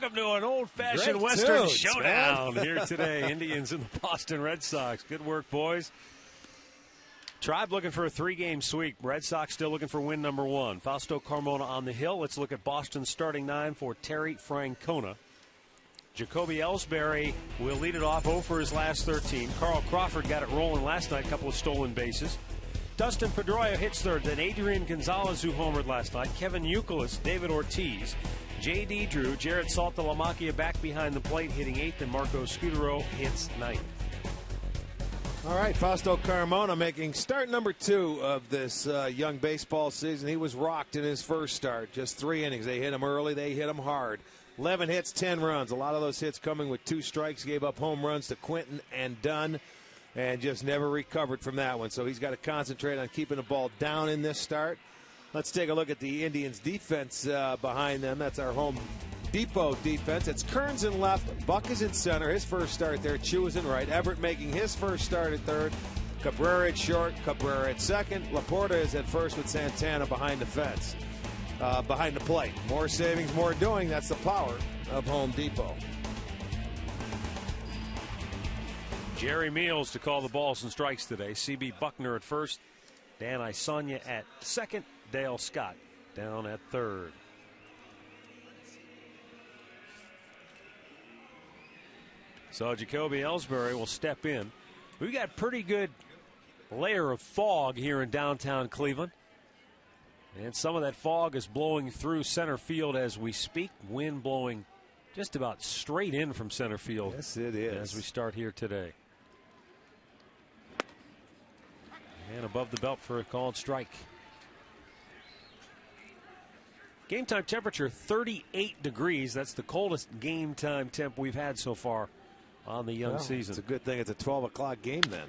Welcome to an old-fashioned Western showdown here today. Indians and the Boston Red Sox. Good work, boys. Tribe looking for a 3-game sweep. Red Sox still looking for win number 1. Fausto Carmona on the hill. Let's look at Boston's starting 9 for Terry Francona. Jacoby Ellsbury will lead it off 0 for his last 13. Carl Crawford got it rolling last night, a couple of stolen bases. Dustin Pedroia hits third, then Adrian Gonzalez, who homered last night. Kevin Youkilis, David Ortiz, J.D. Drew, Jared Saltalamacchia back behind the plate, hitting 8th, and Marco Scudero hits 9th. All right, Fausto Carmona making start number 2 of this young baseball season. He was rocked in his first start, just 3 innings. They hit him early, they hit him hard. 11 hits, 10 runs. A lot of those hits coming with 2 strikes. Gave up home runs to Quinton and Dunn and just never recovered from that one. So he's got to concentrate on keeping the ball down in this start. Let's take a look at the Indians' defense behind them. That's our Home Depot defense. It's Kearns in left. Buck is in center. His first start there. Chu is in right. Everett making his first start at third. Cabrera at short. Cabrera at second. Laporta is at first with Santana behind the fence. Behind the plate. More savings, more doing. That's the power of Home Depot. Jerry Meals to call the balls and strikes today. C.B. Buckner at first. Dan Isanya at second. Dale Scott down at third. So Jacoby Ellsbury will step in. We've got pretty good layer of fog here in downtown Cleveland. And some of that fog is blowing through center field as we speak. Wind blowing just about straight in from center field. Yes, it is. As we start here today. And above the belt for a called strike. Game time temperature 38 degrees. That's the coldest game time temp we've had so far on the young season. It's a good thing it's a 12 o'clock game then.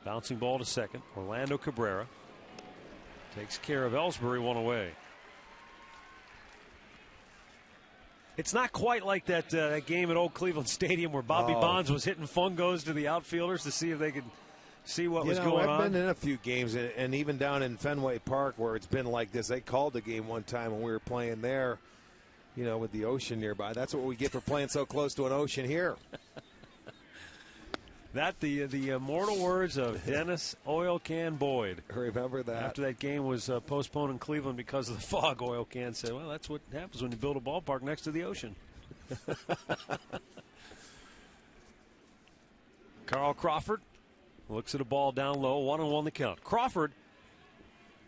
Bouncing ball to second. Orlando Cabrera takes care of Ellsbury, 1 away. It's not quite like that game at Old Cleveland Stadium where Bobby Bonds was hitting fungos to the outfielders to see if they could see what was going on. I've been in a few games, and even down in Fenway Park where it's been like this. They called the game one time when we were playing there, with the ocean nearby. That's what we get for playing so close to an ocean here. That the immortal words of Dennis Oil Can Boyd. Remember that? After that game was postponed in Cleveland because of the fog, Oil Can said, well, that's what happens when you build a ballpark next to the ocean. Carl Crawford looks at a ball down low, 1-1 the count. Crawford,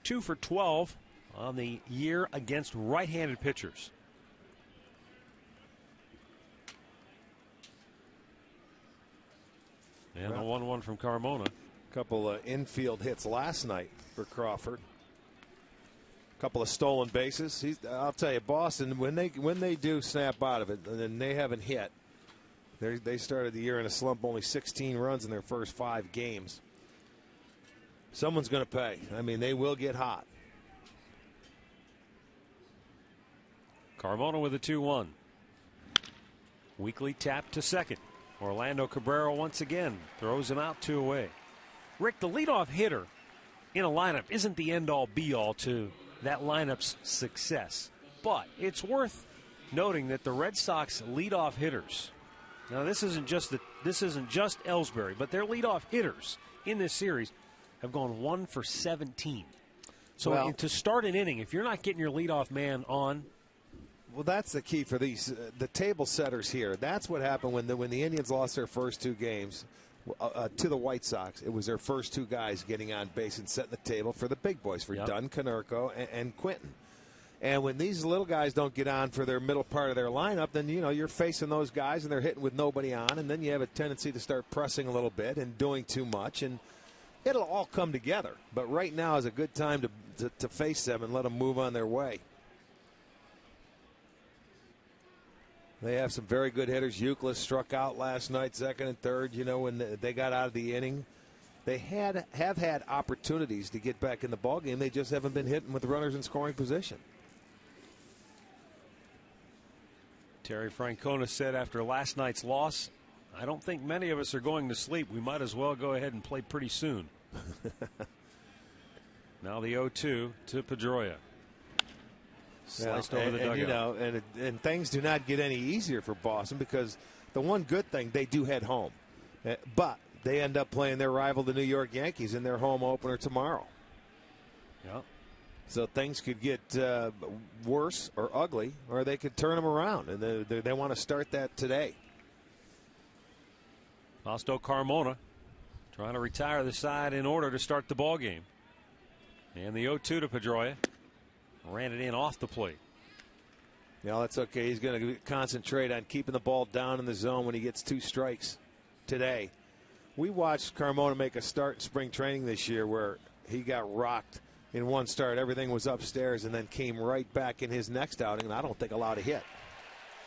2 for 12 on the year against right-handed pitchers. And the 1-1 from Carmona. A couple of infield hits last night for Crawford. A couple of stolen bases. I'll tell you, Boston, when they do snap out of it, and they haven't hit. They started the year in a slump, only 16 runs in their first 5 games. Someone's going to pay. I mean, they will get hot. Carmona with a 2-1. Weekly tap to second. Orlando Cabrera once again throws him out, 2 away. Rick, the leadoff hitter in a lineup isn't the end-all be-all to that lineup's success. But it's worth noting that the Red Sox leadoff hitters, now this isn't just Ellsbury, but their leadoff hitters in this series have gone 1 for 17. So to start an inning, if you're not getting your leadoff man on. Well, that's the key for these the table setters here. That's what happened when the Indians lost their first 2 games to the White Sox. It was their first 2 guys getting on base and setting the table for the big boys, for Dunn, Konerko, and Quinton. And when these little guys don't get on for their middle part of their lineup, then you're facing those guys and they're hitting with nobody on, and then you have a tendency to start pressing a little bit and doing too much, and it'll all come together. But right now is a good time to face them and let them move on their way. They have some very good hitters. Youkilis struck out last night, second and third. When they got out of the inning, they have had opportunities to get back in the ballgame. They just haven't been hitting with runners in scoring position. Terry Francona said after last night's loss, I don't think many of us are going to sleep. We might as well go ahead and play pretty soon. Now the 0-2 to Pedroia. Sliced over the dugout. You know, and things do not get any easier for Boston, because the one good thing, they do head home. But they end up playing their rival, the New York Yankees, in their home opener tomorrow. Yeah. So things could get worse or ugly, or they could turn them around, and they want to start that today. Fausto Carmona trying to retire the side in order to start the ball game. And the 0-2 to Pedroia. Ran it in off the plate. Yeah, that's okay. He's going to concentrate on keeping the ball down in the zone when he gets 2 strikes today. We watched Carmona make a start in spring training this year where he got rocked in one start. Everything was upstairs, and then came right back in his next outing, and I don't think allowed a hit.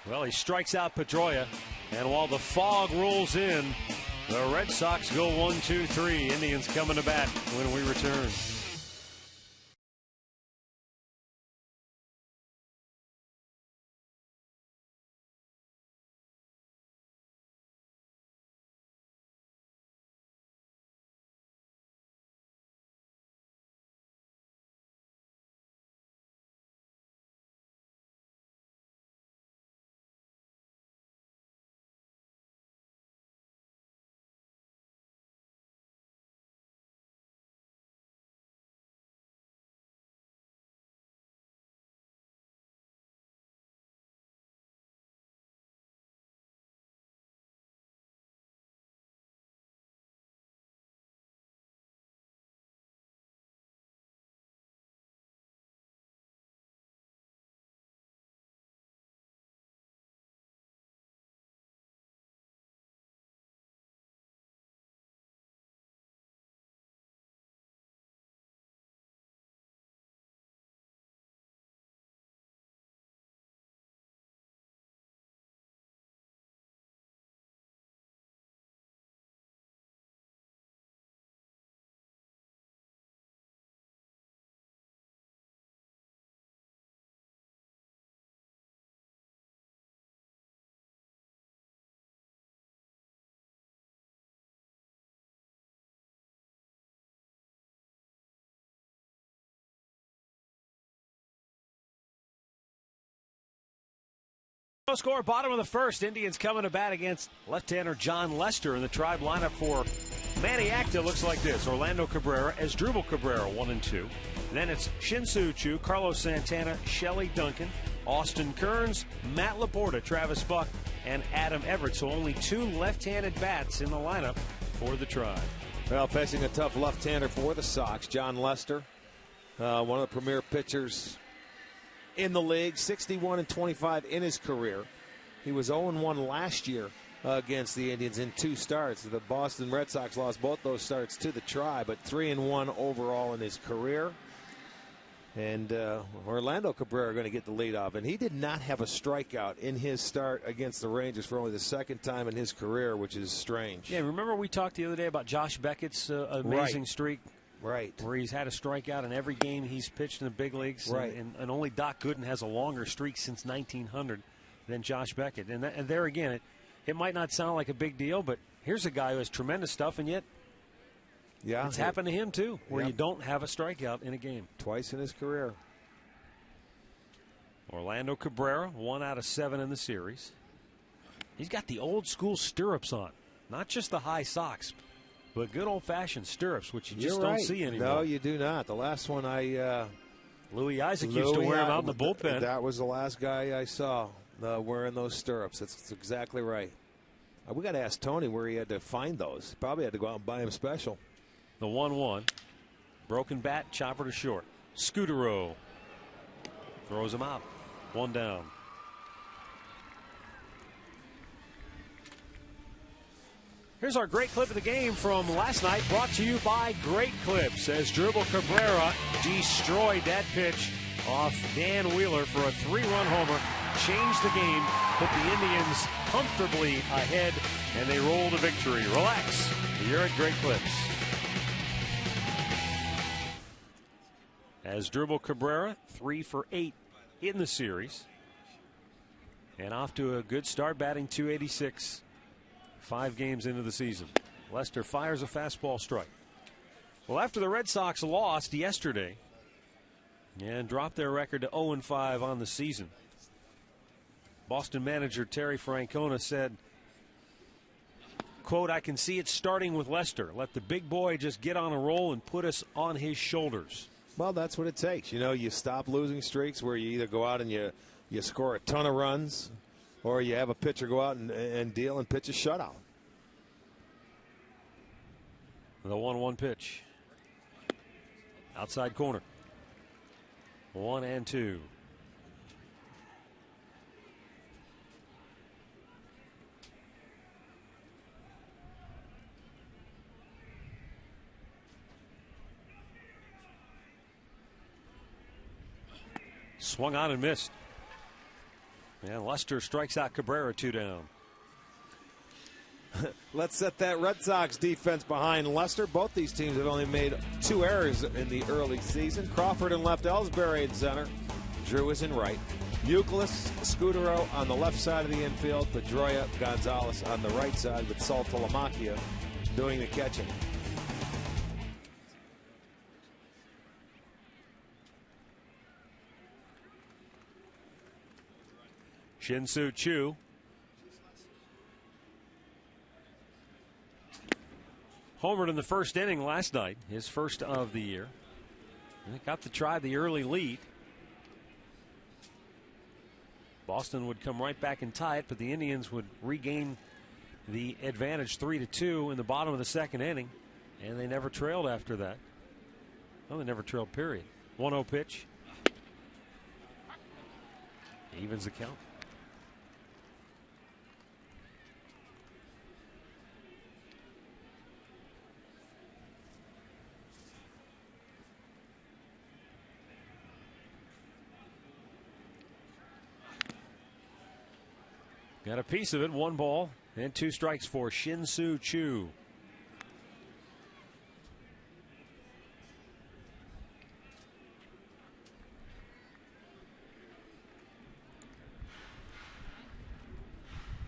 Well, he strikes out Pedroia, and while the fog rolls in, the Red Sox go 1-2-3. Indians coming to bat when we return. Score, bottom of the first. Indians coming to bat against left-hander John Lester in the Tribe lineup for Manny Acta. Looks like this: Orlando Cabrera, Asdrubal Cabrera, 1 and 2. Then it's Shin-Soo Choo, Carlos Santana, Shelley Duncan, Austin Kearns, Matt Laporta, Travis Buck, and Adam Everett. So only 2 left-handed bats in the lineup for the Tribe. Well, facing a tough left-hander for the Sox, John Lester, one of the premier pitchers in the league, 61-25 in his career. He was 0-1 last year against the Indians in 2 starts. The Boston Red Sox lost both those starts to the Tribe, but 3-1 overall in his career. And Orlando Cabrera going to get the lead off. And he did not have a strikeout in his start against the Rangers for only the 2nd time in his career, which is strange. Yeah, remember we talked the other day about Josh Beckett's amazing streak? Right. Where he's had a strikeout in every game he's pitched in the big leagues. Right. And only Doc Gooden has a longer streak since 1900 than Josh Beckett. And there again, it might not sound like a big deal, but here's a guy who has tremendous stuff, and yet it's happened to him too, where you don't have a strikeout in a game. Twice in his career. Orlando Cabrera, 1 out of 7 in the series. He's got the old school stirrups on, not just the high socks, but good old-fashioned stirrups, which you just don't see anymore. No, you do not. The last one Louis Isaac used to wear them out in the bullpen. That was the last guy I saw wearing those stirrups. That's exactly right. We got to ask Tony where he had to find those. Probably had to go out and buy them special. The 1-1. Broken bat, chopper to short. Scutero throws him out. 1 down. Here's our great clip of the game from last night, brought to you by Great Clips, as Asdrubal Cabrera destroyed that pitch off Dan Wheeler for a 3-run homer, changed the game, put the Indians comfortably ahead, and they roll to victory. Relax. You're at Great Clips. Asdrubal Cabrera, 3 for 8 in the series, and off to a good start, batting .286. 5 games into the season. Lester fires a fastball strike. Well, after the Red Sox lost yesterday, and dropped their record to 0-5 on the season. Boston manager Terry Francona said, quote, "I can see it starting with Lester. Let the big boy just get on a roll and put us on his shoulders." Well, that's what it takes. You know, you stop losing streaks where you either go out and you score a ton of runs, or you have a pitcher go out and deal and pitch a shutout. The 1-1 pitch. Outside corner. 1-2. Swung on and missed. And Lester strikes out Cabrera, 2 down. Let's set that Red Sox defense behind Lester. Both these teams have only made 2 errors in the early season. Crawford in left, Ellsbury in center. Drew is in right. Youkilis, Scudero on the left side of the infield. Pedroia, Gonzalez on the right side with Saltalamacchia doing the catching. Shin-Soo Choo. Homered in the first inning last night, his first of the year. And got to try the early lead. Boston would come right back and tie it, but the Indians would regain the advantage 3-2 in the bottom of the second inning, and they never trailed after that. Well, they never trailed, period. 1-0 pitch. Evens the count. Got a piece of it. 1 ball and 2 strikes for Shin-Soo Choo.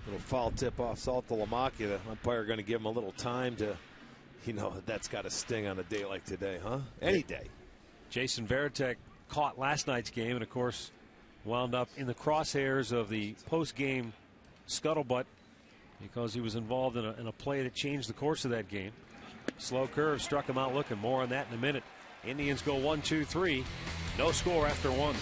Little foul tip off Saltalamacchia. The umpire going to give him a little time to, that's got to sting on a day like today, huh? Any day. Jason Varitek caught last night's game and, of course, wound up in the crosshairs of the post-game scuttlebutt because he was involved in a play that changed the course of that game. Slow curve struck him out looking. More on that in a minute. Indians go 1-2-3. No score after 1.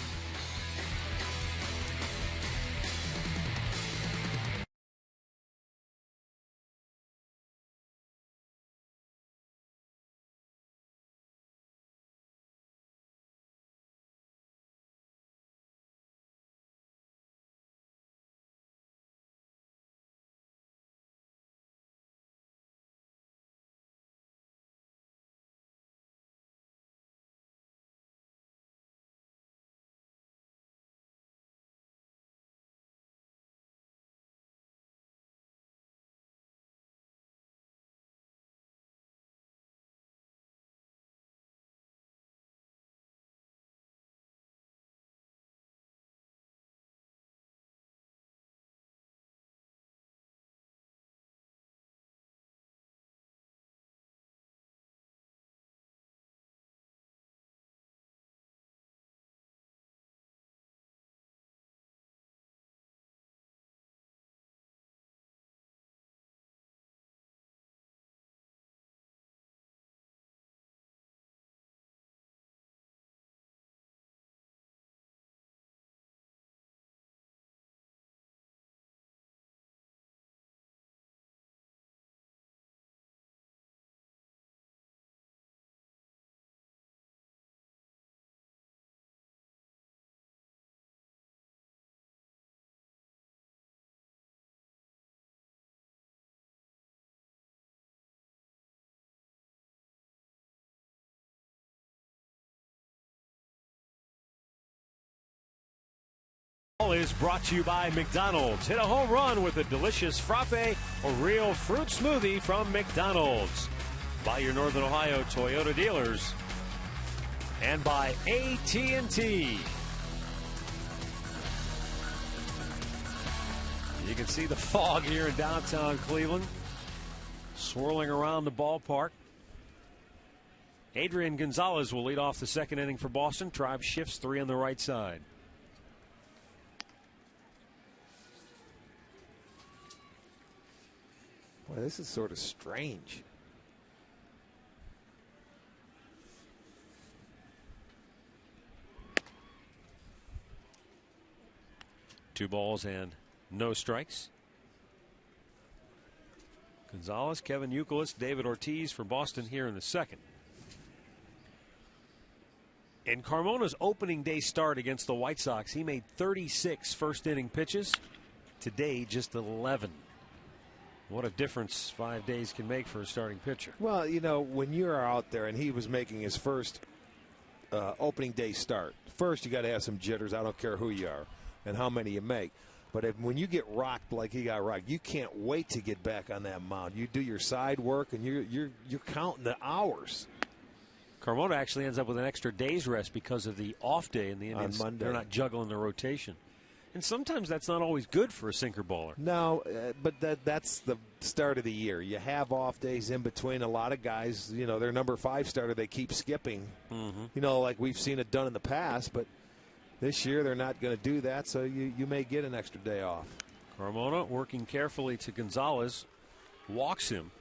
Is brought to you by McDonald's. Hit a home run with a delicious frappe or real fruit smoothie from McDonald's. By your Northern Ohio Toyota dealers. And by AT&T. You can see the fog here in downtown Cleveland swirling around the ballpark. Adrian Gonzalez will lead off the second inning for Boston. Tribe shifts 3 on the right side. Boy, this is sort of strange. Two balls and no strikes. Gonzalez, Kevin Youkilis, David Ortiz for Boston here in the second. In Carmona's opening day start against the White Sox, he made 36 first inning pitches. Today, just 11. What a difference 5 days can make for a starting pitcher. Well, you know, when you're out there and he was making his first opening day start, first you got to have some jitters. I don't care who you are and how many you make. But when you get rocked like he got rocked, you can't wait to get back on that mound. You do your side work and you're counting the hours. Carmona actually ends up with an extra day's rest because of the off day in the Indians. On Monday. They're not juggling the rotation. And sometimes that's not always good for a sinker baller. No, but that's the start of the year. You have off days in between. A lot of guys, you know, their number 5 starter, they keep skipping. Mm-hmm. You know, like we've seen it done in the past, but this year they're not going to do that, so you may get an extra day off. Carmona working carefully to Gonzalez, walks him.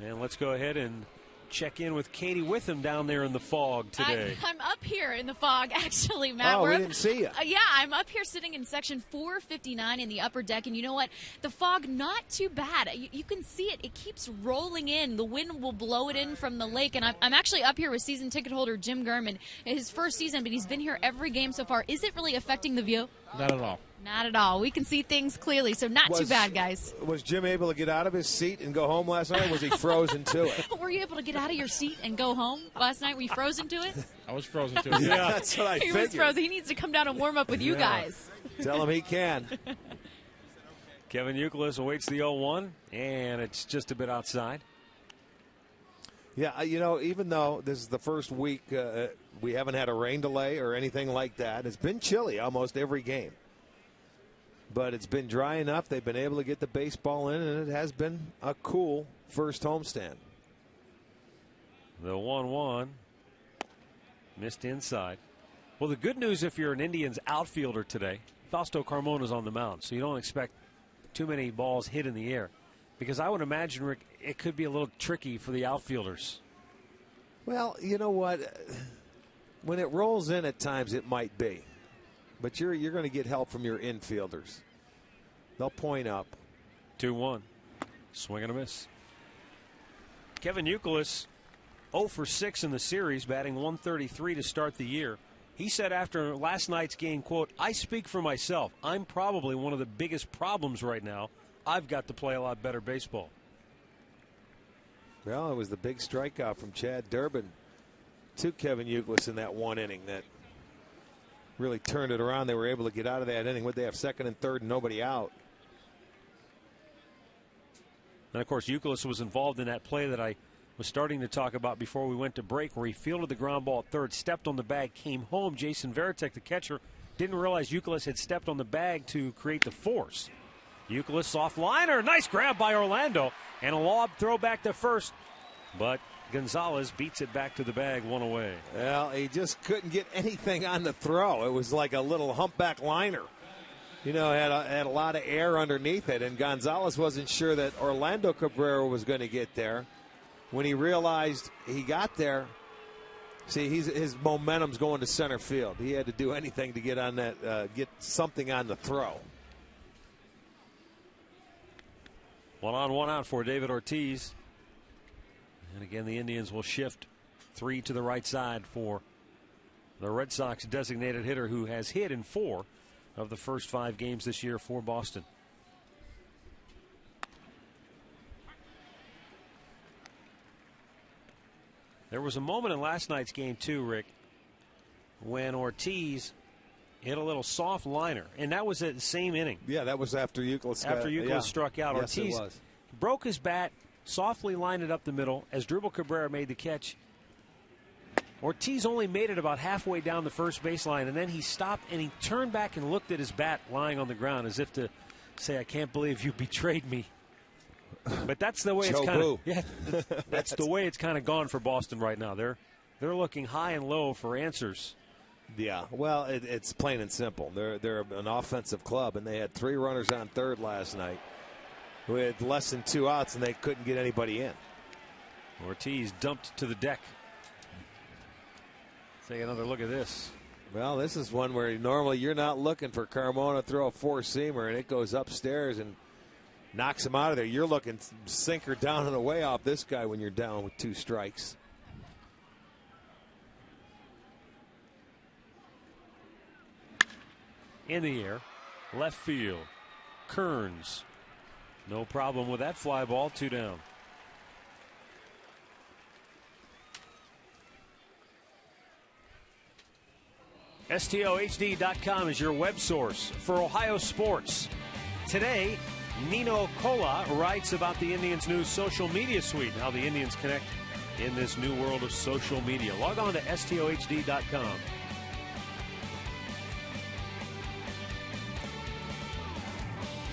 And let's go ahead and check in with Katie Witham down there in the fog today. I'm up here in the fog, actually, Matt. Oh, we didn't see you. Yeah, I'm up here sitting in section 459 in the upper deck, and you know what? The fog, not too bad. You can see it. It keeps rolling in. The wind will blow it in from the lake, and I'm actually up here with season ticket holder Jim Gurman. His first season, but he's been here every game so far. Is it really affecting the view? Not at all. Not at all. We can see things clearly, so not too bad, guys. Was Jim able to get out of his seat and go home last night, or was he frozen to it? Were you able to get out of your seat and go home last night? Were you frozen to it? I was frozen to it. Yeah, that's what I He figured. was frozen. He needs to come down and warm up with you guys. Tell him he can. Kevin Youkilis awaits the 0-1, and it's just a bit outside. Yeah, you know, even though this is the first week, we haven't had a rain delay or anything like that. It's been chilly almost every game. But it's been dry enough. They've been able to get the baseball in, and it has been a cool first homestand. The 1-1 missed inside. Well, the good news if you're an Indians outfielder today, Fausto Carmona's on the mound, so you don't expect too many balls hit in the air. Because I would imagine, Rick, it could be a little tricky for the outfielders. Well, you know what? When it rolls in at times, it might be. But you're going to get help from your infielders. They'll point up. 2-1. Swing and a miss. Kevin Youkilis, 0 for 6 in the series, batting .133 to start the year. He said after last night's game, quote, "I speak for myself. I'm probably one of the biggest problems right now. I've got to play a lot better baseball." Well, it was the big strikeout from Chad Durbin to Kevin Youkilis in that one inning that really turned it around. They were able to get out of that inning. Would they have second and third and nobody out? And, of course, Youkilis was involved in that play that I was starting to talk about before we went to break, where he fielded the ground ball at third, stepped on the bag, came home. Jason Varitek, the catcher, didn't realize Youkilis had stepped on the bag to create the force. Youkilis soft liner. Nice grab by Orlando. And a lob throw back to first. But Gonzalez beats it back to the bag, one away. Well, he just couldn't get anything on the throw. It was like a little humpback liner. You know, had a lot of air underneath it, and Gonzalez wasn't sure that Orlando Cabrera was going to get there. When he realized he got there, see, his momentum's going to center field. He had to do anything to get on that, get something on the throw. 1 on, 1 out for David Ortiz. And again, the Indians will shift 3 to the right side for the Red Sox designated hitter, who has hit in 4 of the first 5 games this year for Boston. There was a moment in last night's game, too, Rick, when Ortiz hit a little soft liner, and that was at the same inning. Yeah, that was after Youkilis. Struck out. Yes, Ortiz it was. broke his bat, softly lined it up the middle as Drupal Cabrera made the catch. Ortiz only made it about halfway down the first baseline, and then he stopped and he turned back and looked at his bat lying on the ground as if to say, "I can't believe you betrayed me." But that's the way it's kind of that's the way it's kind of gone for Boston right now. They're looking high and low for answers. Yeah, well, it's plain and simple. They're an offensive club, and they had 3 runners on third last night who had less than 2 outs, and they couldn't get anybody in. Ortiz dumped to the deck. Take another look at this. Well, this is one where normally you're not looking for Carmona to throw a 4-seamer, and it goes upstairs and knocks him out of there. You're looking sinker down and away off this guy when you're down with 2 strikes. In the air, left field. Kearns. No problem with that fly ball. 2 down. STOHD.com is your web source for Ohio sports. Today, Nino Cola writes about the Indians' new social media suite and how the Indians connect in this new world of social media. Log on to STOHD.com.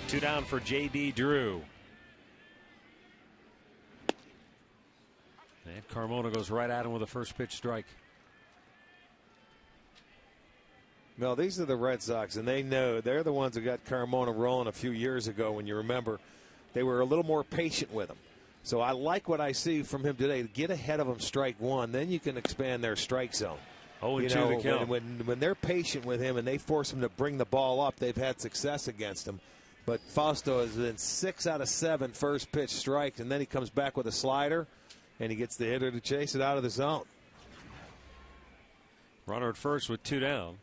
Two down for J.D. Drew. And Carmona goes right at him with a first pitch strike. No, these are the Red Sox, and they know they're the ones who got Carmona rolling a few years ago. When you remember, they were a little more patient with him. So I like what I see from him today. Get ahead of him, strike 1, then you can expand their strike zone. 0-2 the count. When they're patient with him and they force him to bring the ball up, they've had success against him. But Fausto has been 6 out of 7 first pitch strikes, and then he comes back with a slider, and he gets the hitter to chase it out of the zone. Runner at first with 2 down.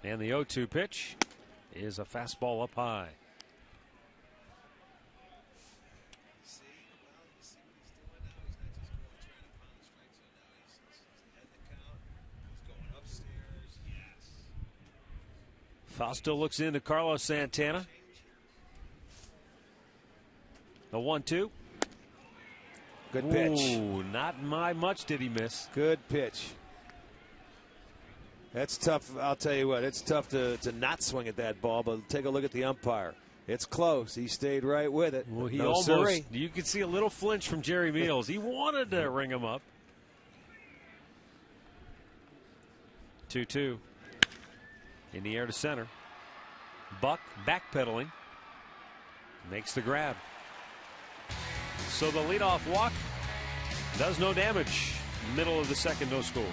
And the 0-2 pitch is a fastball up high. Fausto looks into Carlos Santana. The 1-2. Good pitch. Ooh, not much did he miss. Good pitch. That's tough. I'll tell you what, it's tough to not swing at that ball, but take a look at the umpire. It's close. He stayed right with it. Well, you could see a little flinch from Jerry Meals. He wanted to ring him up. 2-2. In the air to center. Buck backpedaling. Makes the grab. So the leadoff walk does no damage. Middle of the second, no score.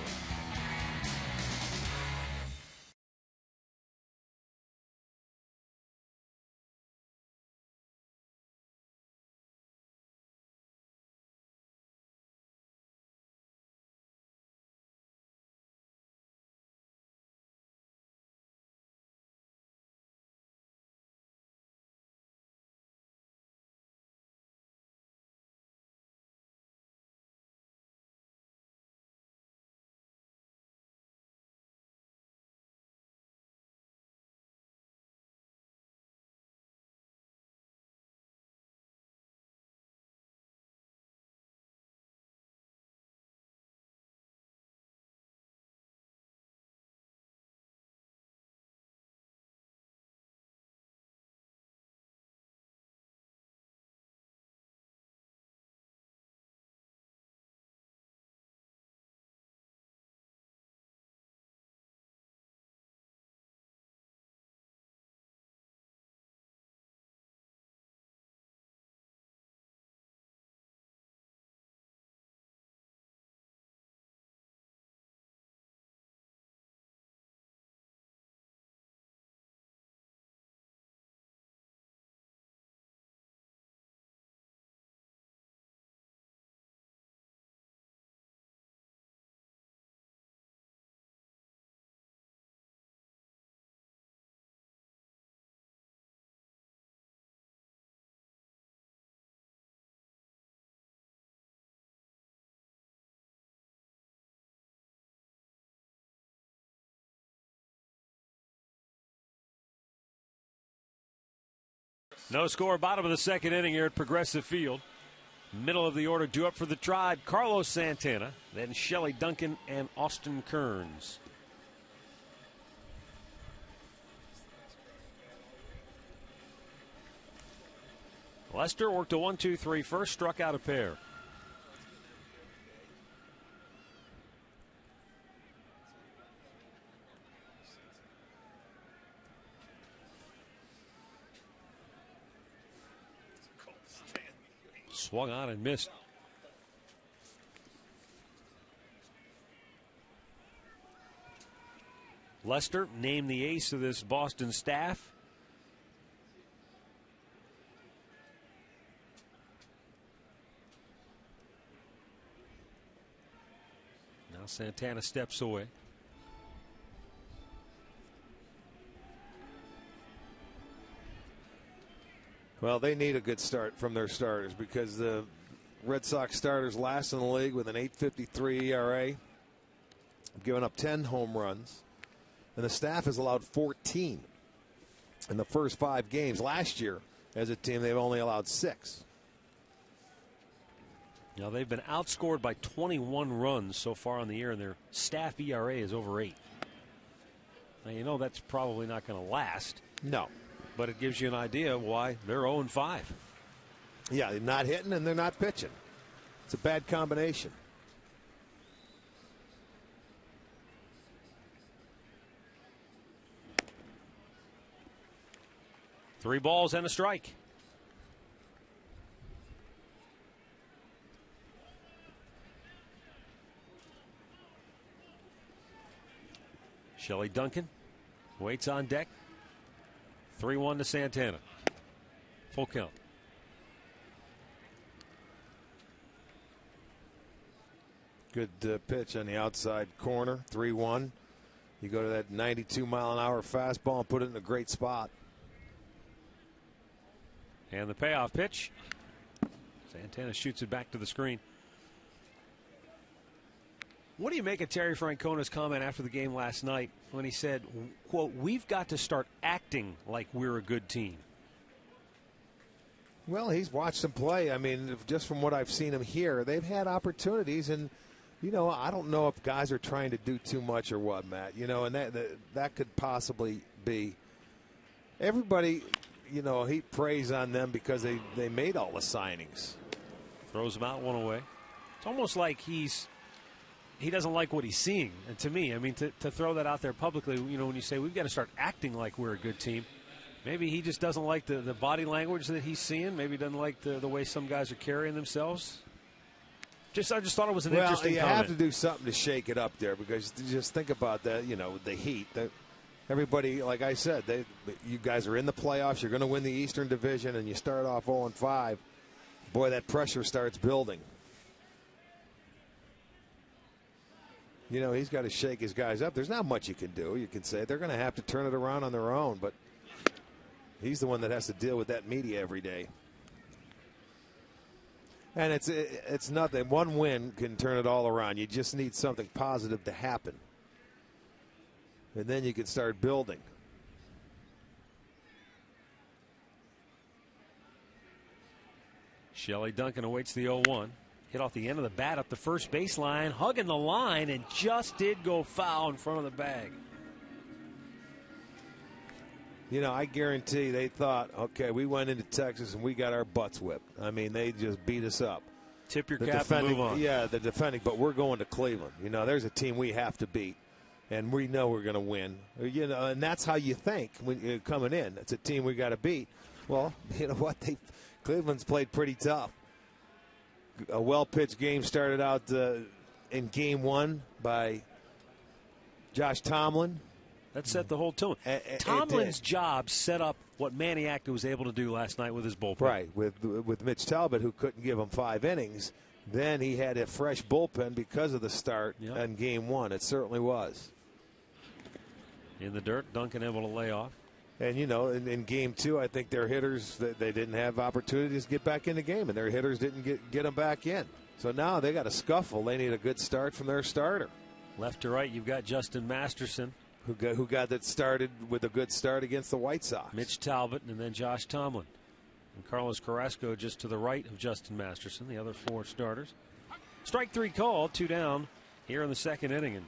No score, bottom of the second inning here at Progressive Field. Middle of the order due up for the Tribe, Carlos Santana, then Shelley Duncan and Austin Kearns. Lester worked a 1-2-3 first, struck out a pair. Swung on and missed. Lester named the ace of this Boston staff. Now Santana steps away. Well, they need a good start from their starters because the Red Sox starters last in the league with an 8.53 ERA. Have given up 10 home runs. And the staff has allowed 14 in the first 5 games. Last year, as a team, they've only allowed 6. Now, they've been outscored by 21 runs so far on the year, and their staff ERA is over 8. Now, you know that's probably not going to last. No. But it gives you an idea of why they're 0-5. Yeah, they're not hitting and they're not pitching. It's a bad combination. Three balls and a strike. Shelley Duncan waits on deck. 3-1 to Santana. Full count. Good pitch on the outside corner. 3-1. You go to that 92-mile-an-hour fastball and put it in a great spot. And the payoff pitch. Santana shoots it back to the screen. What do you make of Terry Francona's comment after the game last night when he said, quote, "We've got to start acting like we're a good team"? Well, he's watched them play. I mean, just from what I've seen him here, they've had opportunities. And, you know, I don't know if guys are trying to do too much or what, Matt. You know, and that could possibly be. Everybody, you know, he preys on them because they made all the signings. Throws them out, one away. It's almost like he doesn't like what he's seeing. And to me, I mean, to throw that out there publicly, you know, when you say we've got to start acting like we're a good team, maybe he just doesn't like the body language that he's seeing. Maybe he doesn't like the way some guys are carrying themselves. I just thought it was an interesting comment. Well, you have to do something to shake it up there because just think about that, you know, the heat. Everybody, like I said, you guys are in the playoffs. You're going to win the Eastern Division, and you start off 0-5. Boy, that pressure starts building. You know, he's got to shake his guys up. There's not much you can do. You can say they're going to have to turn it around on their own, but he's the one that has to deal with that media every day. And it's nothing. One win can turn it all around. You just need something positive to happen. And then you can start building. Shelley Duncan awaits the 0-1. Hit off the end of the bat up the first baseline, hugging the line, and just did go foul in front of the bag. You know, I guarantee they thought, okay, we went into Texas and we got our butts whipped. I mean, they just beat us up. Tip your cap and move on. Yeah, the defending, but we're going to Cleveland. You know, there's a team we have to beat, and we know we're going to win. You know, and that's how you think when you're coming in. It's a team we got to beat. Well, you know what? Cleveland's played pretty tough. A well-pitched game started out in Game 1 by Josh Tomlin. That set the whole tone. Tomlin's job set up what Manny Acta was able to do last night with his bullpen. Right, with Mitch Talbot, who couldn't give him 5 innings. Then he had a fresh bullpen because of the start in Game 1. It certainly was. In the dirt, Duncan able to lay off. And, you know, in Game 2, I think their hitters, they didn't have opportunities to get back in the game, and their hitters didn't get them back in. So now they got a scuffle. They need a good start from their starter. Left to right, you've got Justin Masterson. Who got that started with a good start against the White Sox. Mitch Talbot and then Josh Tomlin. And Carlos Carrasco just to the right of Justin Masterson, the other 4 starters. Strike 3 call, 2 down here in the second inning. And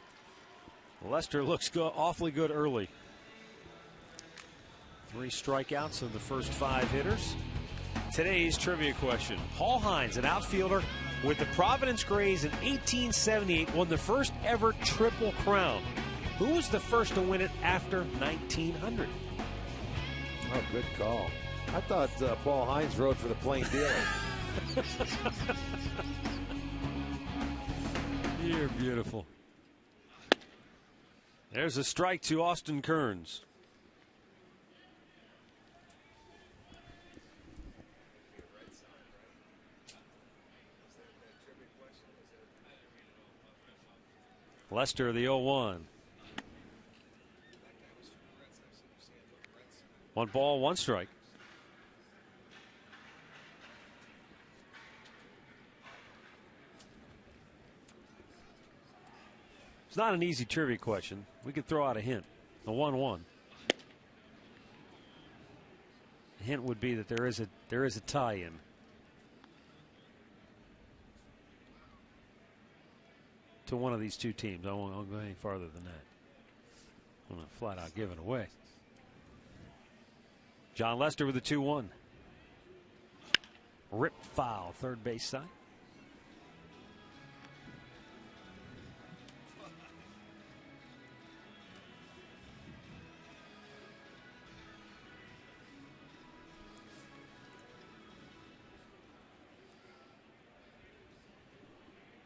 Lester looks awfully good early. 3 strikeouts of the first 5 hitters. today's trivia question. Paul Hines, an outfielder with the Providence Grays in 1878, won the first ever Triple Crown. Who was the first to win it after 1900? Oh, good call. I thought Paul Hines rode for the Plain Dealer. You're beautiful. There's a strike to Austin Kearns. Lester, the 0-1. 1 ball, 1 strike. It's not an easy trivia question. We could throw out a hint. The 1-1. The hint would be that there is a tie-in. To one of these two teams. I won't go any farther than that. I'm going to flat out give it away. John Lester with the 2-1. Rip foul, third base side.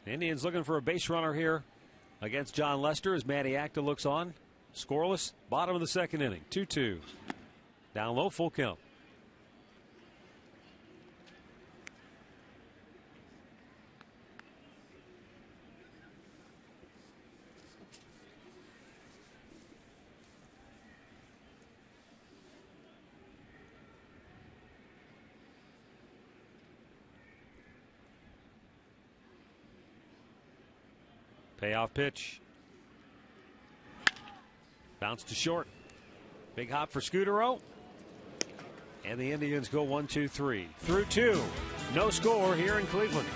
The Indians looking for a base runner here against John Lester as Matty Acta looks on. Scoreless, bottom of the second inning. 2-2. Down low, full count. Payoff pitch. Bounce to short. Big hop for Scudero. And the Indians go 1-2-3. Through 2. No score here in Cleveland.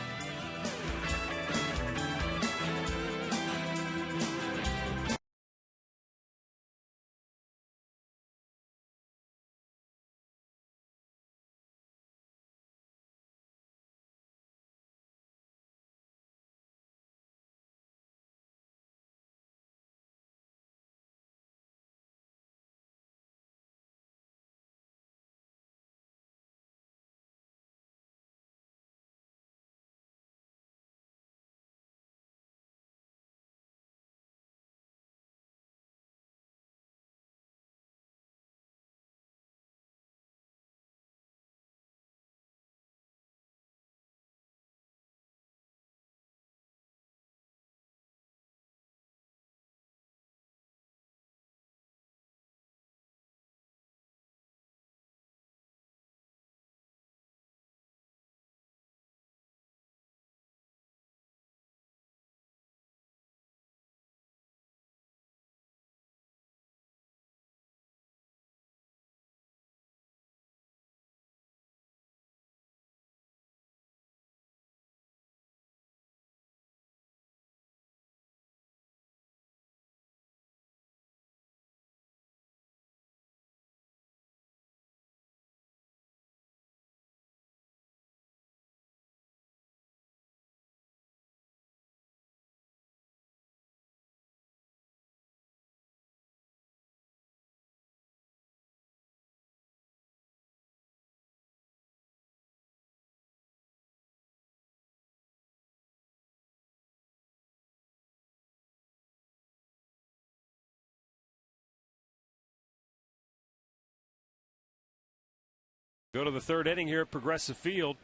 Go to the third inning here at Progressive Field.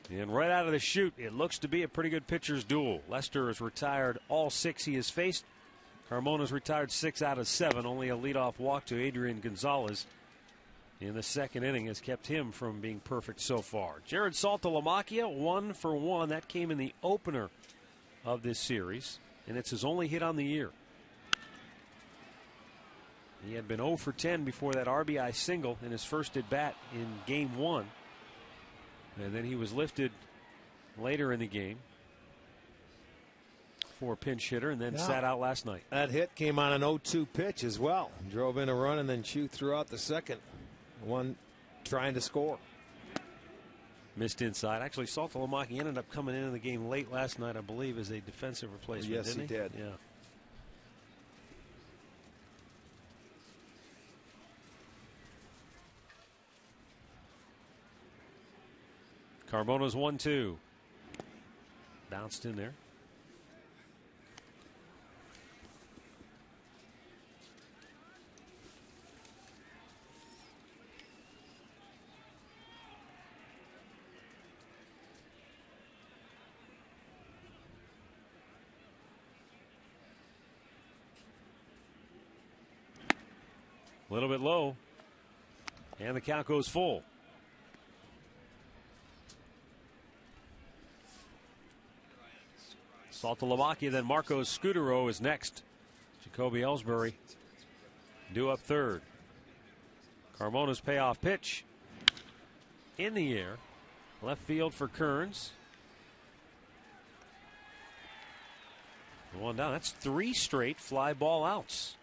And right out of the chute, it looks to be a pretty good pitcher's duel. Lester has retired all 6 he has faced. Carmona's retired 6 out of 7. Only a leadoff walk to Adrian Gonzalez in the second inning has kept him from being perfect so far. Jared Saltalamacchia, 1 for 1. That came in the opener of this series, and it's his only hit on the year. He had been 0 for 10 before that RBI single in his first at bat in game 1. And then he was lifted later in the game for a pinch hitter and then sat out last night. That hit came on an 0-2 pitch as well. Drove in a run and then chewed throughout the second. One trying to score. Missed inside. Actually, Saltalamacchia ended up coming into the game late last night, I believe, as a defensive replacement. Yes, didn't he did. Yeah. Carmona's 1-2. Bounced in there. A little bit low. And the count goes full. Saltalamacchia, then Marcos Scudero is next. Jacoby Ellsbury due up third. Carmona's payoff pitch in the air. Left field for Kearns. One down. That's 3 straight fly ball outs.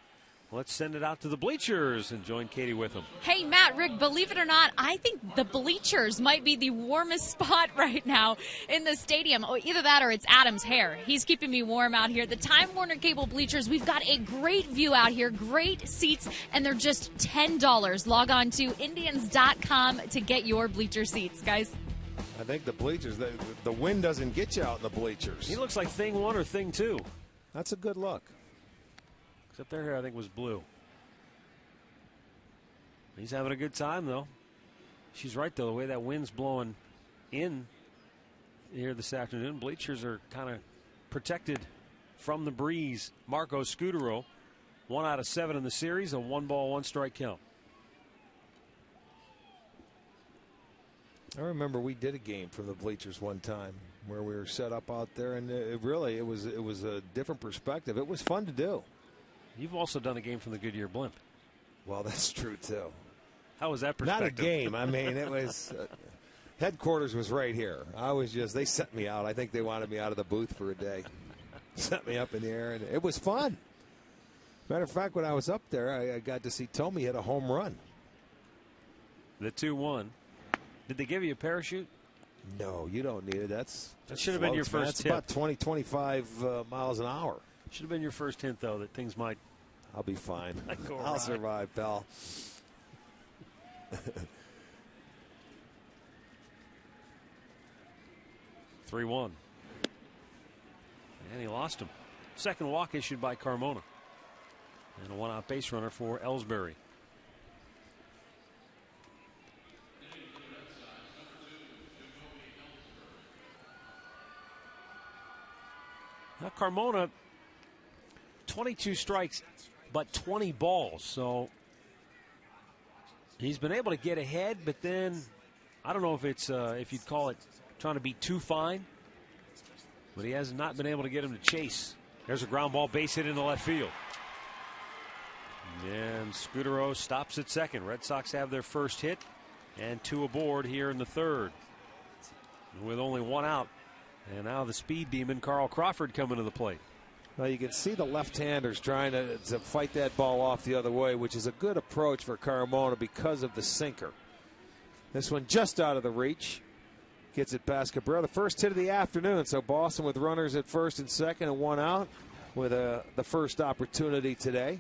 Let's send it out to the bleachers and join Katie with them. Hey, Matt, Rick, believe it or not, I think the bleachers might be the warmest spot right now in the stadium. Oh, either that or it's Adam's hair. He's keeping me warm out here. The Time Warner Cable bleachers, we've got a great view out here, great seats, and they're just $10. Log on to Indians.com to get your bleacher seats, guys. I think the bleachers, the wind doesn't get you out in the bleachers. He looks like thing 1 or thing 2. That's a good look. Except their hair, I think, was blue. He's having a good time, though. She's right, though. The way that wind's blowing in here this afternoon, bleachers are kind of protected from the breeze. Marcos Scudero, 1 out of 7 in the series, a 1-ball, 1-strike count. I remember we did a game from the bleachers one time where we were set up out there, and it was a different perspective. It was fun to do. You've also done a game from the Goodyear Blimp. Well, that's true, too. How was that perspective? Not a game. I mean, it was headquarters was right here. They sent me out. I think they wanted me out of the booth for a day. Sent me up in the air, and it was fun. Matter of fact, when I was up there, I got to see Tommy hit a home run. The 2-1. Did they give you a parachute? No, you don't need it. That should have been your first tip. About 20, 25 miles an hour. Should have been your first hint, though, that things might. I'll be fine. I'll right. Survive, pal. 3-1. And he lost him. Second walk issued by Carmona. And a 1-out base runner for Ellsbury. Now Carmona, 22 strikes, but 20 balls. So he's been able to get ahead, but then I don't know if it's if you'd call it trying to be too fine, but he has not been able to get him to chase. There's a ground ball base hit into left field. And Scudero stops at second. Red Sox have their first hit and 2 aboard here in the third. With only 1 out. And now the speed demon Carl Crawford coming to the plate. Well, you can see the left-handers trying to fight that ball off the other way, which is a good approach for Carmona because of the sinker. This one just out of the reach. Gets it past Cabrera. The first hit of the afternoon. So Boston with runners at first and second and 1 out with the first opportunity today.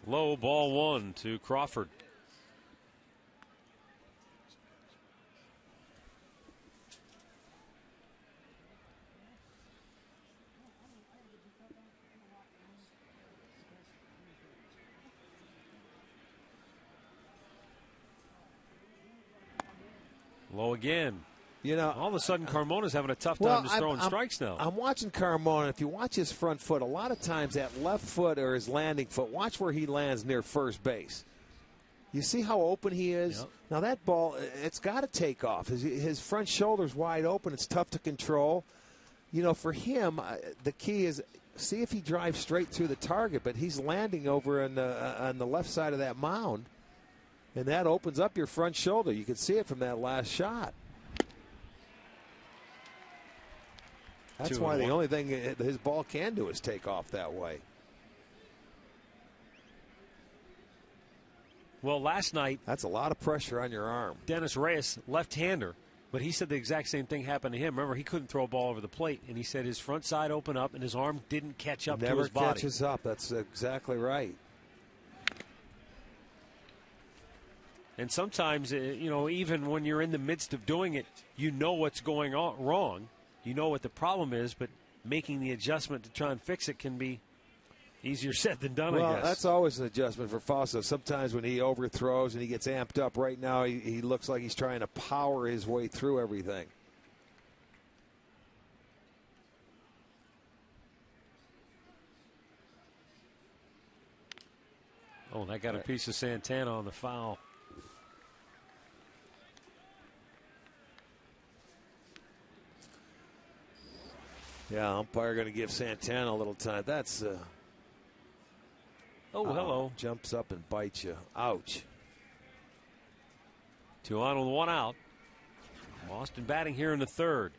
Low ball 1 to Crawford. Low again. You know, all of a sudden Carmona's having a tough time just throwing strikes now. I'm watching Carmona. If you watch his front foot, a lot of times that left foot or his landing foot, watch where he lands near first base. You see how open he is? Yep. Now that ball, it's got to take off. His front shoulder's wide open. It's tough to control. You know, for him, the key is see if he drives straight through the target, but he's landing over on the left side of that mound. And that opens up your front shoulder. You can see it from that last shot. That's why the only thing his ball can do is take off that way. Well, last night, that's a lot of pressure on your arm. Dennis Reyes, left-hander, but he said the exact same thing happened to him. Remember, he couldn't throw a ball over the plate, and he said his front side opened up and his arm didn't catch up to his body. Never catches up. That's exactly right. And sometimes, you know, even when you're in the midst of doing it, you know what's going on wrong. You know what the problem is, but making the adjustment to try and fix it can be easier said than done, well, I guess. That's always an adjustment for Fausto. Sometimes when he overthrows and he gets amped up, right now he looks like he's trying to power his way through everything. Oh, that got a piece of Santana on the foul. Yeah, umpire going to give Santana a little time. That's hello. Jumps up and bites you. Ouch. 2 on with 1 out. Boston batting here in the third.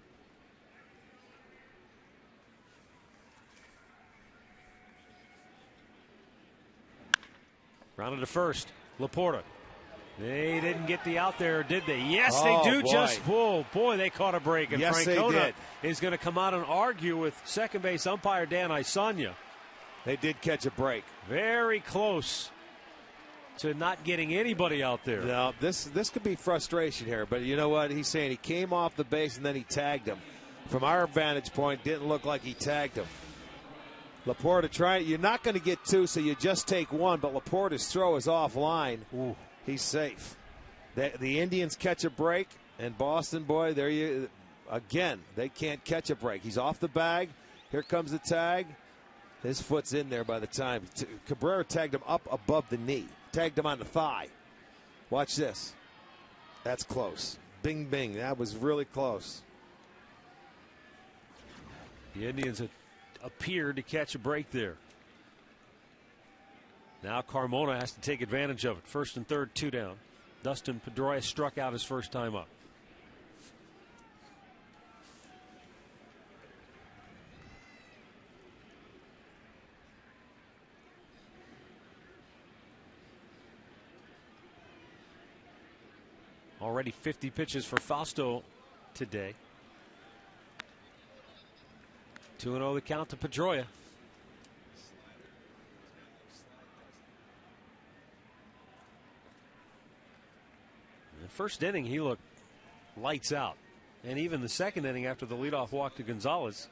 Rounded to first. Laporta. They didn't get the out there, did they? Yes, they do. Boy. Boy, they caught a break. And yes, Francona is going to come out and argue with second base umpire Dan Isanya. They did catch a break. Very close to not getting anybody out there. Now, this could be frustration here, but you know what? He's saying he came off the base and then he tagged him. From our vantage point, didn't look like he tagged him. Laporta you're not going to get 2, so you just take 1, but Laporta's throw is offline. Ooh. He's safe. The Indians catch a break, and Boston, boy, again, they can't catch a break. He's off the bag. Here comes the tag. His foot's in there by the time. Cabrera tagged him up above the knee. Tagged him on the thigh. Watch this. That's close. Bing, bing. That was really close. The Indians appeared to catch a break there. Now Carmona has to take advantage of it. First and third, 2 down. Dustin Pedroia struck out his first time up. Already 50 pitches for Fausto today. 2-0 the count to Pedroia. The first inning, he looked lights out. And even the second inning after the leadoff walk to Gonzalez,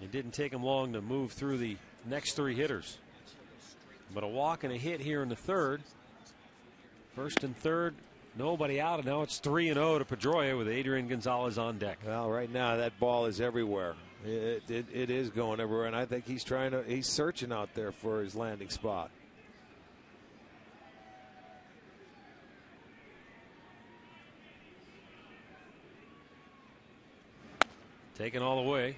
it didn't take him long to move through the next 3 hitters. But a walk and a hit here in the third. First and third, nobody out, and now it's 3-0 to Pedroia with Adrian Gonzalez on deck. Well, right now that ball is everywhere. It is going everywhere, and I think he's searching out there for his landing spot. Taken all the way.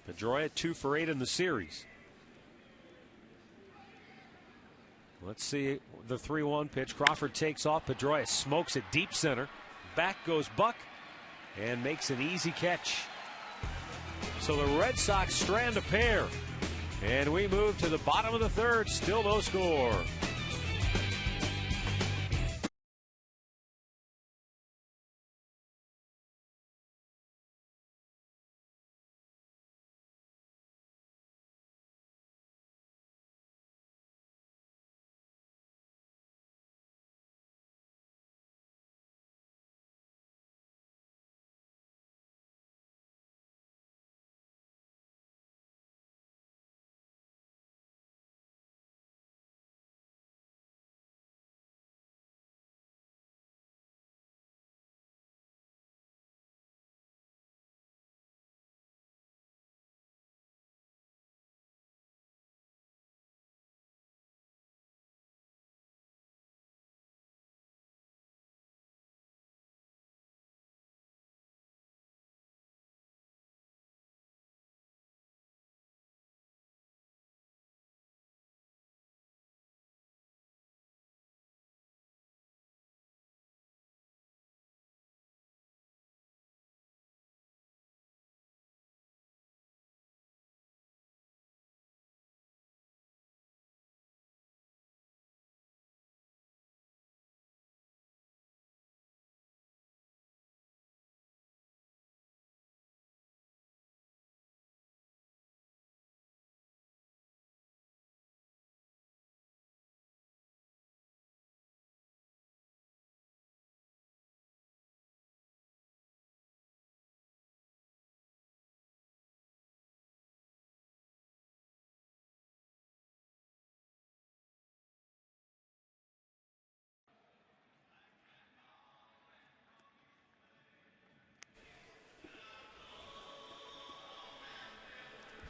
Pedroia 2 for 8 in the series. Let's see the 3-1 pitch. Crawford takes off. Pedroia smokes it deep center. Back goes Buck and makes an easy catch. So the Red Sox strand a pair. And we move to the bottom of the third. Still no score.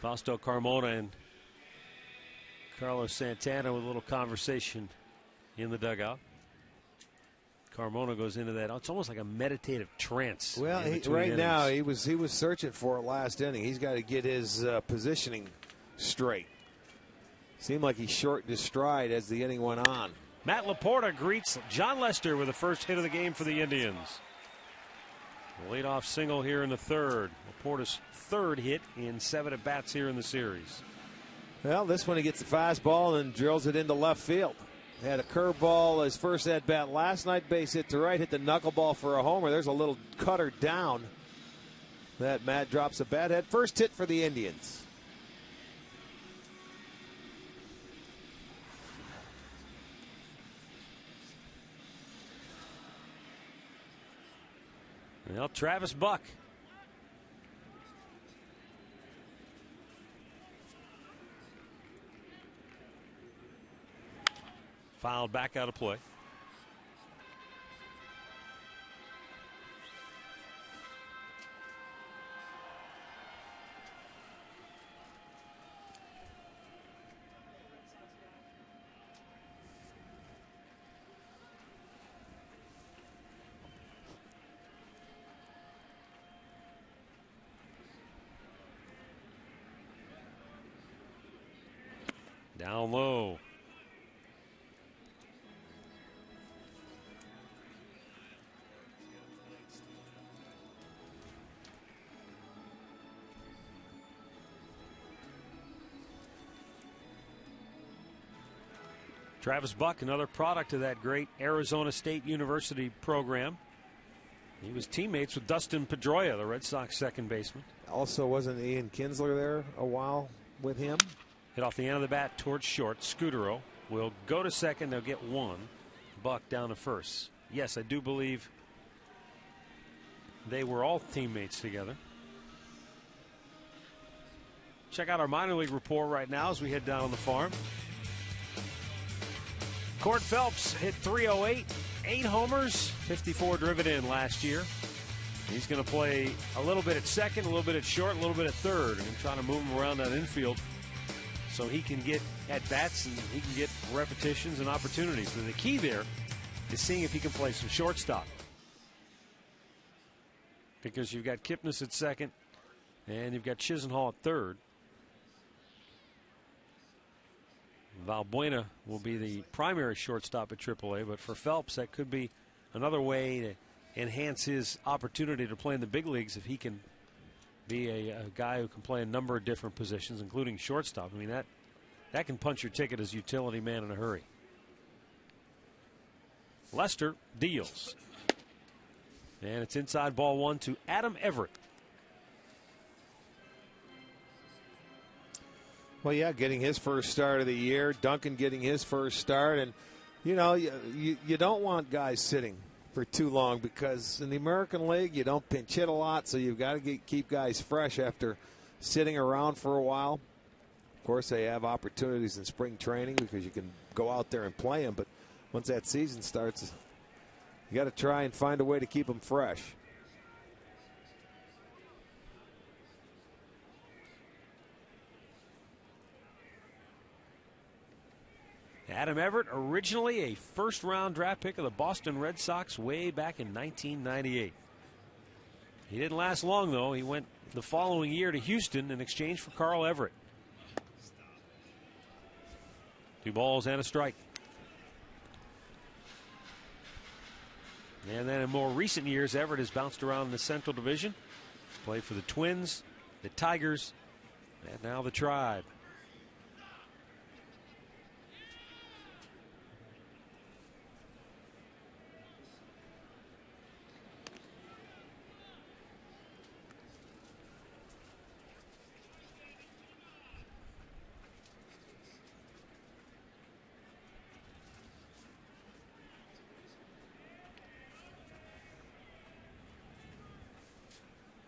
Fausto Carmona and Carlos Santana with a little conversation in the dugout. Carmona goes into that. It's almost like a meditative trance. Well, now he was searching for it last inning. He's got to get his positioning straight. Seemed like he shortened his stride as the inning went on. Matt Laporta greets John Lester with the first hit of the game for the Indians. Leadoff single here in the third. Laporta's third hit in 7 at-bats here in the series. Well, this one he gets the fastball and drills it into left field. Had a curveball his first at-bat last night, base hit to right, hit the knuckleball for a homer. There's a little cutter down that Matt drops a bat head. First hit for the Indians. Well, Travis Buck. Fouled back out of play. Down low. Travis Buck, another product of that great Arizona State University program. He was teammates with Dustin Pedroia, the Red Sox second baseman. Also, wasn't Ian Kinsler there a while with him? Hit off the end of the bat towards short. Scudero will go to second. They'll get one. Buck down to first. Yes, I do believe they were all teammates together. Check out our minor league report right now as we head down on the farm. Court Phelps hit .308, 8 homers, 54 driven in last year. He's going to play a little bit at second, a little bit at short, a little bit at third, and trying to move him around that infield so he can get at bats and he can get repetitions and opportunities. And the key there is seeing if he can play some shortstop, because you've got Kipnis at second and you've got Chisenhall at third. Valbuena will be the primary shortstop at AAA, but for Phelps, that could be another way to enhance his opportunity to play in the big leagues if he can be a guy who can play a number of different positions, including shortstop. I mean, that can punch your ticket as utility man in a hurry. Lester deals. And it's inside ball one to Adam Everett. Well, yeah, getting his first start of the year. Duncan getting his first start. And, you know, you don't want guys sitting for too long, because in the American League, you don't pinch hit a lot, so you've got to keep guys fresh after sitting around for a while. Of course, they have opportunities in spring training because you can go out there and play them. But once that season starts, you got to try and find a way to keep them fresh. Adam Everett, originally a first-round draft pick of the Boston Red Sox way back in 1998. He didn't last long, though. He went the following year to Houston in exchange for Carl Everett. 2 balls and a strike. And then in more recent years, Everett has bounced around the Central Division. He's played for the Twins, the Tigers, and now the Tribe.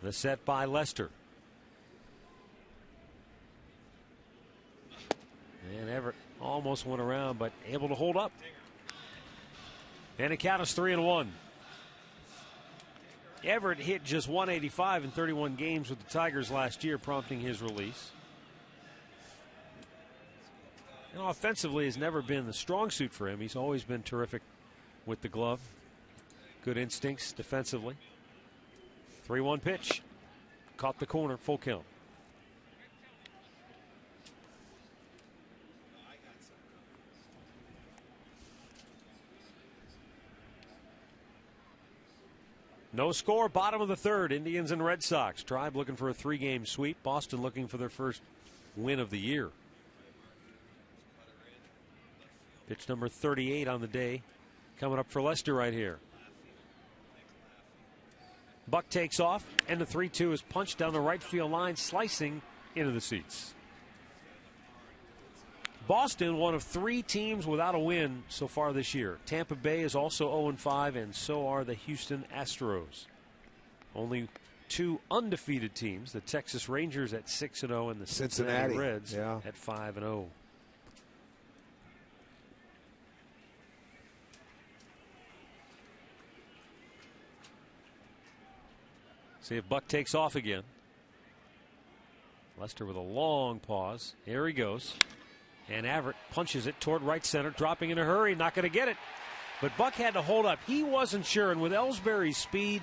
The set by Lester. And Everett almost went around, but able to hold up. And the count is 3-1. Everett hit just 185 in 31 games with the Tigers last year, prompting his release. offensively has never been the strong suit for him. He's always been terrific with the glove. Good instincts defensively. 3-1 pitch. Caught the corner, full count. No score, bottom of the third. Indians and Red Sox. Tribe looking for a 3-game sweep. Boston looking for their first win of the year. Pitch number 38 on the day. Coming up for Lester right here. Buck takes off, and the 3-2 is punched down the right field line, slicing into the seats. Boston, one of 3 teams without a win so far this year. Tampa Bay is also 0-5, and so are the Houston Astros. Only 2 undefeated teams, the Texas Rangers at 6-0 and the Cincinnati Reds at 5-0. See if Buck takes off again. Lester with a long pause. Here he goes. And Everett punches it toward right center, dropping in a hurry, not going to get it. But Buck had to hold up. He wasn't sure, and with Ellsbury's speed,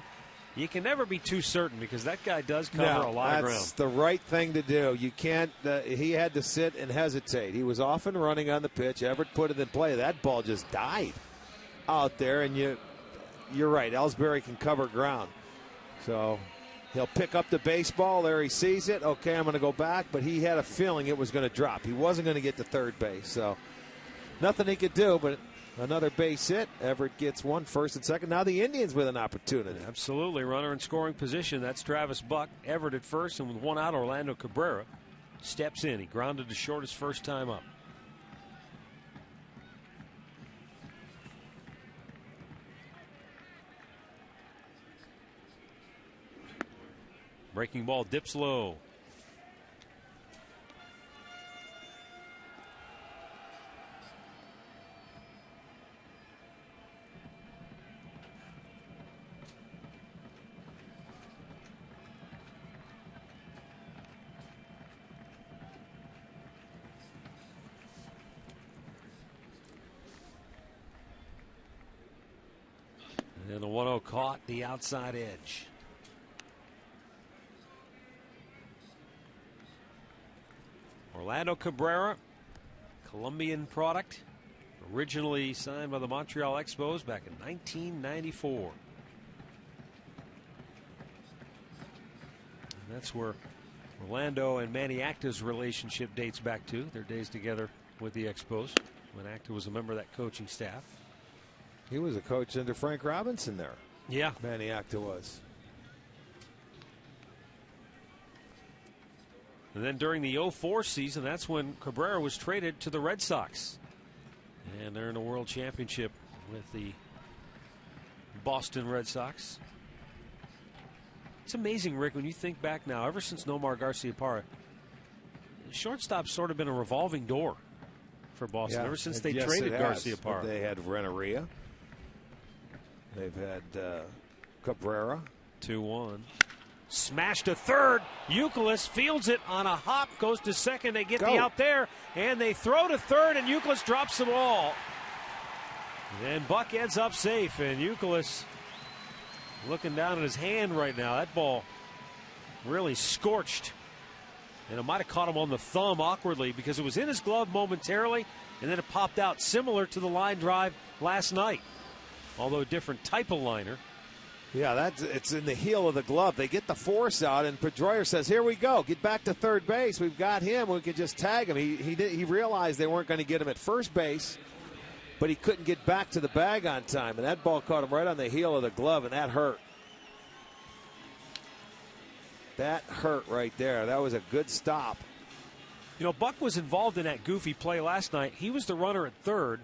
you can never be too certain because that guy does cover a lot of ground. That's the right thing to do. You can't. He had to sit and hesitate. He was off and running on the pitch. Everett put it in play. That ball just died out there, and you're right. Ellsbury can cover ground. So he'll pick up the baseball. There he sees it. Okay, I'm going to go back. But he had a feeling it was going to drop. He wasn't going to get to third base. So nothing he could do, but another base hit. Everett gets one, first and second. Now the Indians with an opportunity. Absolutely. Runner in scoring position. That's Travis Buck. Everett at first, and with one out, Orlando Cabrera steps in. He grounded to short his first time up. Breaking ball dips low. And the 1-0 caught the outside edge. Orlando Cabrera, Colombian product, originally signed by the Montreal Expos back in 1994. And that's where Orlando and Manny Acta's relationship dates back to, their days together with the Expos, when Acta was a member of that coaching staff. He was a coach under Frank Robinson there. Yeah. Manny Acta was. And then during the 04 season, that's when Cabrera was traded to the Red Sox. And they're in a world championship with the Boston Red Sox. It's amazing, Rick, when you think back now, ever since Nomar Garciaparra, shortstop's sort of been a revolving door for Boston ever since they traded Garciaparra. They had Renneria. They've had Cabrera. 2-1. Smashed to third. Youkilis fields it on a hop, goes to second. They get the out there, and they throw to third, and Youkilis drops the ball. And Buck ends up safe, and Youkilis looking down at his hand right now. That ball really scorched. And it might have caught him on the thumb awkwardly because it was in his glove momentarily, and then it popped out similar to the line drive last night, although a different type of liner. Yeah, it's in the heel of the glove. They get the force out, and Pedroia says, here we go. Get back to third base. We've got him. We can just tag him. He realized they weren't going to get him at first base, but he couldn't get back to the bag on time, and that ball caught him right on the heel of the glove, and that hurt. That hurt right there. That was a good stop. You know, Buck was involved in that goofy play last night. He was the runner at third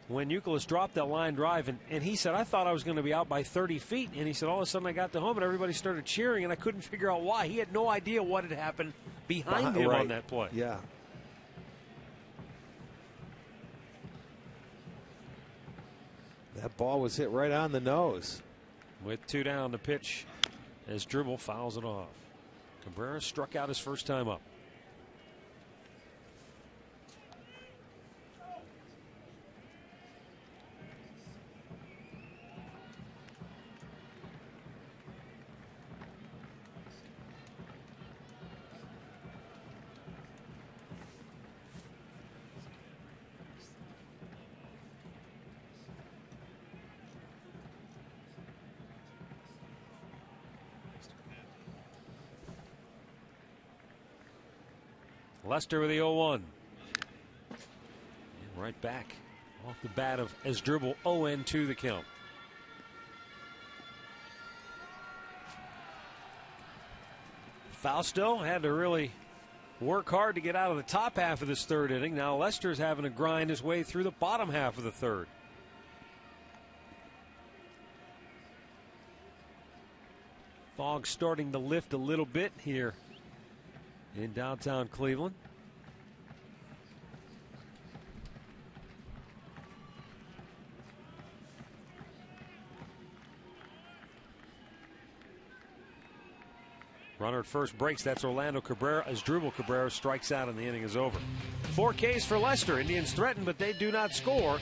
when Youkilis dropped that line drive, and he said, I thought I was going to be out by 30 feet. And he said, all of a sudden I got to home and everybody started cheering, and I couldn't figure out why. He had no idea what had happened behind him on that play. Yeah. That ball was hit right on the nose. With 2 down, the pitch as Dribble fouls it off. Cabrera struck out his first time up. Lester with the 0-1. Right back off the bat of Asdrubal. 0-2 the count. Fausto had to really work hard to get out of the top half of this third inning. Now Lester's having to grind his way through the bottom half of the third. Fog starting to lift a little bit here in downtown Cleveland. Runner at first breaks. That's Orlando Cabrera. Asdrubal Cabrera strikes out and the inning is over. 4 Ks for Lester. Indians threaten, but they do not score.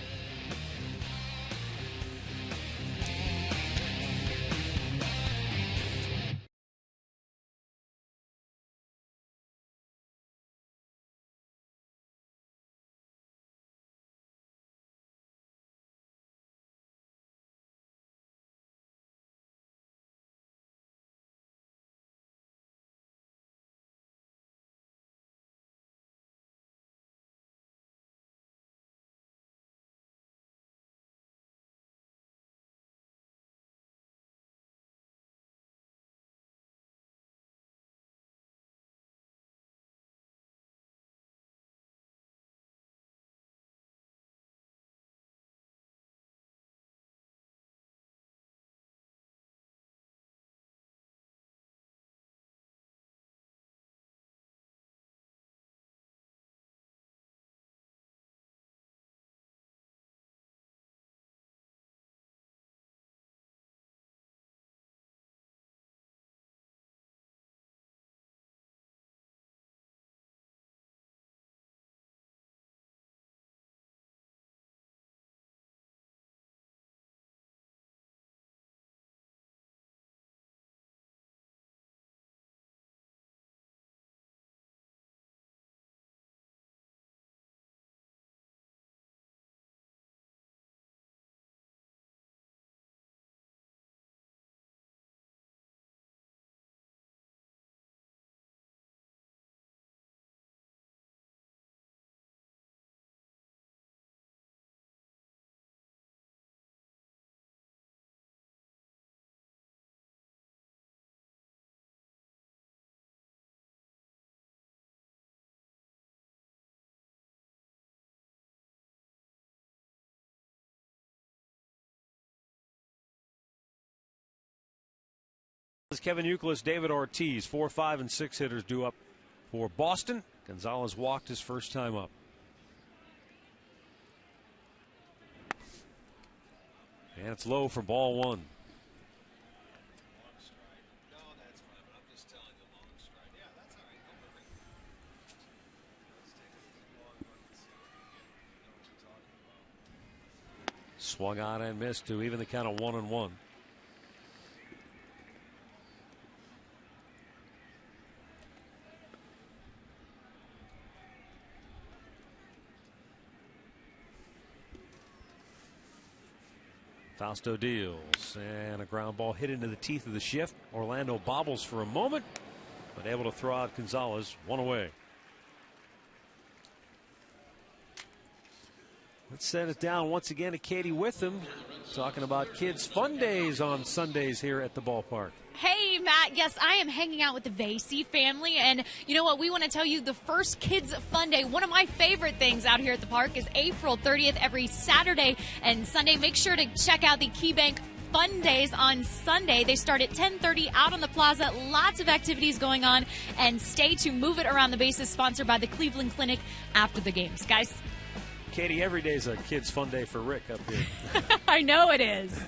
Kevin Youkilis, David Ortiz, 4, 5, and 6 hitters due up for Boston. Gonzalez walked his first time up. And it's low for ball 1. Swung on and missed to even the count of 1-1. Fausto deals, and a ground ball hit into the teeth of the shift. Orlando bobbles for a moment, but able to throw out Gonzalez. 1 away. Let's send it down once again to Katie Witham, talking about kids' fun days on Sundays here at the ballpark. Hey, Matt. Yes, I am hanging out with the Vasey family. And you know what? We want to tell you the first Kids Fun Day. One of my favorite things out here at the park is April 30th every Saturday and Sunday. Make sure to check out the KeyBank Fun Days on Sunday. They start at 10:30 out on the plaza. Lots of activities going on. And stay tuned. Move It Around the Bases, sponsored by the Cleveland Clinic after the games. Guys. Katie, every day is a Kids Fun Day for Rick up here. I know it is.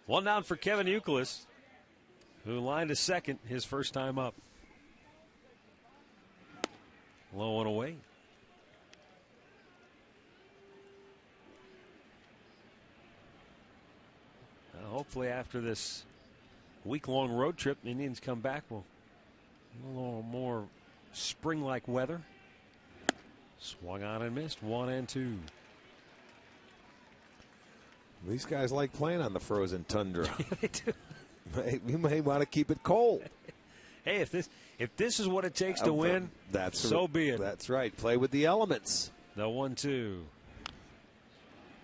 One down for Kevin Youkilis, who lined to second his first time up. Low and away. Hopefully after this week-long road trip, the Indians come back with a little more spring-like weather. Swung on and missed. 1-2. These guys like playing on the frozen tundra. They do. You may want to keep it cold. Hey, if this is what it takes to win, so be it. That's right. Play with the elements. The 1-2.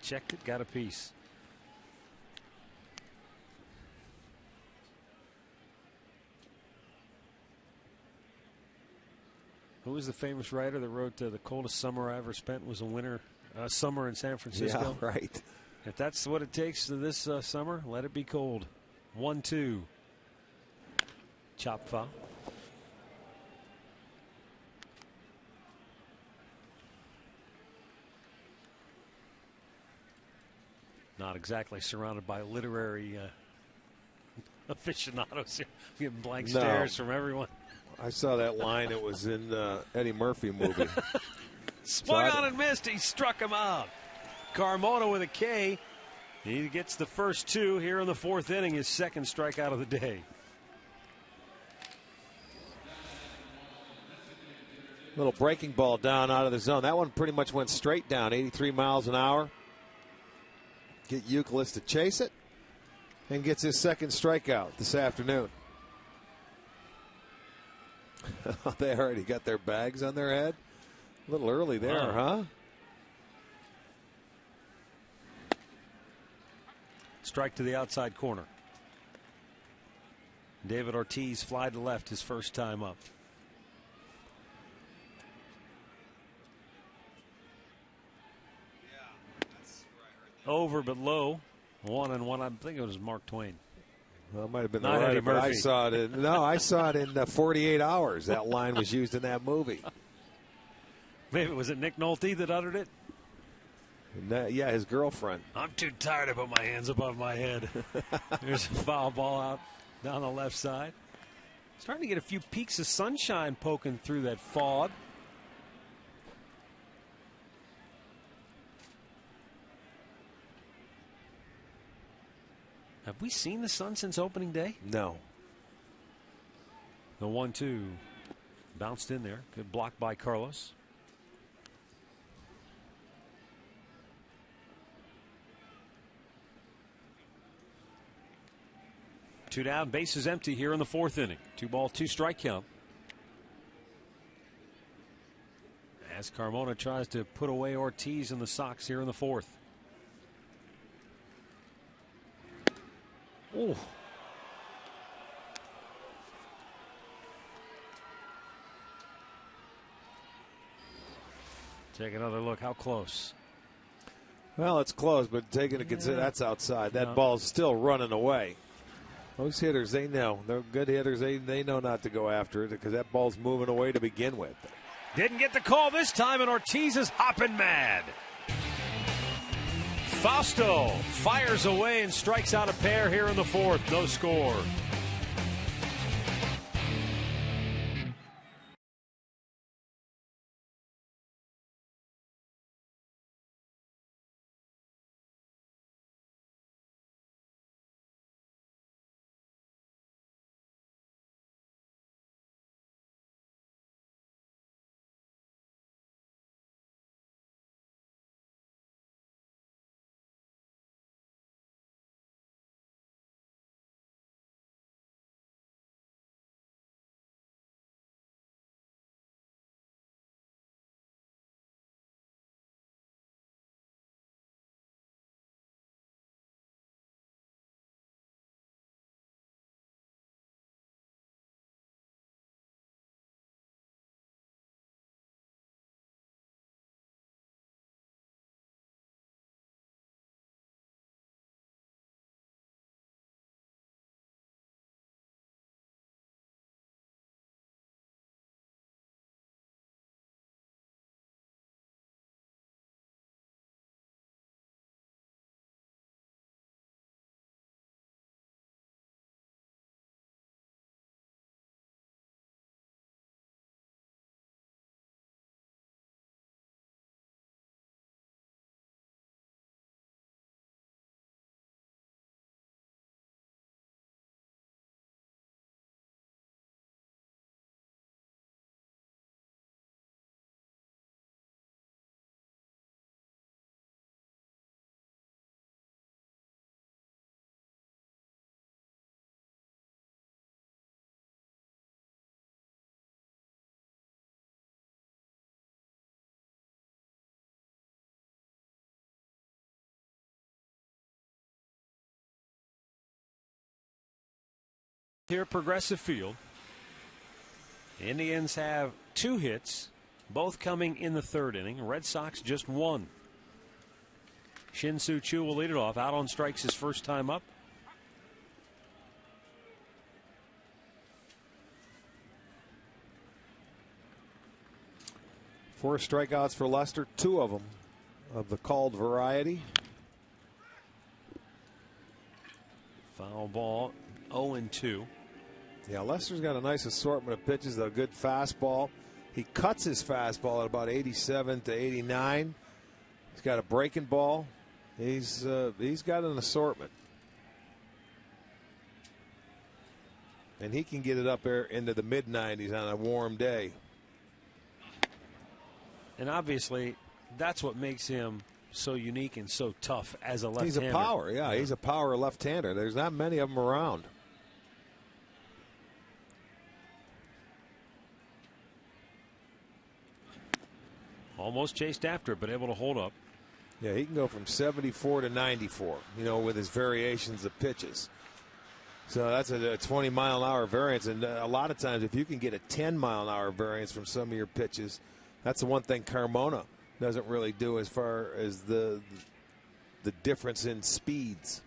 Checked it, got a piece. Who was the famous writer that wrote the coldest summer I ever spent was a winter summer in San Francisco? Yeah, right. If that's what it takes to this summer, let it be cold. 1-2. Chop foul. Not exactly surrounded by literary aficionados here. Getting blank stares from everyone. I saw that line. It was in Eddie Murphy movie. Swung on and missed. He struck him out. Carmona with a K. He gets the first two here in the fourth inning, his second strikeout of the day. Little breaking ball down out of the zone. That one pretty much went straight down, 83 miles an hour. Get Euclid to chase it and gets his second strikeout this afternoon. They already got their bags on their head. A little early there, huh? Strike to the outside corner. David Ortiz fly to left his first time up. Over but low. 1-1. I think it was Mark Twain. Well, it might have been Not the Eddie writer, but I Murphy. saw it. I saw it in 48 hours. That line was used in that movie. Maybe was it Nick Nolte that uttered it? Yeah, his girlfriend. I'm too tired to put my hands above my head. There's a foul ball out down the left side. Starting to get a few peaks of sunshine poking through that fog. Have we seen the sun since opening day? No. The 1-2 bounced in there. Good block by Carlos. Two down, bases empty here in the fourth inning. 2-ball, 2-strike count. As Carmona tries to put away Ortiz and the Sox here in the fourth. Ooh. Take another look. How close? Well, it's close, but taking into consideration that's outside. That ball's still running away. Those hitters, they know. They're good hitters. They know not to go after it because that ball's moving away to begin with. Didn't get the call this time, and Ortiz is hopping mad. Fausto fires away and strikes out a pair here in the fourth. No score. here at Progressive Field. The Indians have 2 hits, both coming in the 3rd inning. Red Sox just 1. Shin-Soo Choo will lead it off. Out on strikes his first time up. Four strikeouts for Lester, 2 of them of the called variety. Foul ball, 0-2. Yeah, Lester's got a nice assortment of pitches, a good fastball. He cuts his fastball at about 87 to 89. He's got a breaking ball. He's got an assortment. And he can get it up there into the mid-90s on a warm day. And obviously, that's what makes him so unique and so tough as a left-hander. He's a power, yeah. He's a power left-hander. There's not many of them around. Almost chased after it, but able to hold up. Yeah, he can go from 74 to 94, with his variations of pitches. So that's a 20-mile-an-hour variance. And a lot of times, if you can get a 10-mile-an-hour variance from some of your pitches, that's the one thing Carmona doesn't really do as far as the difference in speeds.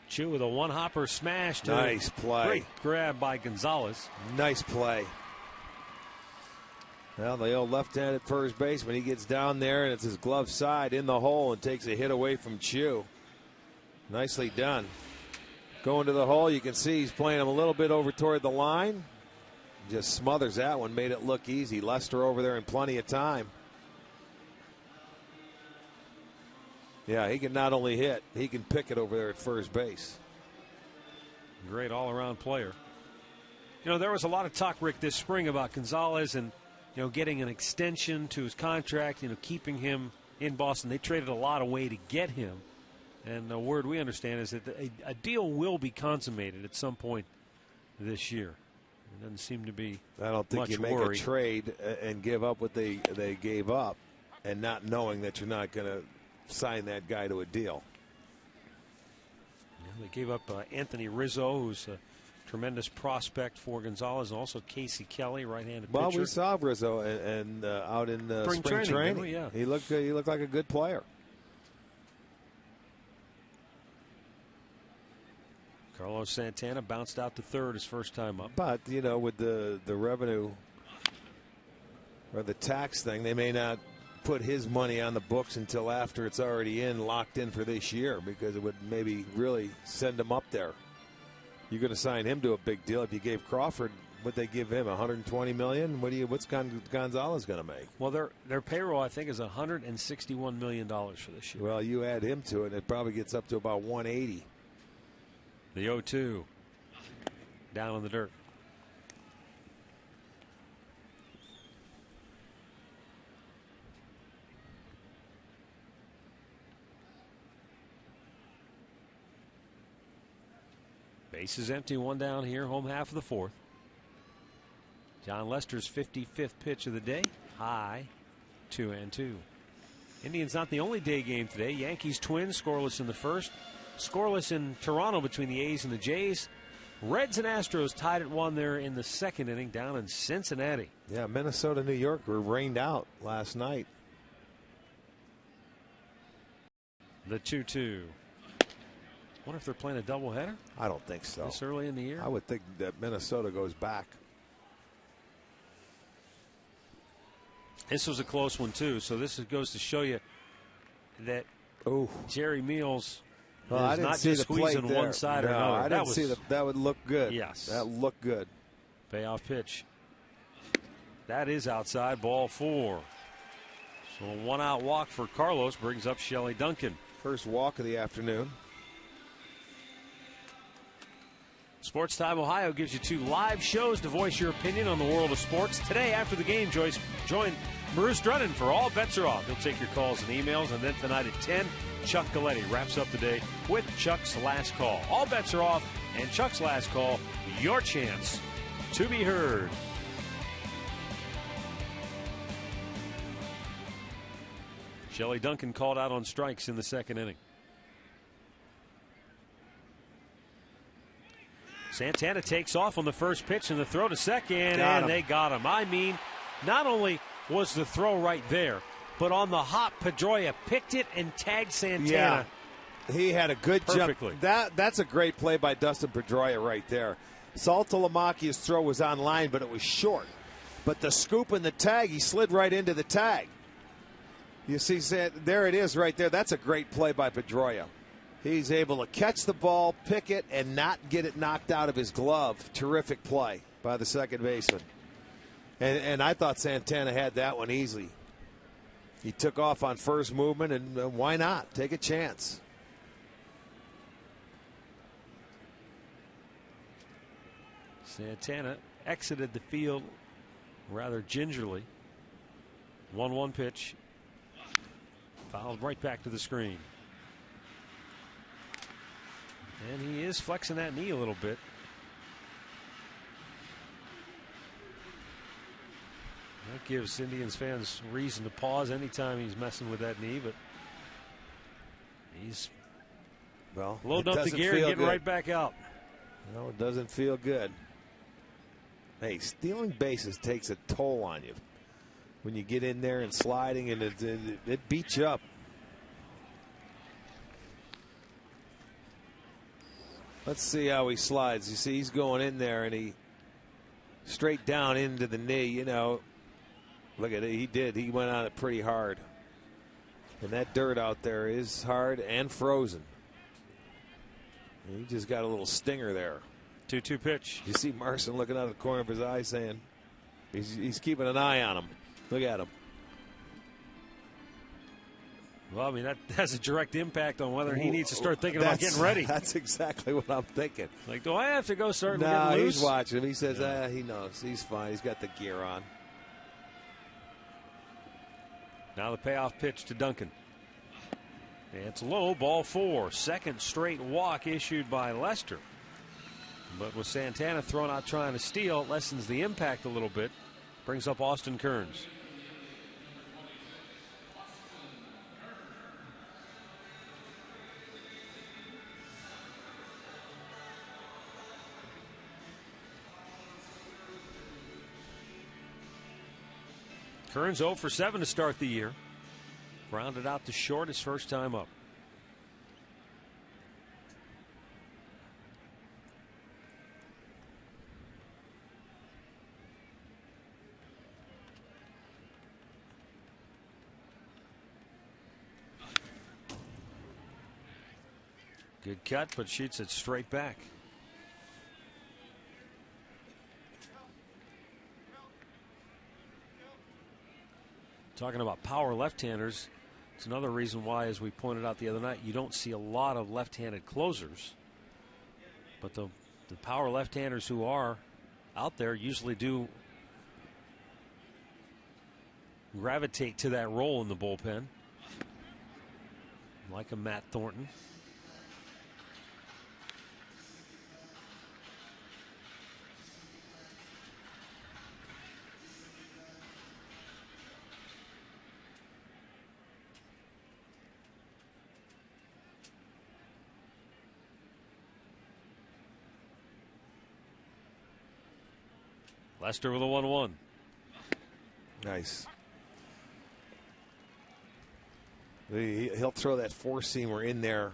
Choo with a one-hopper smash. Nice play. Great grab by Gonzalez. Nice play. Well, the old left-handed first baseman, he gets down there, and it's his glove side in the hole and takes a hit away from Choo. Nicely done. Going to the hole, you can see he's playing him a little bit over toward the line. Just smothers that one, made it look easy. Lester over there in plenty of time. Yeah, he can not only hit, he can pick it over there at first base. Great all-around player. There was a lot of talk, Rick, this spring about Gonzalez and getting an extension to his contract, keeping him in Boston. They traded a lot away to get him. And the word we understand is that a deal will be consummated at some point this year. It doesn't seem to be I don't think much you make worry. a trade and give up what they gave up and not knowing that you're not going to sign that guy to a deal. Yeah, they gave up Anthony Rizzo, who's a tremendous prospect for Gonzalez, and also Casey Kelly, right-handed pitcher. Well, we saw Rizzo and out in spring training. Yeah. He looked like a good player. Carlos Santana bounced out to third his first time up. But, with the revenue or the tax thing, they may not put his money on the books until after it's already locked in for this year, because it would maybe really send him up there. You're going to sign him to a big deal. If you gave Crawford, would they give him $120 million? What's Gonzalez going to make? Well, their payroll, I think, is $161 million for this year. Well, you add him to it, and it probably gets up to about 180. The 0-2 down in the dirt. Base is empty, one down here, home half of the 4th. John Lester's 55th pitch of the day, high, 2-2. Indians not the only day game today. Yankees Twins scoreless in the first. Scoreless in Toronto between the A's and the Jays. Reds and Astros tied at 1 there in the 2nd inning down in Cincinnati. Yeah, Minnesota, New York were rained out last night. The 2-2. Wonder if they're playing a doubleheader? I don't think so. This early in the year? I would think that Minnesota goes back. This was a close one, too. So this goes to show you that Jerry Meals is not just squeezing one side or another. I didn't see that. That would look good. Yes. That looked good. Payoff pitch. That is outside, ball 4. So a one-out walk for Carlos brings up Shelley Duncan. First walk of the afternoon. Sports Time Ohio gives you 2 live shows to voice your opinion on the world of sports. Today, after the game, join Bruce Drennan for All Bets Are Off. He'll take your calls and emails. And then tonight at 10, Chuck Galletti wraps up the day with Chuck's Last Call. All Bets Are Off and Chuck's Last Call, your chance to be heard. Shelley Duncan called out on strikes in the 2nd inning. Santana takes off on the first pitch and the throw to second, and they got him. I mean, not only was the throw right there, but on the hop, Pedroia picked it and tagged Santana. Yeah, he had a good perfectly. jump. That's a great play by Dustin Pedroia right there. Saltalamacchia's throw was on line, but it was short. But the scoop and the tag, he slid right into the tag. You see, there it is right there. That's a great play by Pedroia. He's able to catch the ball, pick it, and not get it knocked out of his glove. Terrific play by the second baseman. And I thought Santana had that one easily. He took off on first movement, and why not? Take a chance. Santana exited the field rather gingerly. 1-1 pitch. Fouled right back to the screen. And he is flexing that knee a little bit. That gives Indians fans reason to pause anytime he's messing with that knee, but he's loading up the gear and getting right back out. No, it doesn't feel good. Hey, stealing bases takes a toll on you when you get in there and sliding, and it beats you up. Let's see how he slides. You see, he's going in there, and he straight down into the knee. You know, look at it. He did. He went on it pretty hard. And that dirt out there is hard and frozen. He just got a little stinger there. 2-2 pitch. You see Marson looking out of the corner of his eye saying he's keeping an eye on him. Look at him. Well, I mean, that has a direct impact on whether he needs to start thinking about getting ready. That's exactly what I'm thinking. Like, do I have to go start getting loose? He's watching him. He says, he knows. He's fine. He's got the gear on. Now the payoff pitch to Duncan. It's low, ball 4. Second straight walk issued by Lester. But with Santana thrown out trying to steal, it lessens the impact a little bit. Brings up Austin Kearns. Kearns 0 for 7 to start the year. Grounded out to short his first time up. Good cut, but shoots it straight back. Talking about power left-handers, it's another reason why, as we pointed out the other night, you don't see a lot of left-handed closers. But the power left-handers who are out there usually do gravitate to that role in the bullpen, like a Matt Thornton. Lester with a 1-1. Nice. He'll throw that four-seamer in there.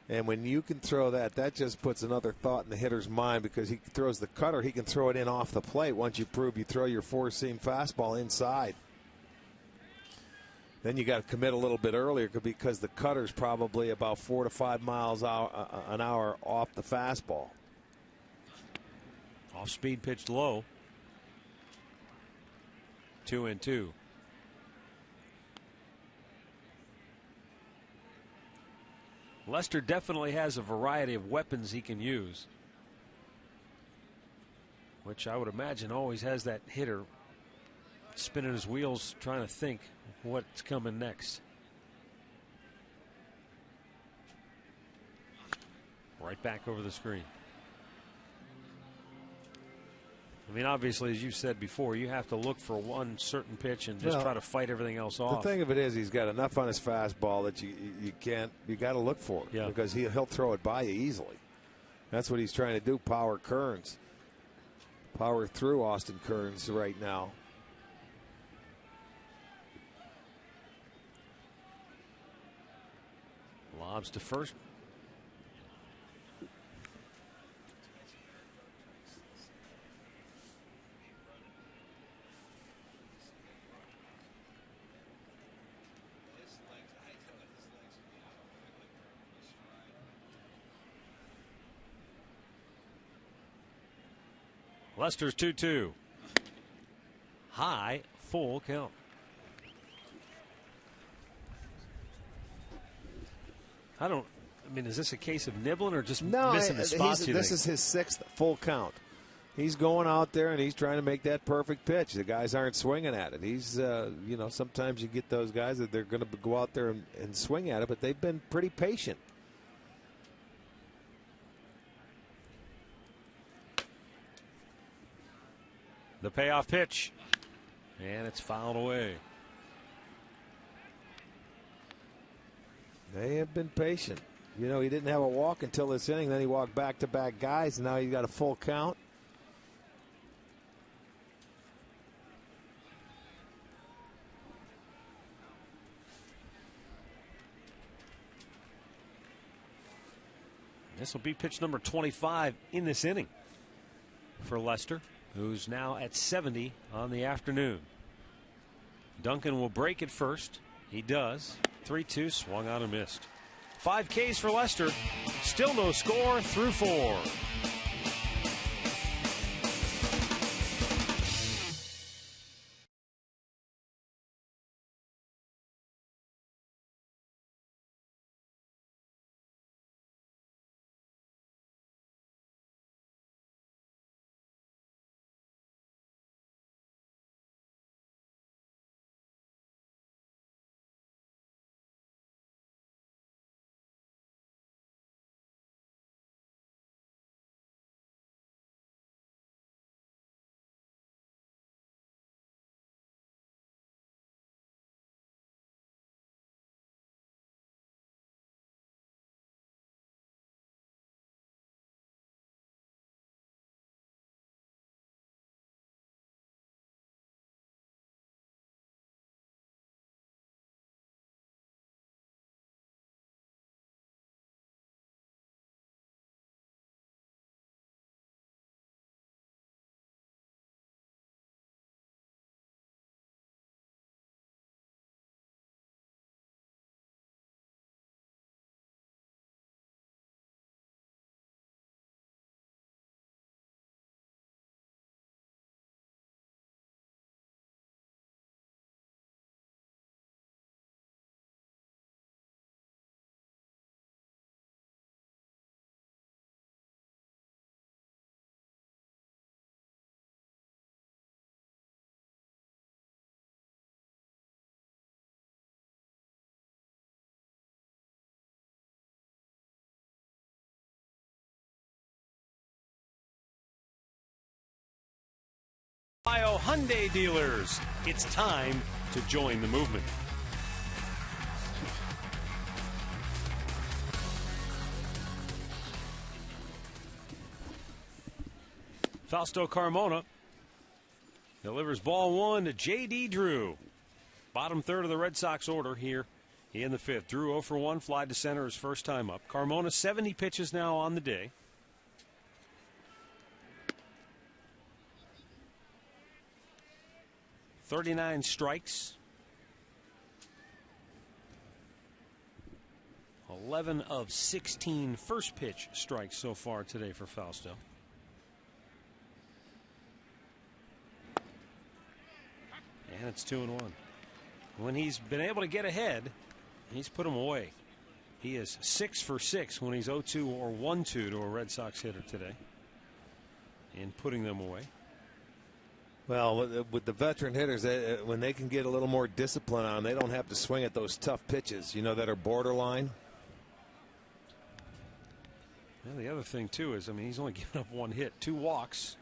And when you can throw that, that just puts another thought in the hitter's mind, because he throws the cutter, he can throw it in off the plate once you prove you throw your four-seam fastball inside. Then you got to commit a little bit earlier, because the cutter's probably about 4 to 5 miles an hour off the fastball. Off speed pitched low. 2-2. Lester definitely has a variety of weapons he can use, which I would imagine always has that hitter spinning his wheels trying to think what's coming next. Right back over the screen. I mean, obviously, as you said before, you have to look for one certain pitch and just try to fight everything else off. The thing of it is, he's got enough on his fastball that you got to look for it, because he'll throw it by you easily. That's what he's trying to do, power Kearns. Power through Austin Kearns right now. Lobs to first. Lester's 2-2. High, full count. I mean, is this a case of nibbling or just missing the spots? This is his 6th full count. He's going out there and he's trying to make that perfect pitch. The guys aren't swinging at it. He's, you know, sometimes you get those guys that they're going to go out there and swing at it, but they've been pretty patient. The payoff pitch, and it's fouled away. They have been patient. You know, he didn't have a walk until this inning. Then he walked back-to-back guys, and now he got a full count. This will be pitch number 25 in this inning for Lester, who's now at 70 on the afternoon. Duncan will break it first. He does. 3-2, swung out and missed. 5 Ks for Lester. Still no score through 4. Ohio Hyundai dealers. It's time to join the movement. Fausto Carmona delivers ball 1 to J.D. Drew. Bottom third of the Red Sox order here in the 5th. Drew 0 for 1, fly to center his first time up. Carmona 70 pitches now on the day. .39 strikes. 11 of 16 first pitch strikes so far today for Fausto. And it's 2-1. When he's been able to get ahead, he's put them away. He is 6 for 6 when he's 0-2 or 1-2 to a Red Sox hitter today in putting them away. Well, with the veteran hitters, when they can get a little more discipline on, they don't have to swing at those tough pitches, you know, that are borderline. Well, the other thing, too, is, I mean, he's only given up 1 hit, 2 walks,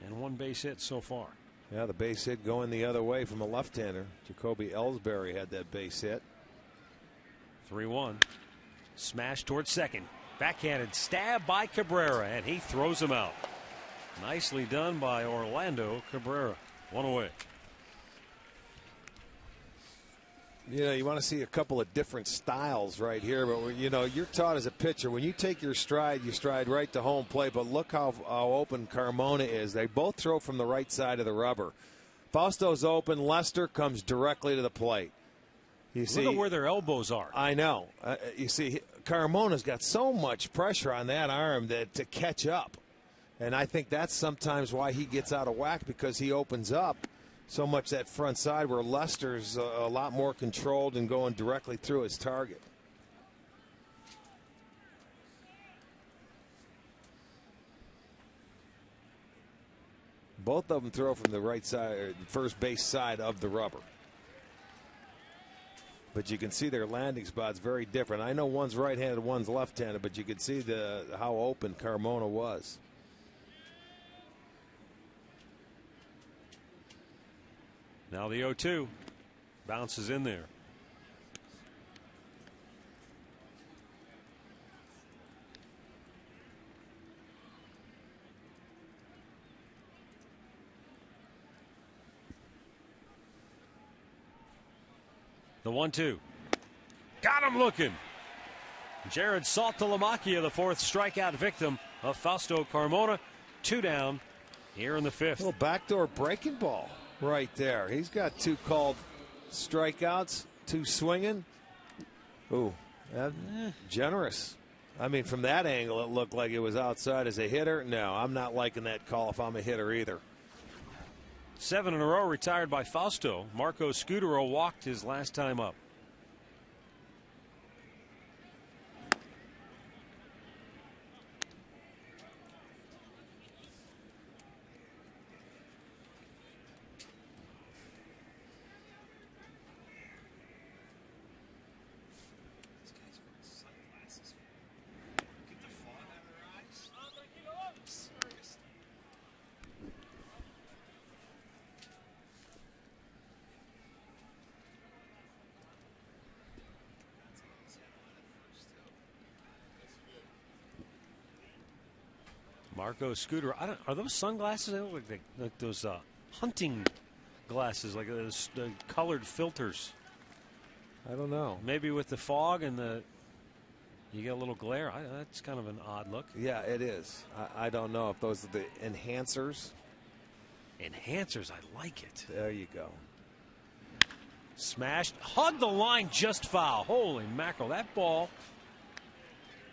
and 1 base hit so far. Yeah, the base hit going the other way from a left-hander. Jacoby Ellsbury had that base hit. 3-1. Smash towards second. Backhanded stab by Cabrera, and he throws him out. Nicely done by Orlando Cabrera. One away. You know, you want to see a couple of different styles right here, but you know, you're taught as a pitcher, when you take your stride, you stride right to home plate. But look how open Carmona is. They both throw from the right side of the rubber. Fausto's open. Lester comes directly to the plate. You see, look at where their elbows are. I know. You see, Carmona's got so much pressure on that arm to catch up. And I think that's sometimes why he gets out of whack, because he opens up so much that front side, where Lester's a lot more controlled and going directly through his target. Both of them throw from the right side, or first base side of the rubber. But you can see their landing spots very different. I know one's right-handed, one's left-handed, but you can see how open Carmona was. Now the 0-2 bounces in there. The 1-2. Got him looking. Jared Saltalamacchia, the fourth strikeout victim of Fausto Carmona. 2 down here in the fifth. Little backdoor breaking ball right there. He's got 2 called strikeouts, 2 swinging. Ooh, generous. I mean, from that angle, it looked like it was outside as a hitter. No, I'm not liking that call if I'm a hitter either. 7 in a row retired by Fausto. Marco Scutaro walked his last time up. Marco Scutaro. Are those sunglasses? They look like those hunting glasses, like those colored filters. I don't know. Maybe with the fog and you get a little glare. That's kind of an odd look. Yeah, it is. I don't know if those are the enhancers. Enhancers, I like it. There you go. Smashed, hugged the line, just foul. Holy mackerel! That ball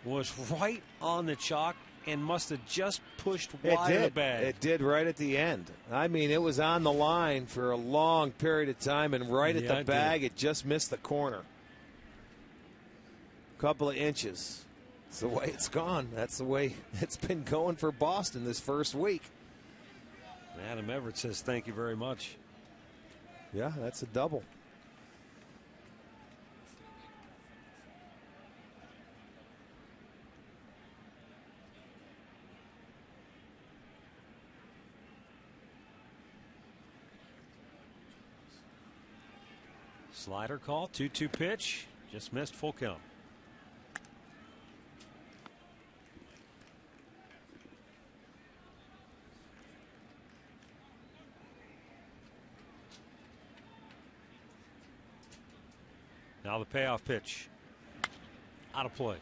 was right on the chalk and must have just pushed wide of the bag. It did right at the end. I mean, it was on the line for a long period of time, and right at the bag, it just missed the corner. Couple of inches. That's the way it's gone. That's the way it's been going for Boston this first week. Adam Everett says thank you very much. Yeah, that's a double. Slider call, 2-2 pitch, just missed, full count. Now the payoff pitch, out of play.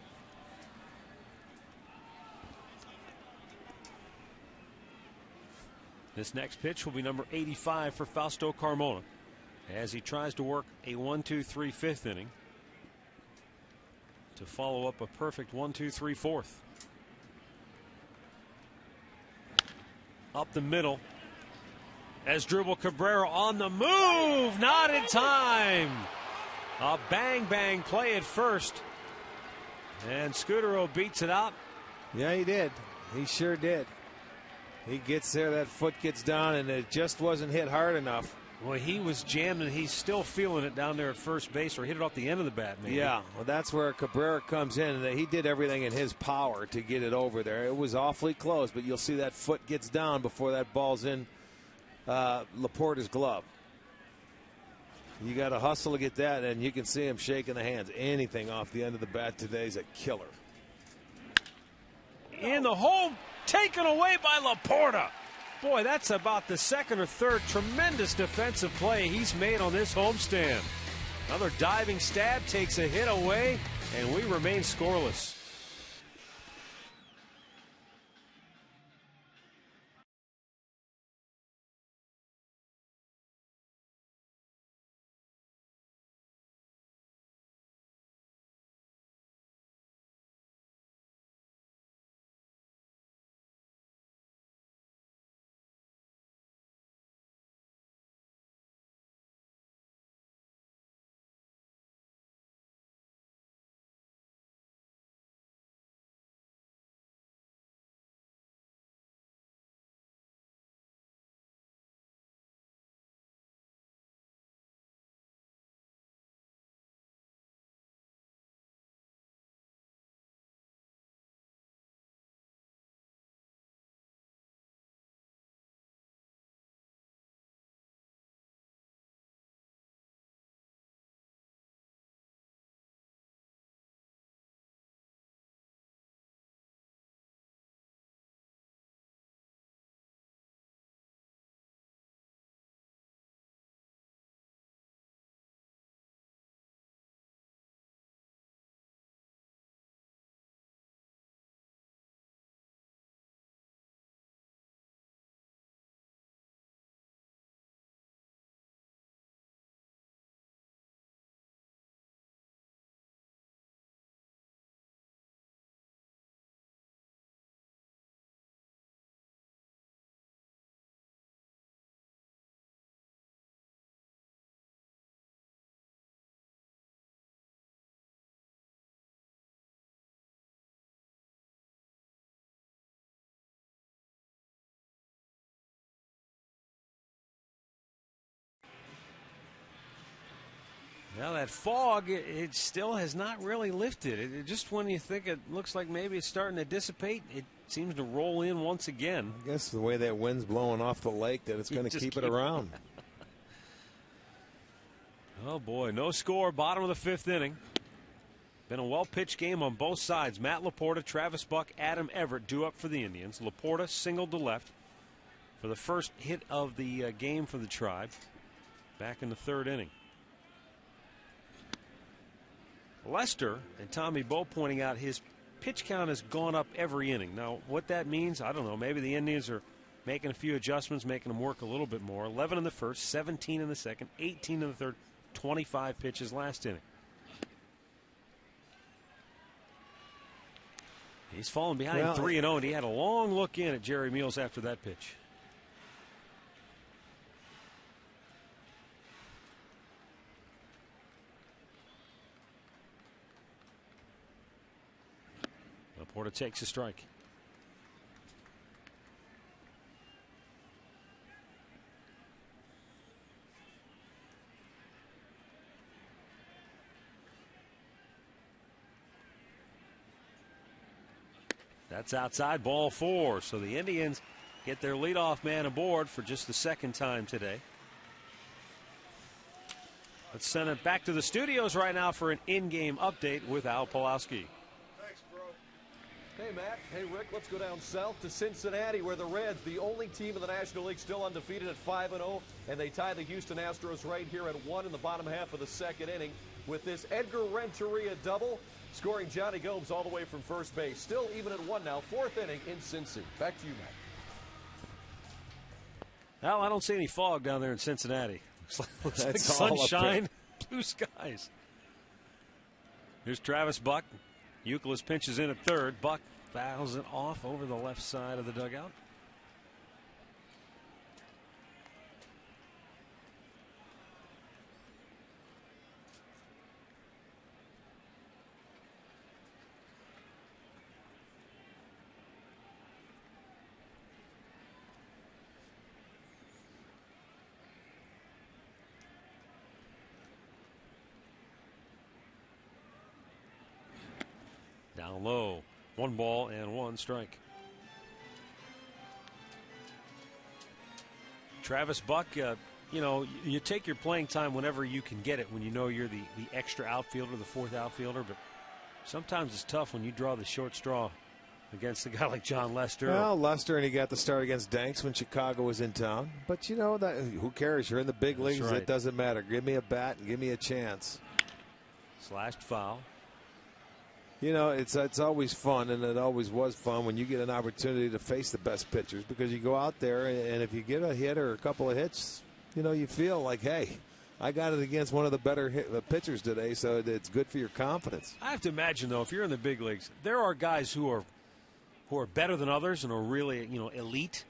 This next pitch will be number 85 for Fausto Carmona, as he tries to work a 1-2-3 fifth inning to follow up a perfect 1-2-3 fourth. Up the middle as Dribble Cabrera on the move, not in time. A bang play at first, and Scutaro beats it out. Yeah, he did. He sure did. He gets there, that foot gets down, and it just wasn't hit hard enough. Well, he was jammed, and he's still feeling it down there at first base, or hit it off the end of the bat, maybe. Yeah, well, that's where Cabrera comes in, and he did everything in his power to get it over there. It was awfully close, but you'll see that foot gets down before that ball's in Laporta's glove. You got to hustle to get that, and you can see him shaking the hands. Anything off the end of the bat today is a killer. in the hole, taken away by Laporta. Boy, that's about the second or third tremendous defensive play he's made on this homestand. Another diving stab takes a hit away, and we remain scoreless. Well, that fog, it still has not really lifted. It just when you think it looks like maybe it's starting to dissipate, it seems to roll in once again. I guess the way that wind's blowing off the lake that it's going to keep it around. Oh, boy, no score, bottom of the fifth inning. Been a well-pitched game on both sides. Matt Laporta, Travis Buck, Adam Everett due up for the Indians. Laporta singled to left for the first hit of the game for the Tribe back in the third inning. Lester and Tommy Bowe pointing out his pitch count has gone up every inning. Now, what that means, I don't know. Maybe the Indians are making a few adjustments, making them work a little bit more. 11 in the first, 17 in the second, 18 in the third, 25 pitches last inning. He's fallen behind 3-0, and he had a long look in at Jerry Meals after that pitch. Laporta takes a strike. That's outside, ball 4. So the Indians get their leadoff man aboard for just the second time today. Let's send it back to the studios right now for an in-game update with Al Pawlowski. Hey, Matt. Hey, Rick. Let's go down south to Cincinnati, where the Reds, the only team in the National League still undefeated at 5-0, and they tie the Houston Astros right here at 1 in the bottom half of the second inning with this Edgar Renteria double, scoring Johnny Gomes all the way from first base. Still even at 1 now, fourth inning in Cincy. Back to you, Matt. Well, I don't see any fog down there in Cincinnati. Looks like sunshine, blue skies. Here's Travis Buck. Euclid pitches in at third. Buck fouls it off over the left side of the dugout. Down low, 1 ball and 1 strike. Travis Buck, you know, you take your playing time whenever you can get it when you know you're the extra outfielder, the fourth outfielder, but sometimes it's tough when you draw the short straw against a guy like John Lester. Well, Lester, and he got the start against Danks when Chicago was in town. But you know that who cares? You're in the big leagues. Right. It doesn't matter. Give me a bat and give me a chance. Slashed foul. You know, it's always fun, and it always was fun when you get an opportunity to face the best pitchers, because you go out there and if you get a hit or a couple of hits, you know, you feel like, hey, I got it against one of the better pitchers today, so it's good for your confidence. I have to imagine, though, if you're in the big leagues, there are guys who are better than others and are really, you know, elite.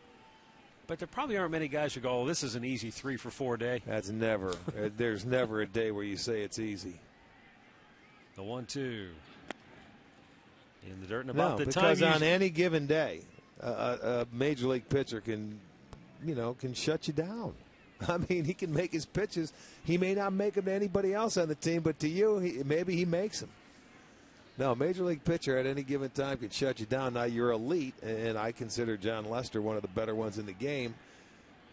But there probably aren't many guys who go, oh, this is an easy 3 for 4 day. That's never. There's never a day where you say it's easy. The 1-2. In the dirt, and about the because time on any given day, a major league pitcher can shut you down. I mean, he can make his pitches. He may not make them to anybody else on the team, but to you, maybe he makes them. No, major league pitcher at any given time can shut you down. Now, you're elite, and I consider John Lester one of the better ones in the game.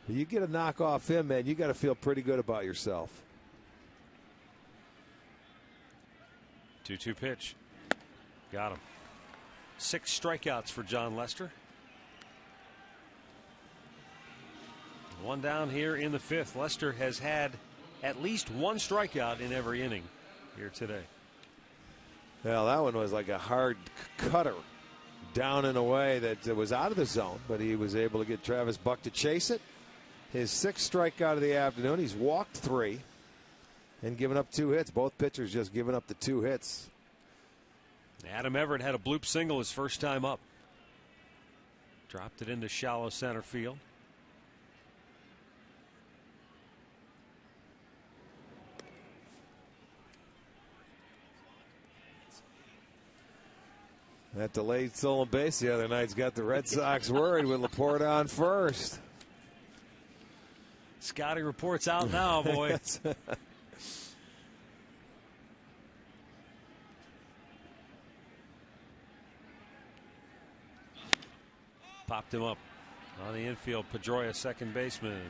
You get a knock off him, man, you got to feel pretty good about yourself. 2-2 pitch. Got him. 6 strikeouts for John Lester. One down here in the 5th. Lester has had at least 1 strikeout in every inning here today. Well, that one was like a hard cutter down and away that was out of the zone, but he was able to get Travis Buck to chase it. His 6th strikeout of the afternoon. He's walked 3 and given up 2 hits. Both pitchers just giving up the 2 hits. Adam Everett had a bloop single his first time up. Dropped it into shallow center field. That delayed stolen base the other night's got the Red Sox worried with Laporte on first. Scotty reports out now, boy. Popped him up on the infield. Pedroia, second baseman.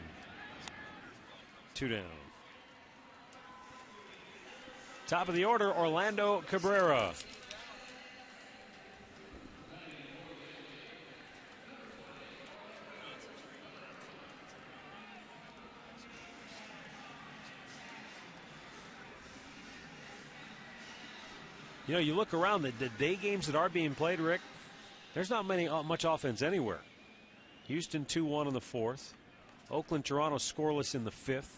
2 down. Top of the order, Orlando Cabrera. You know, you look around the day games that are being played, Rick, there's not much offense anywhere. Houston 2-1 in the 4th. Oakland, Toronto scoreless in the 5th.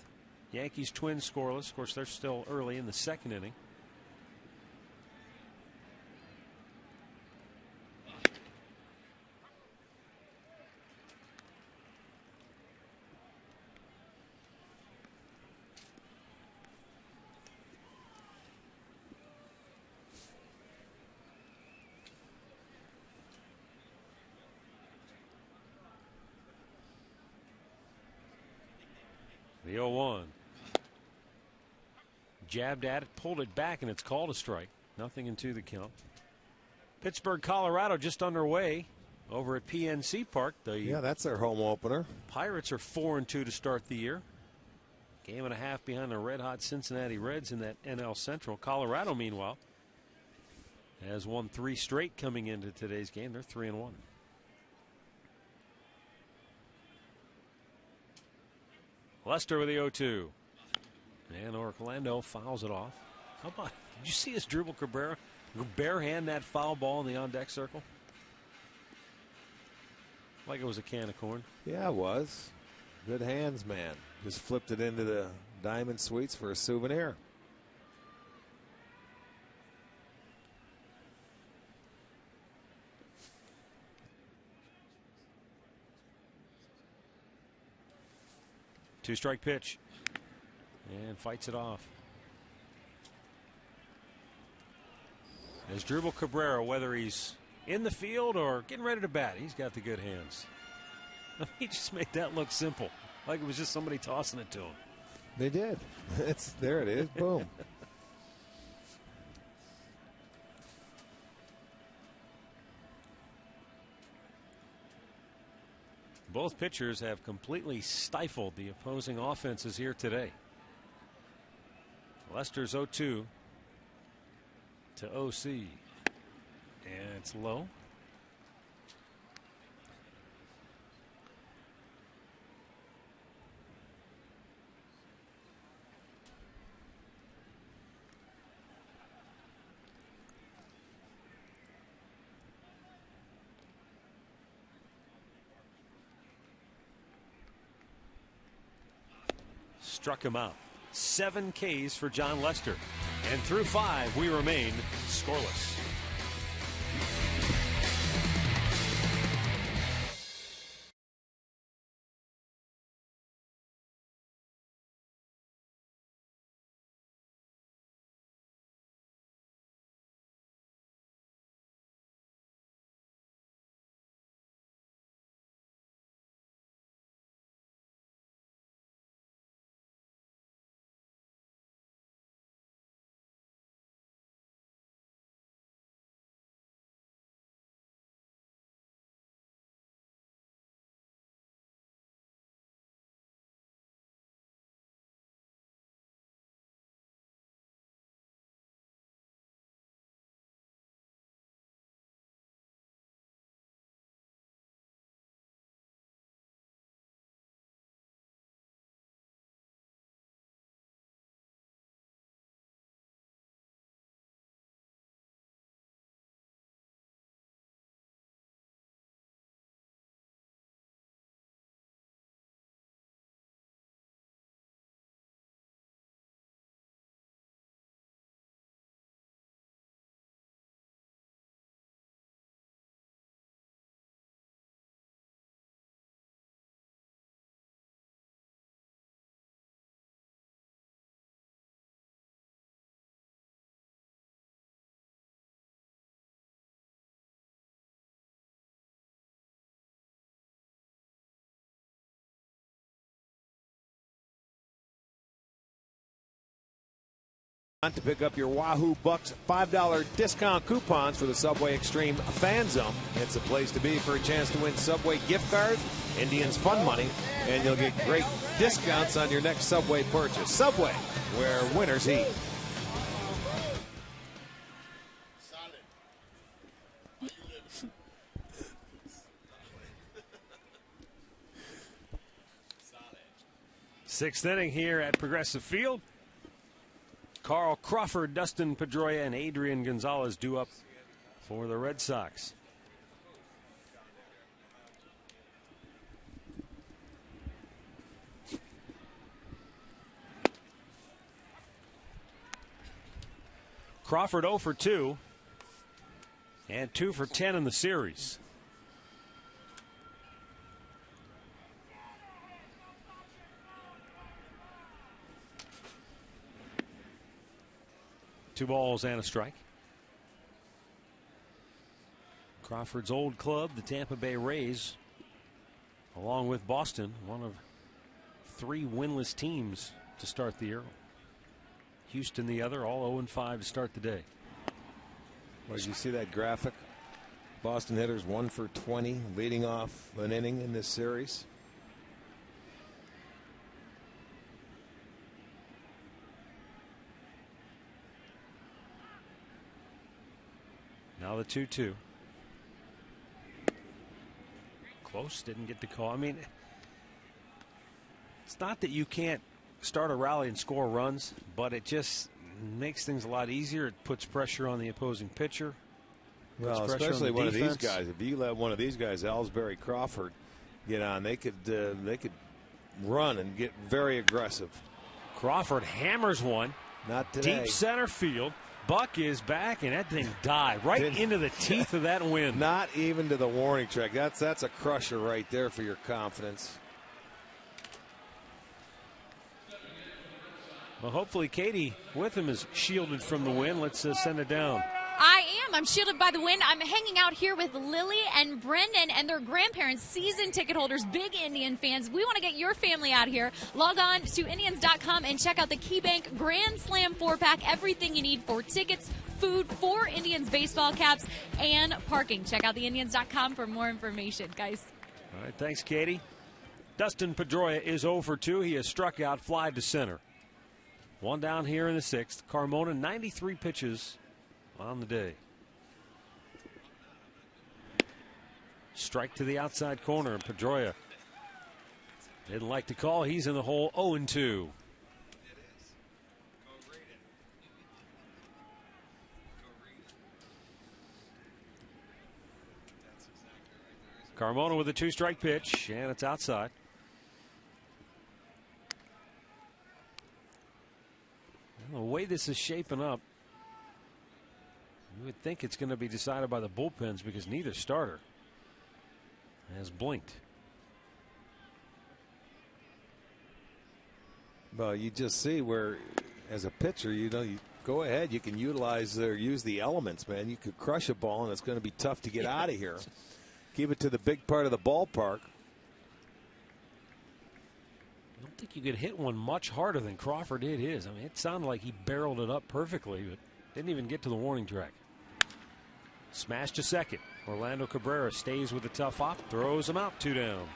Yankees, Twins scoreless. Of course, they're still early in the 2nd inning. The 0-1. Jabbed at it, pulled it back, and it's called a strike. Nothing into the count. Pittsburgh, Colorado just underway over at PNC Park. Yeah, that's their home opener. Pirates are 4-2 to start the year. Game and a half behind the red-hot Cincinnati Reds in that NL Central. Colorado, meanwhile, has won 3 straight coming into today's game. They're 3-1. Lester with the 0-2. And Orlando fouls it off. How about, did you see his dribble, Cabrera? Barehand that foul ball in the on-deck circle? Like it was a can of corn. Yeah, it was. Good hands, man. Just flipped it into the Diamond Suites for a souvenir. Two-strike pitch. And fights it off. As Dribble Cabrera, whether he's in the field or getting ready to bat, he's got the good hands. He just made that look simple. Like it was just somebody tossing it to him. They did. There it is. Boom. Both pitchers have completely stifled the opposing offenses here today. Lester's 0-2 to OC. And it's low. struck him out. 7 Ks for John Lester. And through 5, we remain scoreless. To pick up your Wahoo Bucks $5 discount coupons for the Subway Extreme Fan Zone. It's a place to be for a chance to win Subway gift cards, Indians fun money, and you'll get great discounts on your next Subway purchase. Subway, where winners eat. Sixth inning here at Progressive Field. Carl Crawford, Dustin Pedroia, and Adrian Gonzalez due up for the Red Sox. Crawford 0 for 2 and 2 for 10 in the series. Two balls and a strike. Crawford's old club, the Tampa Bay Rays, along with Boston, one of 3 winless teams to start the year. Houston the other, all 0-5 to start the day. Well, did you see that graphic? Boston hitters 1 for 20, leading off an inning in this series. Now the 2-2. Close, didn't get the call. I mean, it's not that you can't start a rally and score runs, but it just makes things a lot easier. It puts pressure on the opposing pitcher. Well, especially one of these guys. If you let one of these guys, Ellsbury, Crawford, get on, they could run and get very aggressive. Crawford hammers one. Not today. Deep center field. Buck is back, and that thing dived right into the teeth of that wind. Not even to the warning track. That's a crusher right there for your confidence. Well, hopefully Katie with him is shielded from the wind. Let's send it down. I am. I'm shielded by the wind. I'm hanging out here with Lily and Brendan and their grandparents, season ticket holders, big Indian fans. We want to get your family out here. Log on to Indians.com and check out the KeyBank Grand Slam 4-pack. Everything you need for tickets, food, 4 Indians baseball caps, and parking. Check out the Indians.com for more information, guys. All right, thanks, Katie. Dustin Pedroia is 0 for 2. He has struck out, fly to center. One down here in the 6th. Carmona, 93 pitches on the day. Strike to the outside corner, and Pedroia didn't like the call. He's in the hole, 0-2. Carmona with a 2-strike pitch, and it's outside. this is shaping up, you would think it's going to be decided by the bullpens because neither starter has blinked. Well, you just see where, as a pitcher, you go ahead. You can utilize or use the elements, man. You could crush a ball, and it's going to be tough to get out of here. Keep it to the big part of the ballpark. I don't think you could hit one much harder than Crawford hit his. I mean, it sounded like he barreled it up perfectly, but didn't even get to the warning track. Smashed to second. Orlando Cabrera stays with the tough hop, throws him out, 2 down.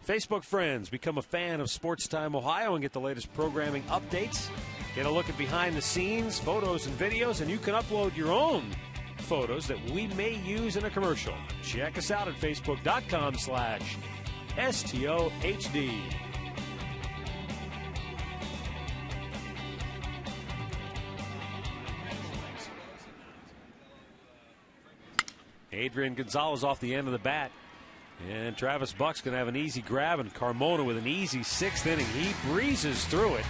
Facebook friends, become a fan of Sports Time Ohio and get the latest programming updates. Get a look at behind the scenes, photos and videos, and you can upload your own photos that we may use in a commercial. Check us out at facebook.com/STOHD. Adrian Gonzalez off the end of the bat. And Travis Buck's going to have an easy grab, and Carmona with an easy 6th inning. He breezes through it.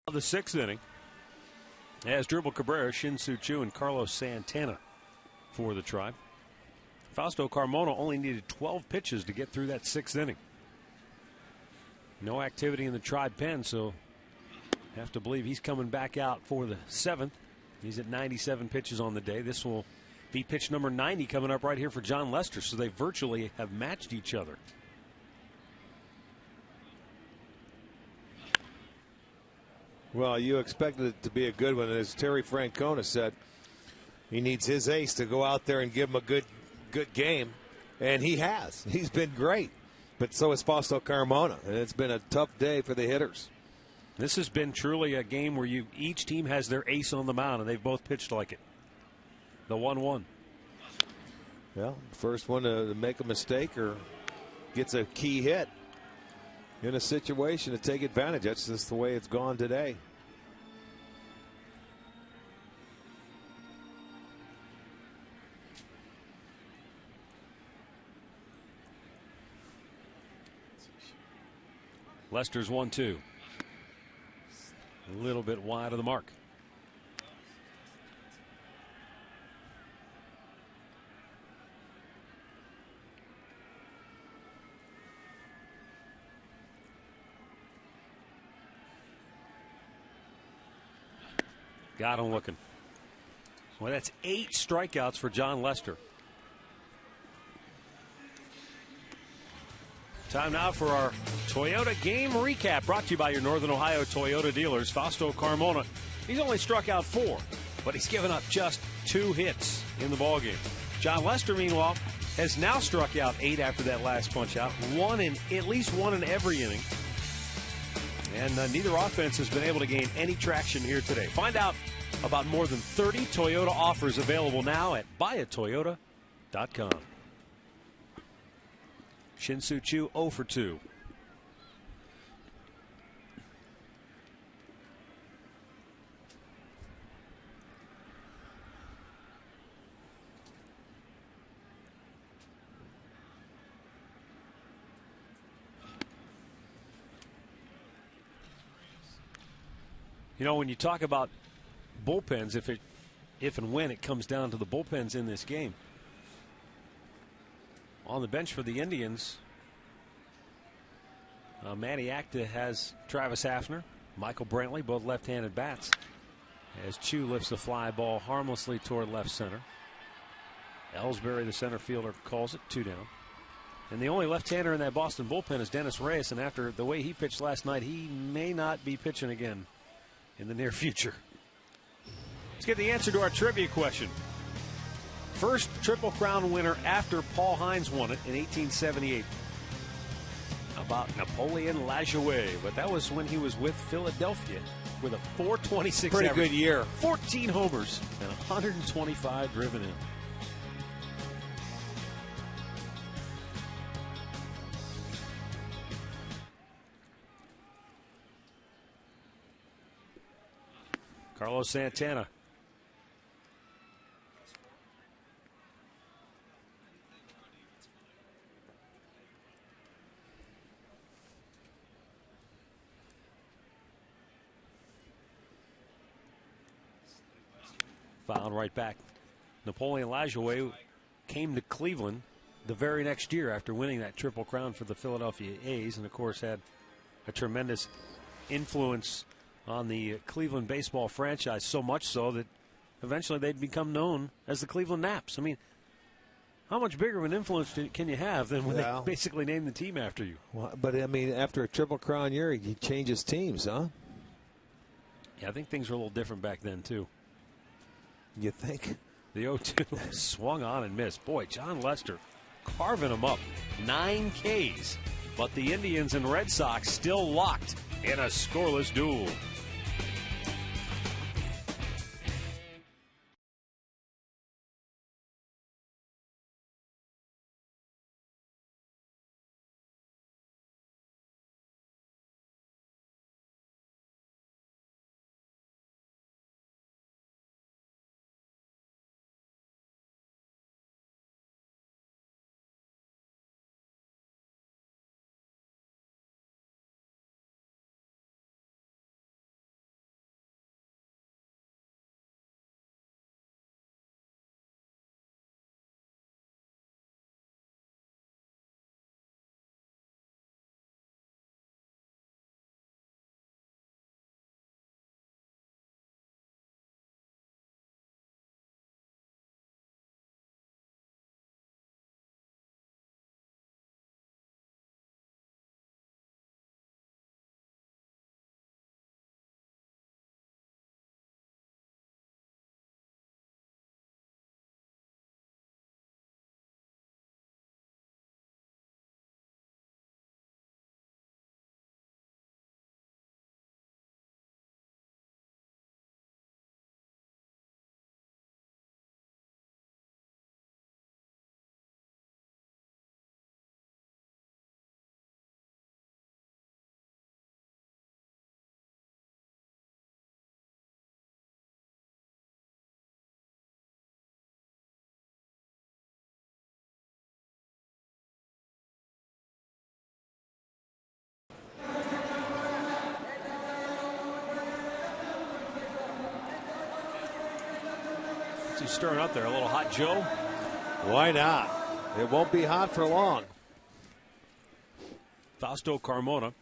The 6th inning as Dribble Cabrera, Shin-Soo Choo, and Carlos Santana for the Tribe. Fausto Carmona only needed 12 pitches to get through that 6th inning. No activity in the Tribe pen, so have to believe he's coming back out for the 7th. He's at 97 pitches on the day. This will be pitch number 90 coming up right here for John Lester, so they virtually have matched each other. Well, you expected it to be a good one. As Terry Francona said, he needs his ace to go out there and give him a good game. And he has. He's been great. But so has Fausto Carmona. And it's been a tough day for the hitters. This has been truly a game where each team has their ace on the mound, and they've both pitched like it. The 1-1. Well, first one to make a mistake or gets a key hit in a situation to take advantage. That's just the way it's gone today. Lester's 1-2. A little bit wide of the mark. Got him looking. Well, that's 8 strikeouts for John Lester. Time now for our Toyota game recap, brought to you by your Northern Ohio Toyota dealers. Fausto Carmona, he's only struck out 4, but he's given up just 2 hits in the ballgame. John Lester, meanwhile, has now struck out 8 after that last punch out, at least one in every inning. And neither offense has been able to gain any traction here today. Find out about more than 30 Toyota offers available now at buyatoyota.com. Shin-Soo Choo 0 for 2. You know, when you talk about bullpens, if and when it comes down to the bullpens in this game, on the bench for the Indians, Manny Acta has Travis Hafner, Michael Brantley, both left-handed bats, as Choo lifts the fly ball harmlessly toward left center. Ellsbury, the center fielder, calls it 2 down. And the only left-hander in that Boston bullpen is Dennis Reyes, and after the way he pitched last night, he may not be pitching again in the near future. Let's get the answer to our trivia question. First Triple Crown winner after Paul Hines won it in 1878. About Napoleon Lajoie, but that was when he was with Philadelphia with a 426 Pretty average. good year. 14 homers and 125 driven in. Carlos Santana. Fouled right back. Napoleon Lajoie came to Cleveland the very next year after winning that Triple Crown for the Philadelphia A's, and of course had a tremendous influence on the Cleveland baseball franchise, so much so that eventually they'd become known as the Cleveland Naps. I mean, how much bigger of an influence can you have than when they basically name the team after you? Well, but, I mean, after a Triple Crown year, he changes teams, huh? Yeah, I think things were a little different back then, too. You think? The 0-2 swung on and missed. Boy, John Lester carving him up. 9 Ks. But the Indians and Red Sox still locked in a scoreless duel. He's stirring up there. A little hot Joe. Why not? It won't be hot for long. Fausto Carmona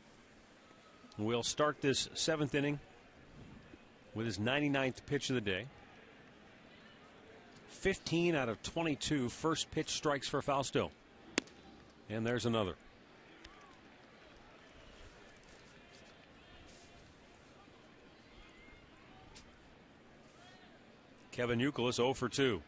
will start this 7th inning with his 99th pitch of the day. 15 out of 22 first pitch strikes for Fausto. And there's another. Kevin Youkilis 0 for 2.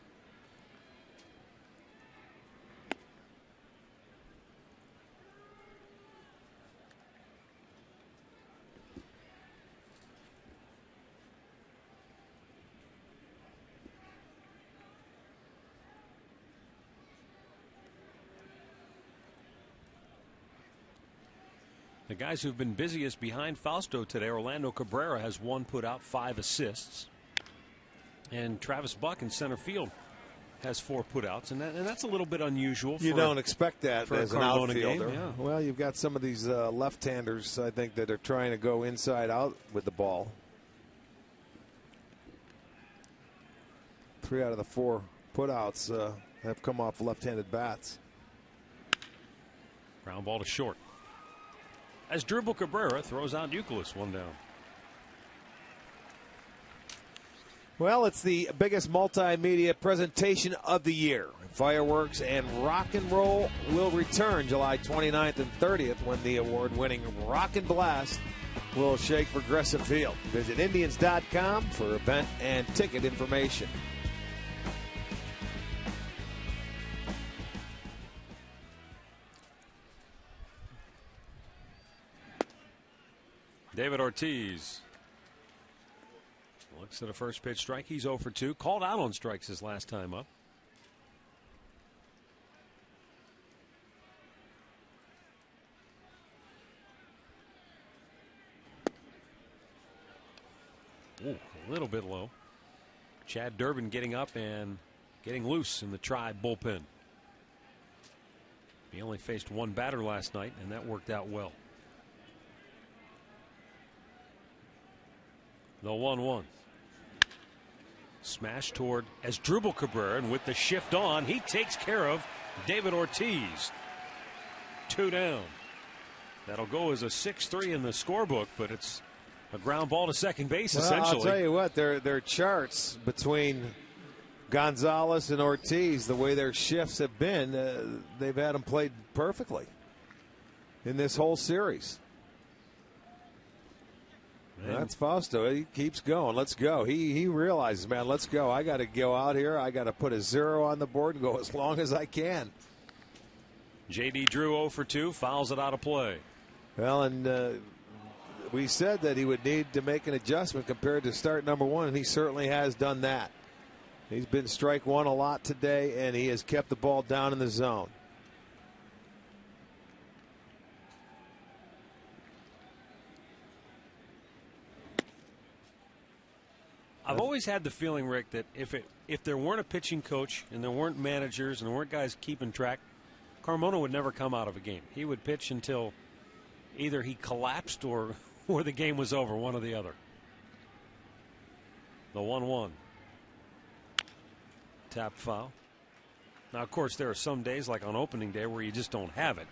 The guys who've been busiest behind Fausto today, Orlando Cabrera has 1 put out, 5 assists. And Travis Buck in center field has 4 putouts, and that's a little bit unusual. You don't expect that as an outfielder. Game, yeah. Well, you've got some of these left-handers, I think, that are trying to go inside out with the ball. 3 out of the 4 putouts have come off left-handed bats. Ground ball to short. As Dribble Cabrera throws out Youkilis, 1 down. Well, it's the biggest multimedia presentation of the year. Fireworks and rock and roll will return July 29th and 30th when the award-winning Rock and Blast will shake Progressive Field. Visit Indians.com for event and ticket information. David Ortiz looks at a first pitch strike. He's 0 for 2. Called out on strikes his last time up. Ooh, a little bit low. Chad Durbin getting up and getting loose in the Tribe bullpen. He only faced 1 batter last night, and that worked out well. The 1-1. Smash toward Asdrubal Cabrera, and with the shift on, he takes care of David Ortiz. 2 down. That'll go as a 6-3 in the scorebook, but it's a ground ball to second base, essentially. I'll tell you what, their charts between Gonzalez and Ortiz, the way their shifts have been, they've had them played perfectly in this whole series. That's Fausto. He keeps going. Let's go. He realizes, man, let's go. I got to go out here. I got to put a 0 on the board and go as long as I can. J.D. Drew 0 for 2, fouls it out of play. Well, and we said that he would need to make an adjustment compared to start number 1, and he certainly has done that. He's been strike 1 a lot today, and he has kept the ball down in the zone. I've always had the feeling, Rick, that if there weren't a pitching coach and there weren't managers and there weren't guys keeping track, Carmona would never come out of a game. He would pitch until either he collapsed or the game was over, one or the other. The 1-1. Tapped foul. Now, of course, there are some days, like on opening day, where you just don't have it.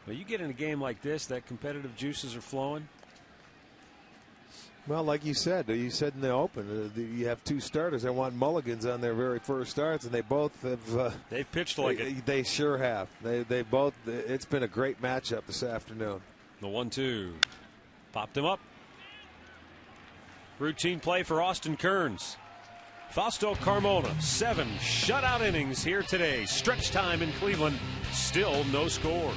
But you get in a game like this, that competitive juices are flowing. Well, like you said in the open, you have 2 starters that want mulligans on their very first starts, and they both have. They've pitched like it. They sure have. They both. It's been a great matchup this afternoon. The 1-2. Popped him up. Routine play for Austin Kearns. Fausto Carmona, 7 shutout innings here today. Stretch time in Cleveland. Still no score.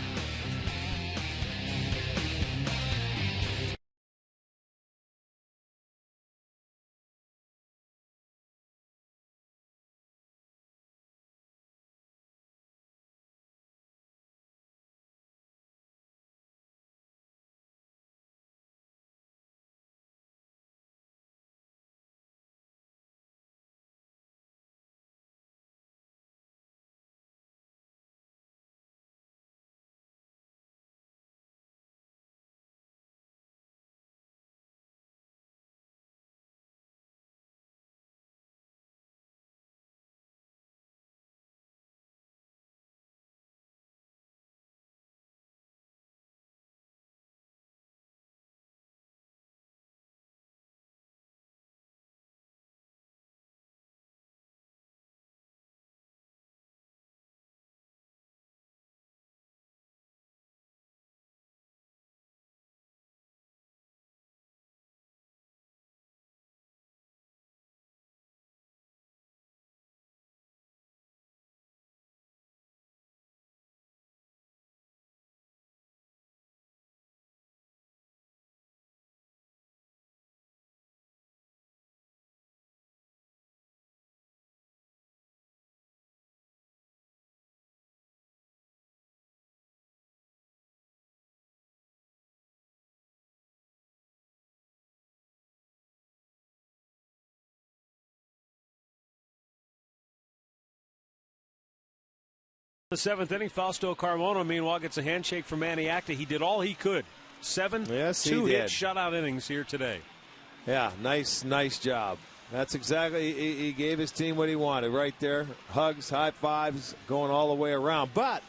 The seventh inning, Fausto Carmona, meanwhile, gets a handshake from Manny Acta. He did all he could. 7 2-hit shutout innings here today. Yeah, nice job. That's exactly, he gave his team what he wanted right there. Hugs, high fives, going all the way around. But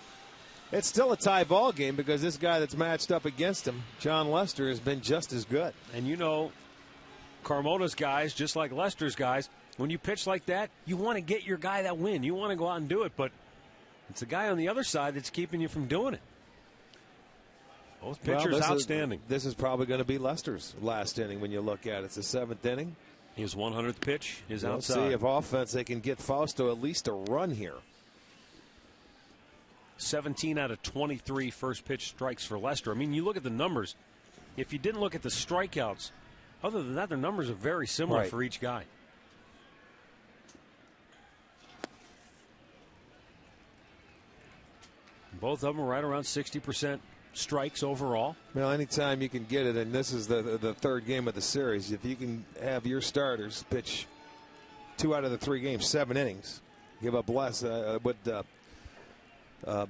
it's still a tie ball game because this guy that's matched up against him, John Lester, has been just as good. And you know, Carmona's guys, just like Lester's guys, when you pitch like that, you want to get your guy that win. You want to go out and do it, but it's the guy on the other side that's keeping you from doing it. Both pitchers outstanding. This is probably going to be Lester's last inning when you look at it. It's the 7th inning. His 100th pitch is Let's outside. see if offense they can get Fausto at least a run here. 17 out of 23 first pitch strikes for Lester. I mean, you look at the numbers. If you didn't look at the strikeouts, other than that, their numbers are very similar for each guy. Both of them are right around 60% strikes overall. Well, anytime you can get it, and this is the third game of the series, if you can have your starters pitch 2 out of the 3 games, 7 innings, give up less.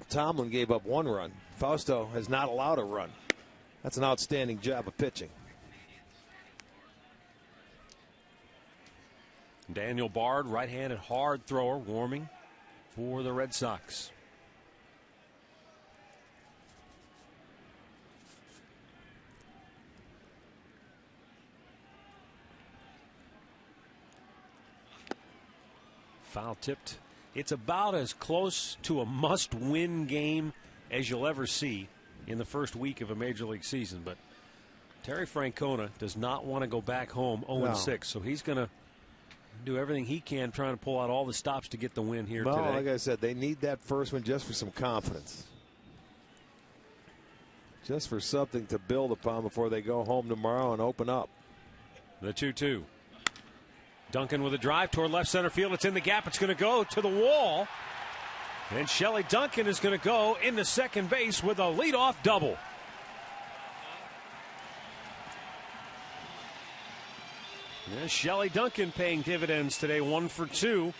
Tomlin gave up 1 run. Fausto has not allowed a run. That's an outstanding job of pitching. Daniel Bard, right-handed hard thrower, warming for the Red Sox. Foul tipped. It's about as close to a must-win game as you'll ever see in the first week of a Major League season. But Terry Francona does not want to go back home 0-6, so he's going to do everything he can trying to pull out all the stops to get the win here today. Like I said, they need that first one just for some confidence. Just for something to build upon before they go home tomorrow and open up. The 2-2. Duncan with a drive toward left center field. It's in the gap. It's going to go to the wall. And Shelley Duncan is going to go into second base with a leadoff double. Yeah, Shelley Duncan paying dividends today, 1 for 2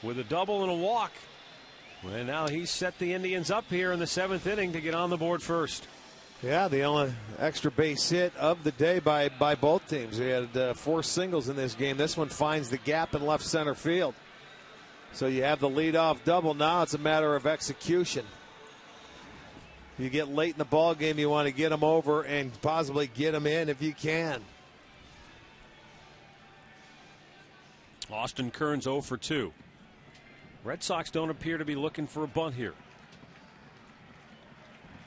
with a double and a walk. And now he's set the Indians up here in the 7th inning to get on the board first. Yeah, the only extra base hit of the day by both teams. We had 4 singles in this game. This one finds the gap in left center field. So you have the leadoff double. Now it's a matter of execution. You get late in the ball game, you want to get them over and possibly get them in if you can. Austin Kearns 0 for 2. Red Sox don't appear to be looking for a bunt here.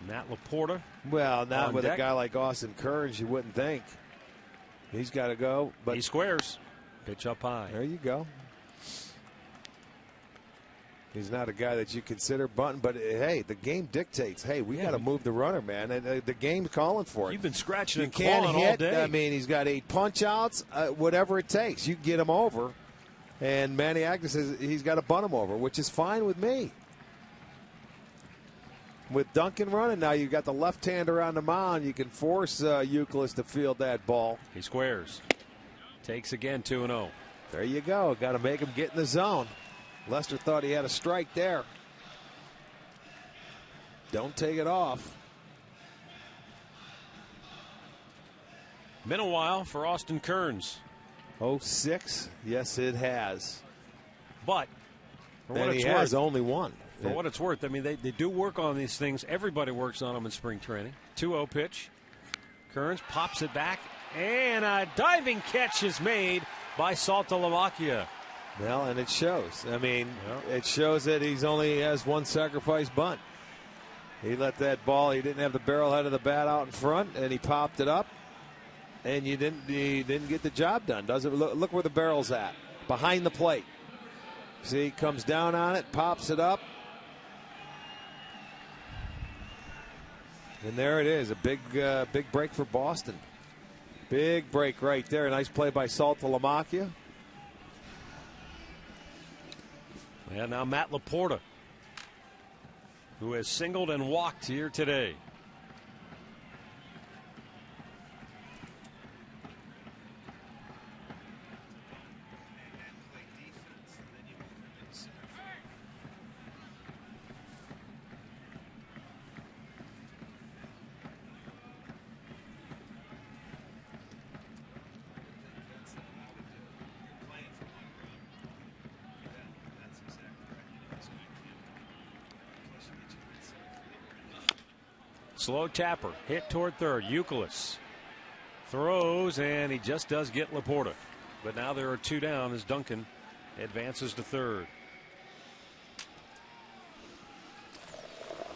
Matt Laporta. Well, not with deck. a guy like Austin Kearns, you wouldn't think. He's got to go. But he squares. Pitch up high. There you go. He's not a guy that you consider bunting, but hey, the game dictates. Hey, we got to move the runner, man. And the game's calling for it. You've been scratching and can't clawing hit, all day. I mean, he's got 8 punch outs, whatever it takes. You get him over. And Manny Acta says he's got to bunt him over, which is fine with me. With Duncan running now, you've got the left-hander on the mound. You can force Youkilis to field that ball. He squares. Takes again, 2-0. There you go. Got to make him get in the zone. Lester thought he had a strike there. Don't take it off. Been a while for Austin Kearns. 0-6? Yes, it has. But for what and it's he has worth, only one. For what it's worth, I mean, they do work on these things. Everybody works on them in spring training. 2-0 pitch. Kearns pops it back, and a diving catch is made by Saltalamacchia. Well, and it shows. I mean, it shows that he's only has one sacrifice bunt. He let that ball, he didn't have the barrel head of the bat out in front, and he popped it up, and he didn't get the job done. Doesn't look where the barrel's at, behind the plate. See, he comes down on it, pops it up. And there it is, a big break for Boston. Big break right there. Nice play by Saltalamacchia. And now Matt Laporta, who has singled and walked here today. Slow tapper. Hit toward third. Youkilis throws, and he just does get Laporta. But now there are 2 down as Duncan advances to third.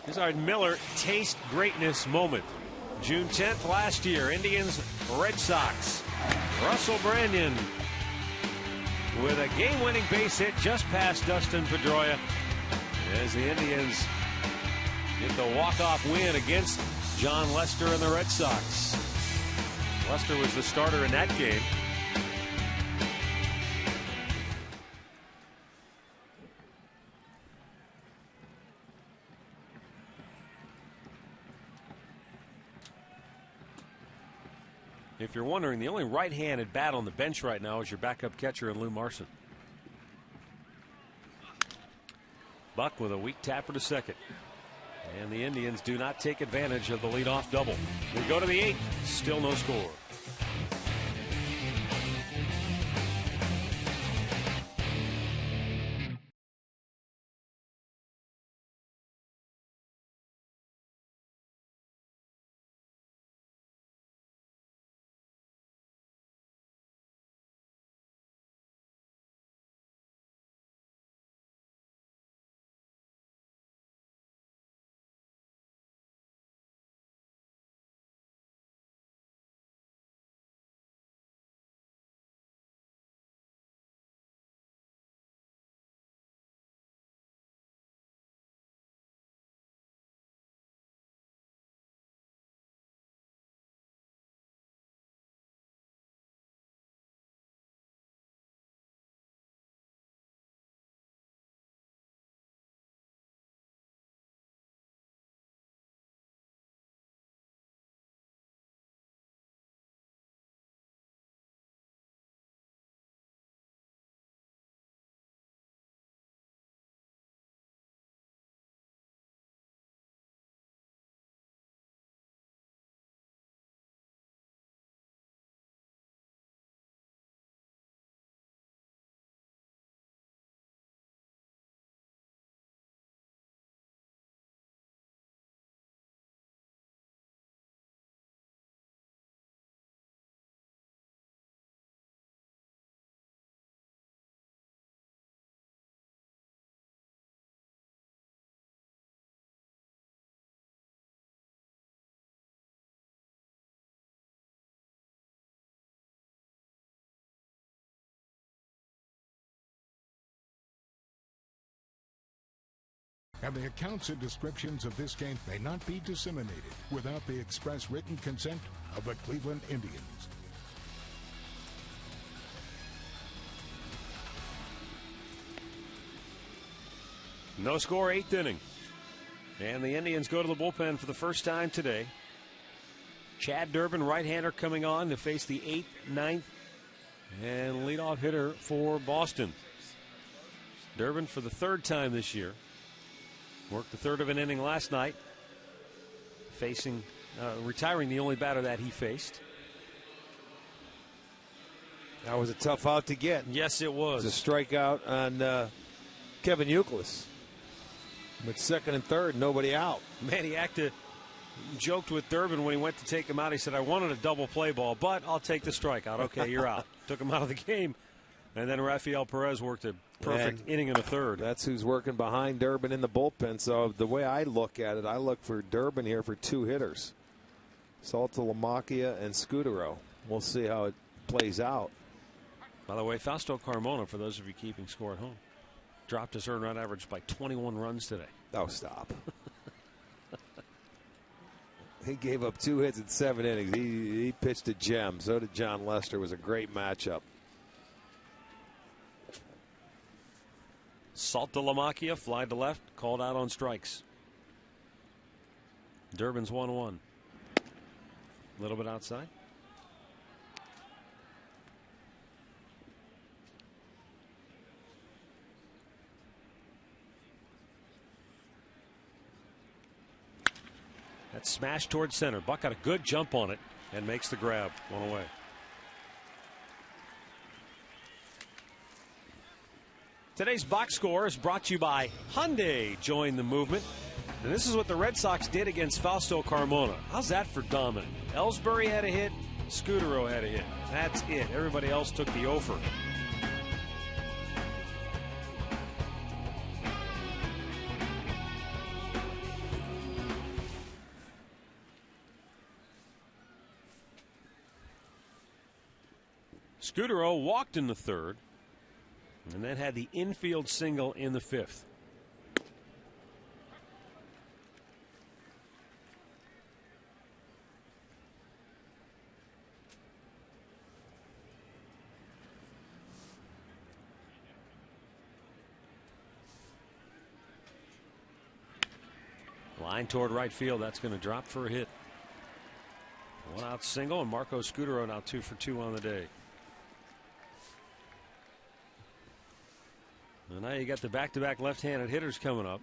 Here's our Miller taste greatness moment. June 10th last year, Indians, Red Sox. Russell Brandon with a game-winning base hit just past Dustin Pedroia as the Indians get the walk-off win against John Lester and the Red Sox. Lester was the starter in that game. If you're wondering, the only right-handed bat on the bench right now is your backup catcher in Lou Marson. Buck with a weak tapper to second. And the Indians do not take advantage of the leadoff double. We go to the 8th. Still no score. And the accounts and descriptions of this game may not be disseminated without the express written consent of the Cleveland Indians. No score, 8th inning. And the Indians go to the bullpen for the first time today. Chad Durbin, right-hander, coming on to face the 8th, 9th, and leadoff hitter for Boston. Durbin for the 3rd time this year. Worked the 3rd of an inning last night, retiring the only batter that he faced. That was a tough out to get. Yes, it was. It's a strikeout on Kevin Youkilis. With 2nd and 3rd, nobody out. Manny Acta joked with Durbin when he went to take him out. He said, I wanted a double play ball, but I'll take the strikeout. Okay, you're out. Took him out of the game. And then Rafael Perez worked a perfect inning in the 3rd. That's who's working behind Durbin in the bullpen. So the way I look at it, I look for Durbin here for 2 hitters. Saltalamacchia and Scudero. We'll see how it plays out. By the way, Fausto Carmona, for those of you keeping score at home, dropped his earned run average by 21 runs today. Oh, stop. He gave up 2 hits in 7 innings. He pitched a gem. So did John Lester. It was a great matchup. Saltalamacchia fly to left, called out on strikes. Durbin's 1-1. A little bit outside. That smash towards center. Buck got a good jump on it and makes the grab. 1 away. Today's box score is brought to you by Hyundai. Join the movement. And this is what the Red Sox did against Fausto Carmona. How's that for dominant? Ellsbury had a hit. Scudero had a hit. That's it. Everybody else took the over. Scudero walked in the third and then had the infield single in the fifth. Line toward right field. That's going to drop for a hit. One out single, and Marco Scudero now 2 for 2 on the day. And now you got the back-to-back left-handed hitters coming up.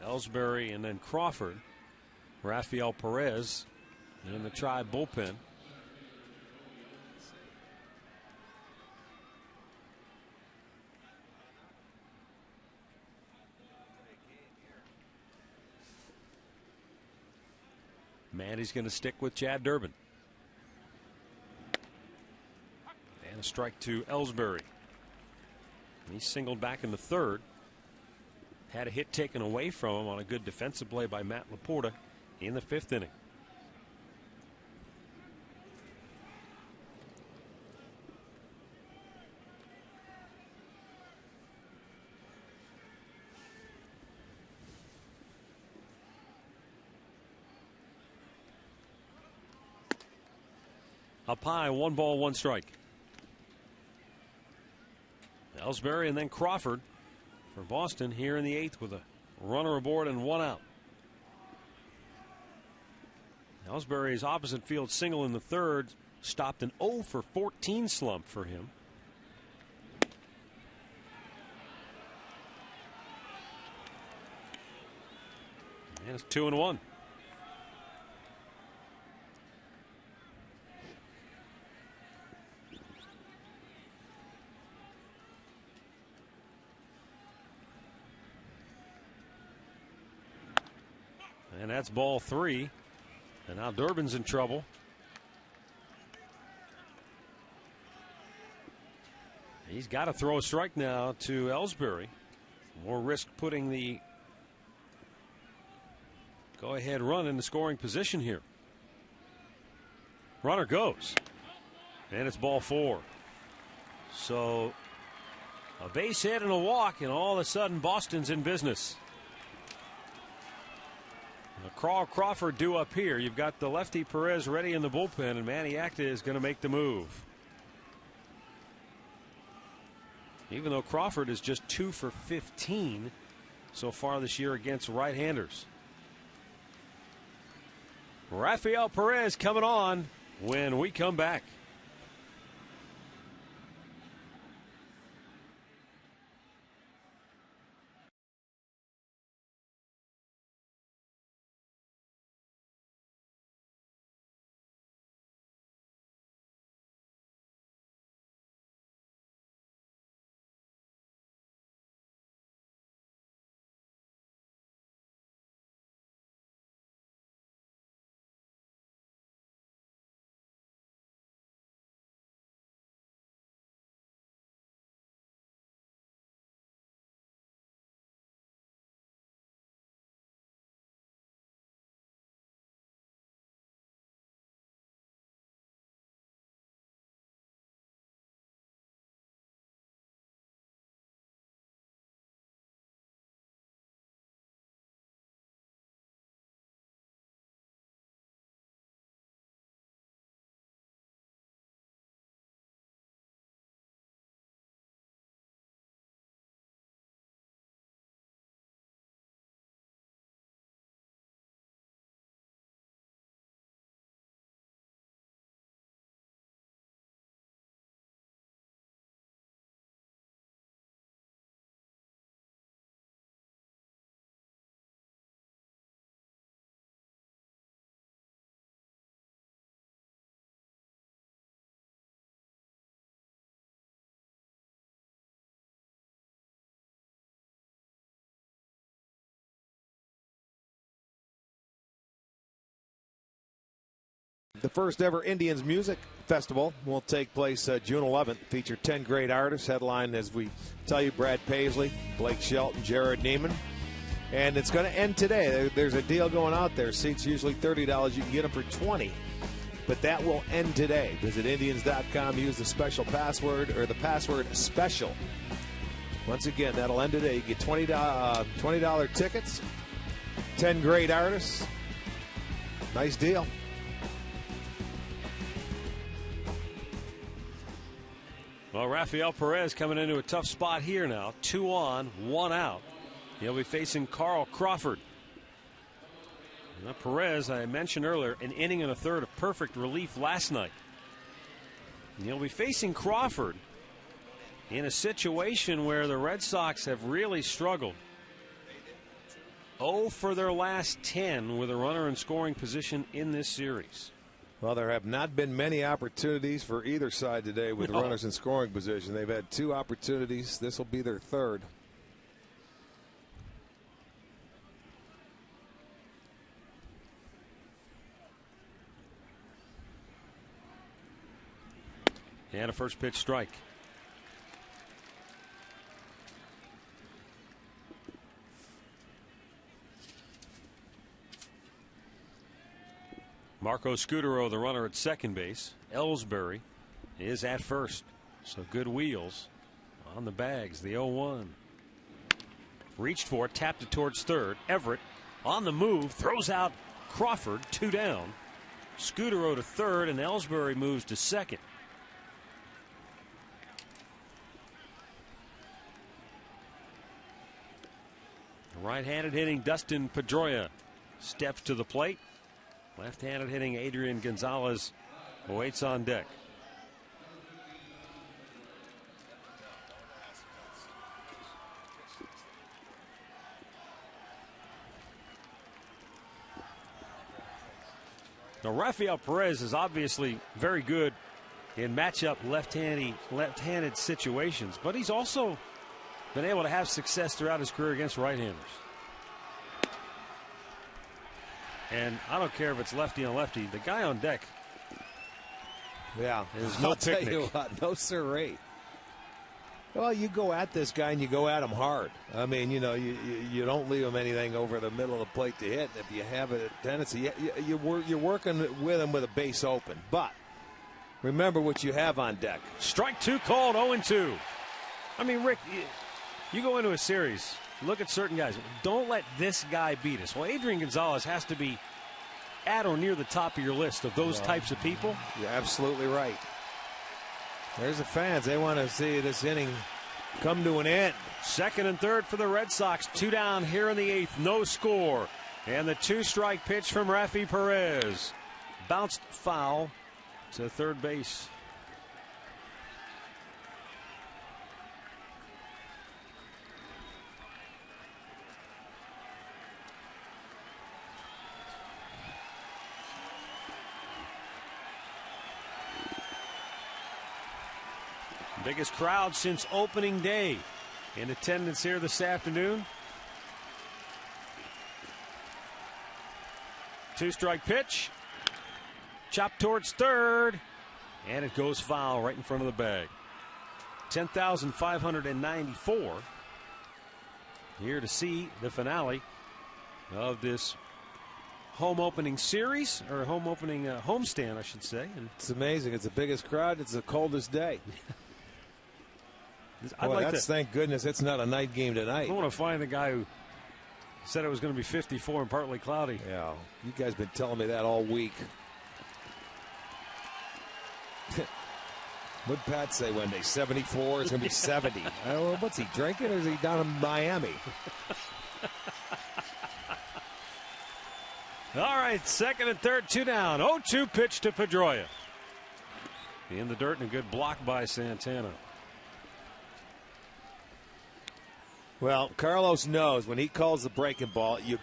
Ellsbury and then Crawford. Rafael Perez in the Tribe bullpen. Manny's going to stick with Chad Durbin. And a strike to Ellsbury. He singled back in the third. Had a hit taken away from him on a good defensive play by Matt Laporta in the fifth inning. Up high, 1 ball, 1 strike. Ellsbury and then Crawford for Boston here in the 8th with a runner aboard and 1 out. Ellsbury's opposite field single in the third stopped an 0 for 14 slump for him. And it's 2-1. And that's ball 3. And now Durbin's in trouble. He's got to throw a strike now to Ellsbury. More risk putting the go-ahead run in the scoring position here. Runner goes. And it's ball 4. So a base hit and a walk, and all of a sudden Boston's in business. Crawford due up here. You've got the lefty Perez ready in the bullpen, and Manny Acta is going to make the move. Even though Crawford is just 2 for 15 so far this year against right-handers. Rafael Perez coming on when we come back. The first ever Indians Music Festival will take place June 11th. Feature 10 great artists. Headline, as we tell you, Brad Paisley, Blake Shelton, Jared Neiman. And it's going to end today. There's a deal going out there. Seats usually $30. You can get them for $20. But that will end today. Visit Indians.com. Use the special password or the password special. Once again, that'll end today. You get $20 tickets. 10 great artists. Nice deal. Well, Rafael Perez coming into a tough spot here now. 2 on, 1 out. He'll be facing Carl Crawford. Now, Perez, I mentioned earlier, an inning and a third of perfect relief last night. And he'll be facing Crawford in a situation where the Red Sox have really struggled. 0 for their last 10 with a runner in scoring position in this series. Well, there have not been many opportunities for either side today with runners in scoring position. They've had 2 opportunities. This will be their third. And a first pitch strike. Marco Scutaro, the runner at second base. Ellsbury is at first. So good wheels on the bags. The 0-1. Reached for it, tapped it towards third. Everett on the move, throws out Crawford, 2 down. Scutaro to third, and Ellsbury moves to second. Right-handed hitting Dustin Pedroia steps to the plate. Left-handed hitting Adrian Gonzalez awaits on deck. Now, Rafael Perez is obviously very good in matchup left-handed situations, but he's also been able to have success throughout his career against right-handers. And I don't care if it's lefty on lefty, the guy on deck, yeah, is no picnic. Tell you what, no siree. Well, you go at this guy and you go at him hard. I mean, you know, you don't leave him anything over the middle of the plate to hit. If you have a tendency, you're working with him with a base open. But remember what you have on deck. Strike 2 called, 0-2. I mean, Rick, you go into a series, look at certain guys. Don't let this guy beat us. Well, Adrian Gonzalez has to be at or near the top of your list of those types of people. You're absolutely right. There's the fans. They want to see this inning come to an end. Second and third for the Red Sox. 2 down here in the 8th. No score. And the 2-strike pitch from Rafi Perez. Bounced foul to third base. Biggest crowd since opening day in attendance here this afternoon. 2-strike pitch. Chopped towards third. And it goes foul right in front of the bag. 10,594 here to see the finale of this home opening series, or home opening homestand, I should say. And it's amazing. It's the biggest crowd. It's the coldest day. Thank goodness it's not a night game tonight. I want to find the guy who said it was going to be 54 and partly cloudy. Yeah, you guys been telling me that all week. What'd Pat say one day? 74, it's going to be 70. I don't know, what's he drinking, or is he down in Miami? All right, second and third, 2 down. 0-2 pitch to Pedroia. In the dirt, and a good block by Santana. Well, Carlos knows when he calls the breaking ball, you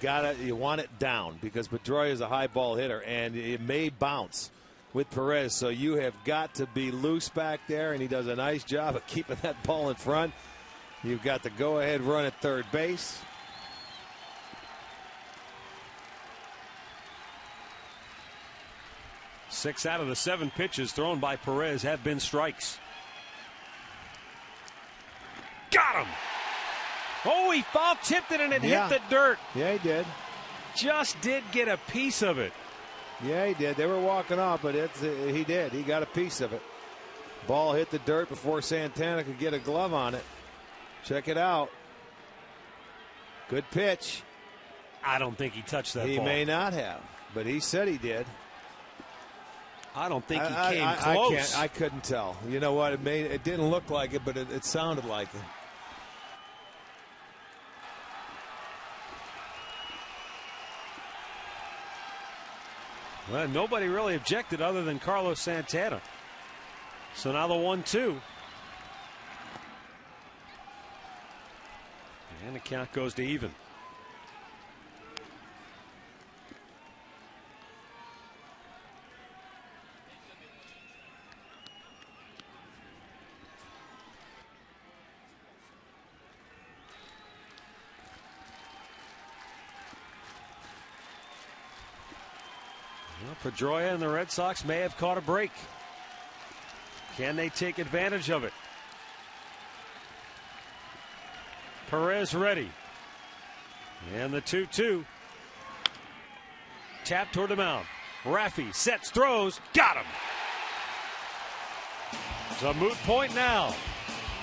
want it down, because Pedroia is a high ball hitter and it may bounce with Perez. So you have got to be loose back there, and he does a nice job of keeping that ball in front. You've got the go-ahead run at third base. 6 out of the 7 pitches thrown by Perez have been strikes. Got him! Oh, he foul tipped it and it hit the dirt. Yeah, he did. Just did get a piece of it. Yeah, he did. They were walking off, but he did. He got a piece of it. Ball hit the dirt before Santana could get a glove on it. Check it out. Good pitch. I don't think he touched that ball. He may not have, but he said he did. I don't think he came close. I couldn't tell. You know what? It didn't look like it, but it sounded like it. Well, nobody really objected other than Carlos Santana. So now the 1-2. And the count goes to even. Well, Pedroia and the Red Sox may have caught a break. Can they take advantage of it? Perez ready. And the 2-2. Tap toward the mound. Raffy sets, throws, got him. It's a moot point now.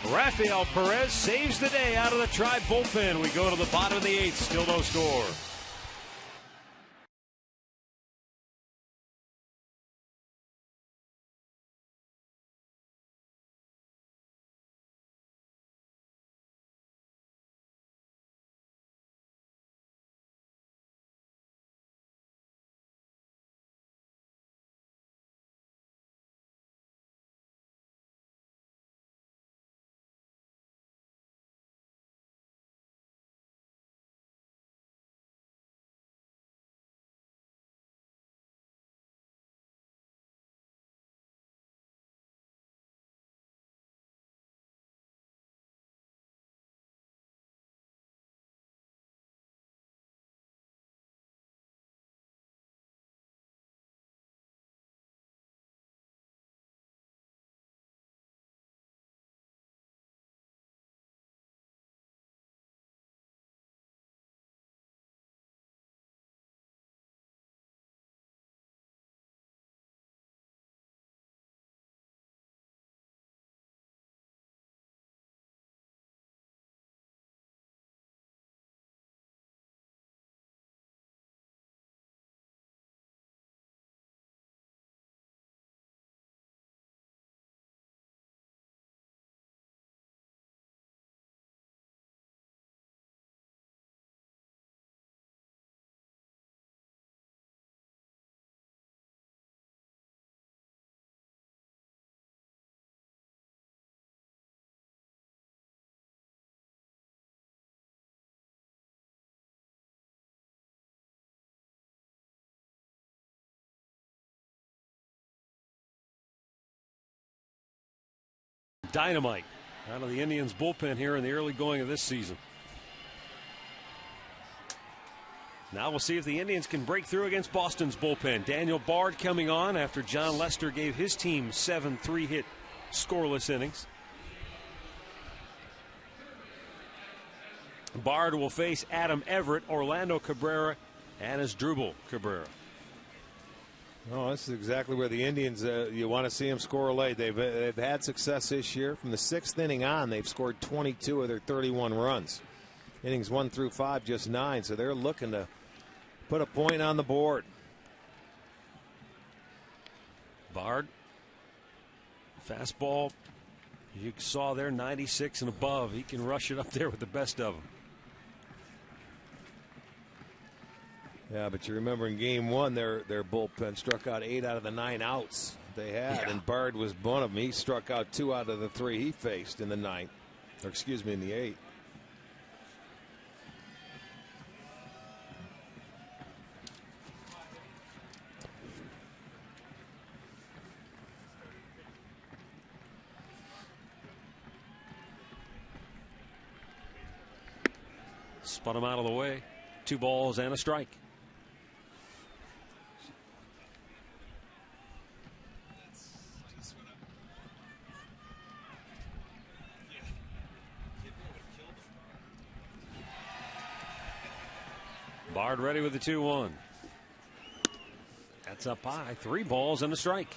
Rafael Perez saves the day out of the Tribe bullpen. We go to the bottom of the 8th, still no score. Dynamite out of the Indians bullpen here in the early going of this season. Now we'll see if the Indians can break through against Boston's bullpen. Daniel Bard coming on after John Lester gave his team 7 3-hit scoreless innings. Bard will face Adam Everett, Orlando Cabrera, and Asdrubal Cabrera. Oh, this is exactly where the Indians, you want to see them score late. They've had success this year. From the 6th inning on, they've scored 22 of their 31 runs. Innings 1 through 5, just 9. So they're looking to put a point on the board. Bard, fastball, you saw there, 96 and above. He can rush it up there with the best of them. Yeah, but you remember in game 1, their bullpen struck out 8 out of the 9 outs they had, and Bard was one of them. He struck out 2 out of the 3 he faced in the 9th, or excuse me, in the 8th. Spun him out of the way. 2 balls and a strike. Bard ready with the 2-1. That's up high. 3 balls and a strike.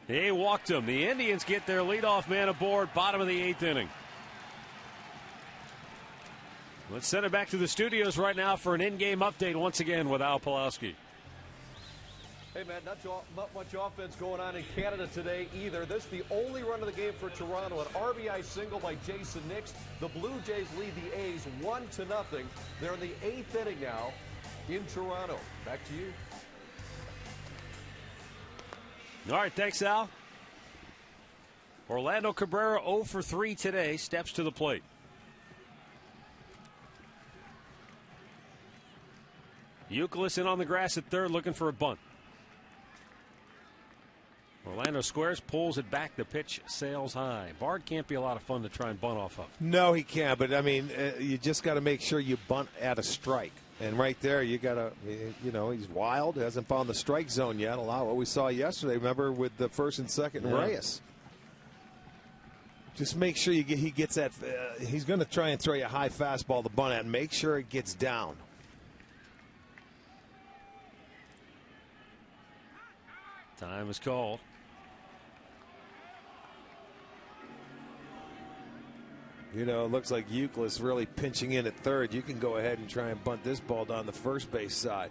He walked him. The Indians get their leadoff man aboard, bottom of the 8th inning. Let's send it back to the studios right now for an in-game update once again with Al Pawlowski. Hey, man, not much offense going on in Canada today either. This is the only run of the game for Toronto. An RBI single by Jason Nix. The Blue Jays lead the A's 1-0. They're in the 8th inning now in Toronto. Back to you. All right, thanks, Al. Orlando Cabrera 0 for 3 today, steps to the plate. Youkilis in on the grass at third, looking for a bunt. Orlando squares, pulls it back. The pitch sails high. Bard can't be a lot of fun to try and bunt off of. No, he can't. But, I mean, you just got to make sure you bunt at a strike. And right there, you got to, he's wild. Hasn't found the strike zone yet. A lot what we saw yesterday, remember, with the first and second and Reyes. Just make sure he gets that. He's going to try and throw you a high fastball to bunt at, and make sure it gets down. Time is called. It looks like Youkilis really pinching in at third. You can go ahead and try and bunt this ball down the first base side.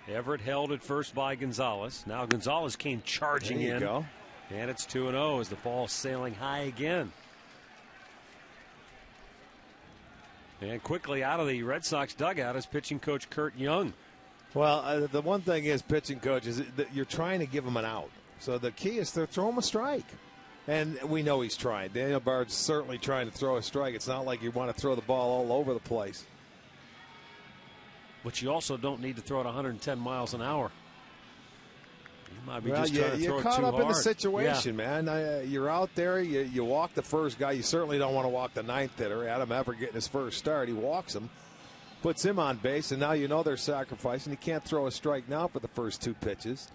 Everett held at first by Gonzalez. Now Gonzalez came charging in. Go. And it's 2-0 as the ball sailing high again. And quickly out of the Red Sox dugout is pitching coach Curt Young. Well, the one thing is, pitching coach, is that you're trying to give him an out. So the key is to throw him a strike. And we know he's trying. Daniel Bard's certainly trying to throw a strike. It's not like you want to throw the ball all over the place. But you also don't need to throw it 110 miles an hour. You might be just trying to throw it too hard. You're caught up in the situation, man. You're out there. You walk the first guy. You certainly don't want to walk the ninth hitter. Adam Everett getting his first start. He walks him, puts him on base, and now they're sacrificing. He can't throw a strike now for the first 2 pitches.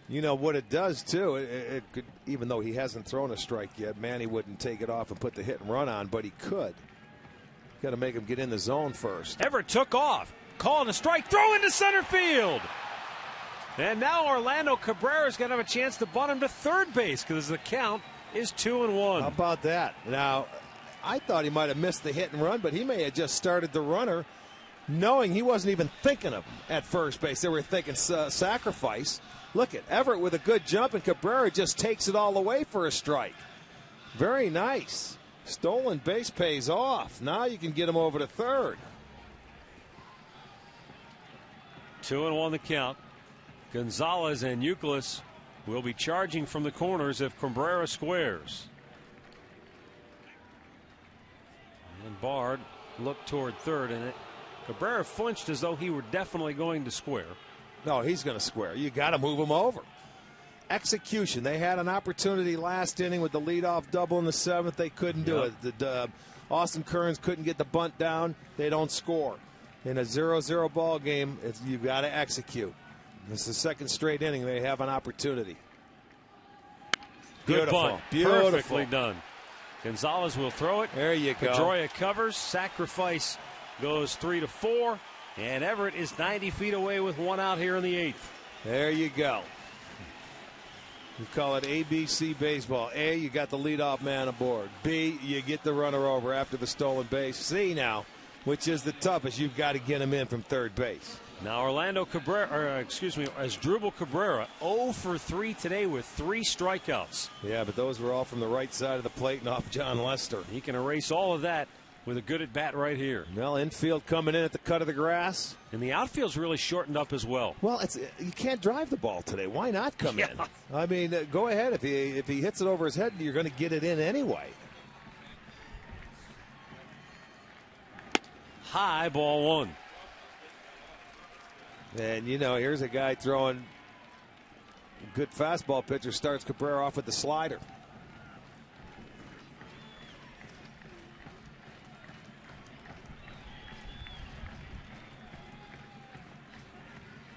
You know what it does, too. It could, even though he hasn't thrown a strike yet, Manny wouldn't take it off and put the hit and run on, but he could. Got to make him get in the zone first. Everett took off, calling a strike, throw into center field. And now Orlando Cabrera's going to have a chance to bunt him to third base because the count is 2-1. How about that? Now, I thought he might have missed the hit and run, but he may have just started the runner knowing he wasn't even thinking of him at first base. They were thinking sacrifice. Look at Everett with a good jump, and Cabrera just takes it all away for a strike. Very nice. Stolen base pays off. Now you can get him over to third. 2-1 the count. Gonzalez and Youkilis will be charging from the corners if Cabrera squares. And Bard looked toward third, and Cabrera flinched as though he were definitely going to square. No, he's going to square. You got to move him over. Execution. They had an opportunity last inning with the leadoff double in the 7th. They couldn't do it. Austin Kearns couldn't get the bunt down. They don't score. In a 0-0 ball game, you got to execute. This is the second straight inning. They have an opportunity. Good Beautiful. bunt. Beautiful. Perfectly done. Gonzalez will throw it. There you go. Pedroia covers. Sacrifice goes 3-4. And Everett is 90 feet away with 1 out here in the 8th. There you go. You call it ABC baseball. A, you got the leadoff man aboard. B, you get the runner over after the stolen base. C now, which is the toughest, you've got to get him in from third base. Now Asdrubal Cabrera 0 for 3 today with 3 strikeouts. Yeah, but those were all from the right side of the plate and off John Lester. He can erase all of that with a good at bat right here. Well, infield coming in at the cut of the grass. And the outfield's really shortened up as well. Well, you can't drive the ball today. Why not come in? I mean, go ahead. If he hits it over his head, you're going to get it in anyway. High, ball 1. And, you know, here's a guy throwing a good fastball pitcher, starts Cabrera off with the slider.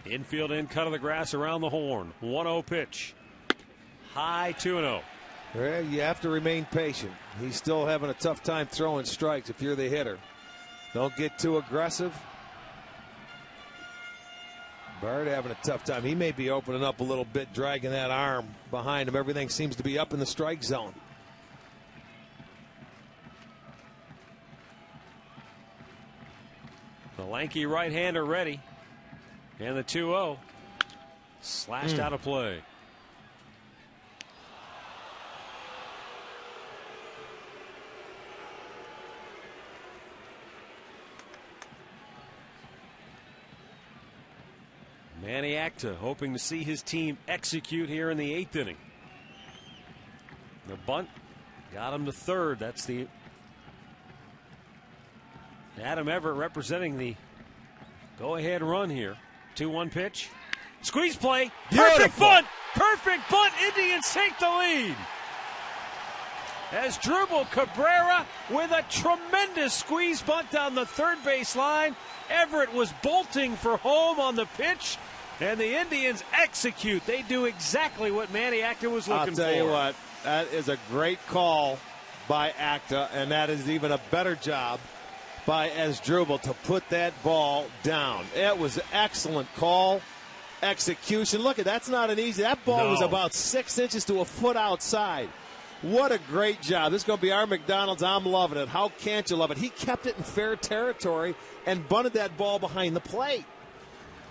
Infield in, cut of the grass around the horn. 1-0 pitch. High 2-0. Well, you have to remain patient. He's still having a tough time throwing strikes if you're the hitter. Don't get too aggressive. Bird having a tough time. He may be opening up a little bit, dragging that arm behind him. Everything seems to be up in the strike zone. The lanky right-hander ready. And the 2-0 slashed out of play. Manny Acta hoping to see his team execute here in the 8th inning. The bunt got him to third. That's the Adam Everett representing the go-ahead run here. 2-1 pitch. Squeeze play. Perfect bunt. Perfect bunt. Indians take the lead. As Drupal Cabrera with a tremendous squeeze bunt down the third base line. Everett was bolting for home on the pitch, and the Indians execute. They do exactly what Manny Acta was looking for. I'll tell you what, that is a great call by Acta, and that is even a better job by Asdrubal to put that ball down. It was an excellent call, execution. Look, that's not an easy. That ball was about 6 inches to a foot outside. What a great job. This is going to be our McDonald's. I'm loving it. How can't you love it? He kept it in fair territory and bunted that ball behind the plate.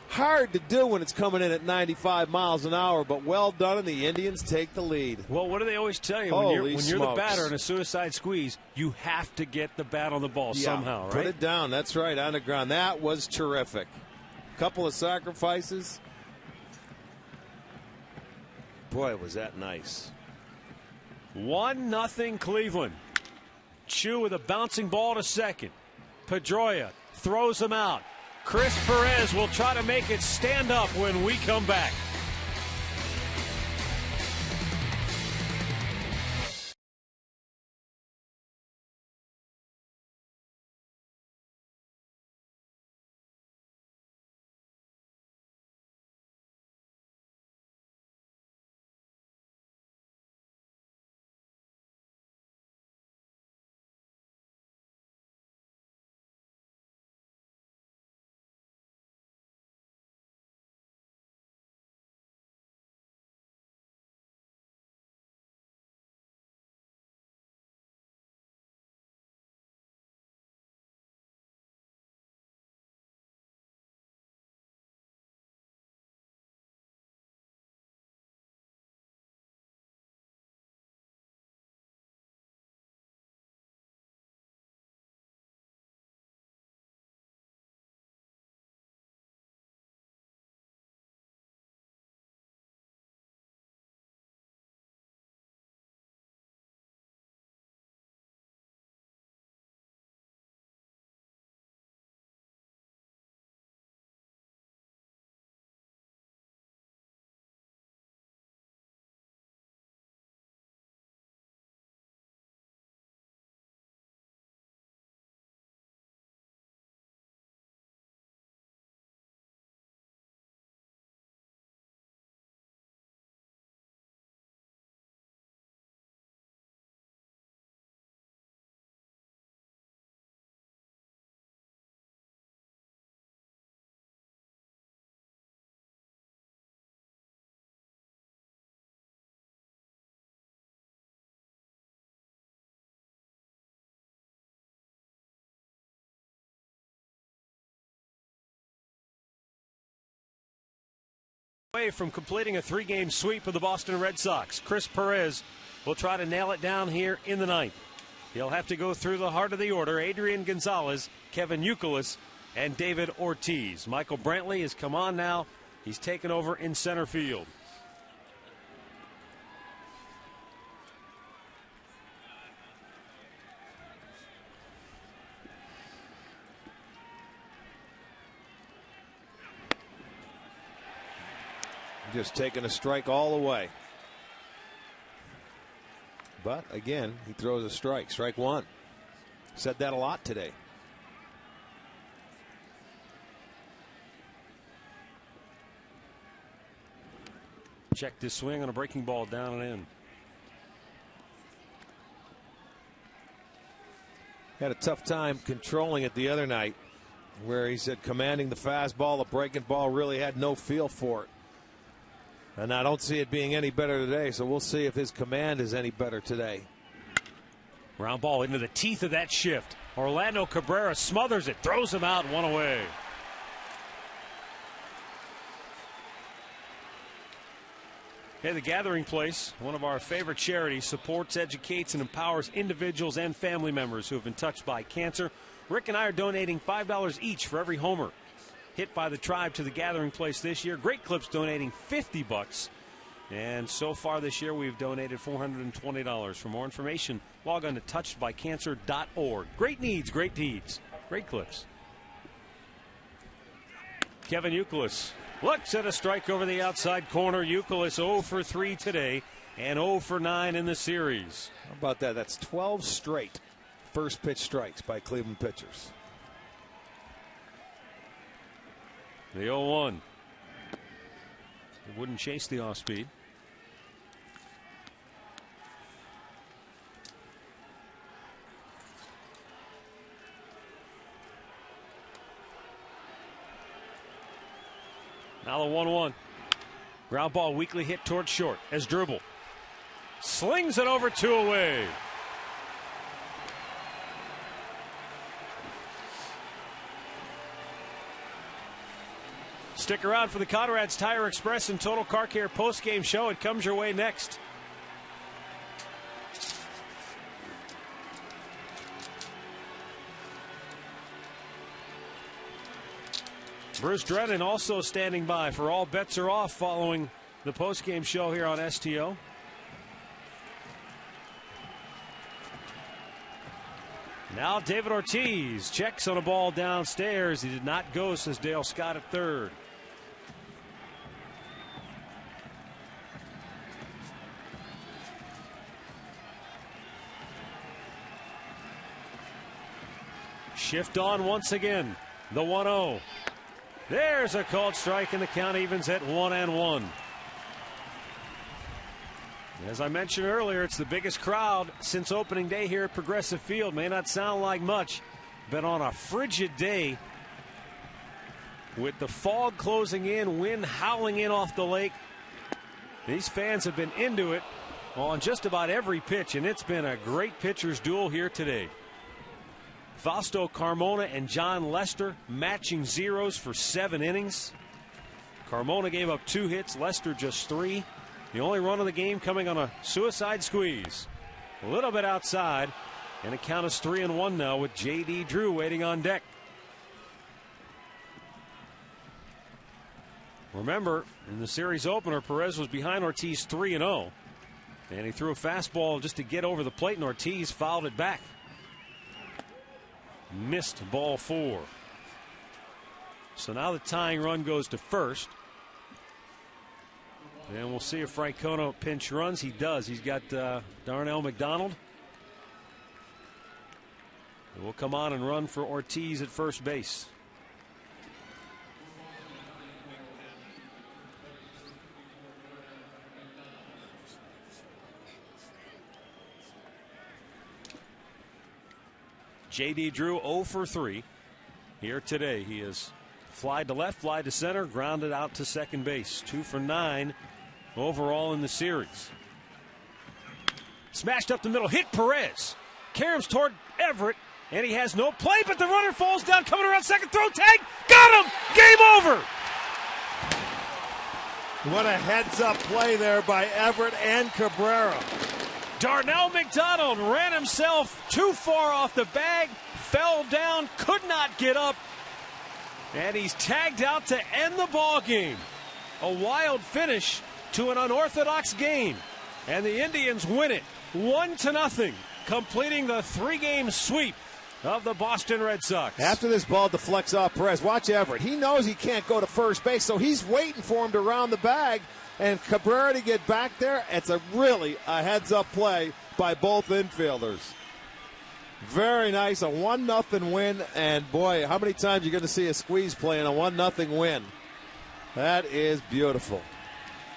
Hard to do when it's coming in at 95 miles an hour, but well done, and the Indians take the lead. Well, what do they always tell you? When you're the batter in a suicide squeeze, you have to get the bat on the ball somehow, right? Put it down. That's right, on the ground. That was terrific. Couple of sacrifices. Boy, was that nice. 1-0 Cleveland. Chu with a bouncing ball to second. Pedroia throws him out. Chris Perez will try to make it stand up when we come back. Away from completing a 3-game sweep of the Boston Red Sox. Chris Perez will try to nail it down here in the 9th. He'll have to go through the heart of the order. Adrian Gonzalez, Kevin Youkilis, and David Ortiz. Michael Brantley has come on now. He's taken over in center field. just taking a strike all the way. But again, he throws a strike. Strike one. Said that a lot today. Check this swing on a breaking ball down and in. Had a tough time controlling it the other night, where he said commanding the fastball, the breaking ball, really had no feel for it. And I don't see it being any better today, so we'll see if his command is any better today. Ground ball into the teeth of that shift. Orlando Cabrera smothers it, throws him out, one away. Hey, the Gathering Place, one of our favorite charities, supports, educates, and empowers individuals and family members who have been touched by cancer. Rick and I are donating $5 each for every homer hit by the Tribe to the Gathering Place this year. Great Clips donating $50. And so far this year, we've donated $420. For more information, log on to touchedbycancer.org. Great needs, great deeds. Great Clips. Kevin Youkilis looks at a strike over the outside corner. Youkilis 0 for 3 today and 0 for 9 in the series. How about that? That's 12 straight first pitch strikes by Cleveland pitchers. The 0-1. It wouldn't chase the off speed. Now the 1-1. Ground ball weakly hit towards short as Dribble slings it over 2 away. Stick around for the Conrad's Tire Express and Total Car Care postgame show. It comes your way next. Bruce Drennan also standing by for All Bets Are Off following the postgame show here on STO. Now David Ortiz checks on a ball downstairs. He did not go, says Dale Scott at third. Shift on once again. The 1-0. There's a called strike, and the count evens at 1-1. As I mentioned earlier, it's the biggest crowd since opening day here at Progressive Field. May not sound like much, but on a frigid day with the fog closing in, wind howling in off the lake, these fans have been into it on just about every pitch, and it's been a great pitcher's duel here today. Fausto Carmona and John Lester matching zeros for 7 innings. Carmona gave up 2 hits, Lester just 3. The only run of the game coming on a suicide squeeze. A little bit outside, and the count is 3-1 now with J.D. Drew waiting on deck. Remember, in the series opener, Perez was behind Ortiz 3-0, and he threw a fastball just to get over the plate, and Ortiz fouled it back. Missed ball 4. So now the tying run goes to first. And we'll see if Francona pinch runs. He does. He's got Darnell McDonald. He will come on and run for Ortiz at first base. J.D. Drew 0 for 3 here today. He is flied to left, flied to center, grounded out to second base. 2 for 9 overall in the series. Smashed up the middle, hit Perez. Caroms toward Everett, and he has no play, but the runner falls down, coming around second, throw tag, got him! Game over! What a heads-up play there by Everett and Cabrera. Darnell McDonald ran himself too far off the bag, fell down, could not get up, and he's tagged out to end the ball game. A wild finish to an unorthodox game, and the Indians win it 1-0, completing the 3-game sweep of the Boston Red Sox. After this ball deflects off Perez, watch Everett. He knows he can't go to first base, so he's waiting for him to round the bag and Cabrera to get back there. It's a heads-up play by both infielders. Very nice, a 1-0 win, and boy, how many times are you going to see a squeeze play in a 1-0 win? That is beautiful.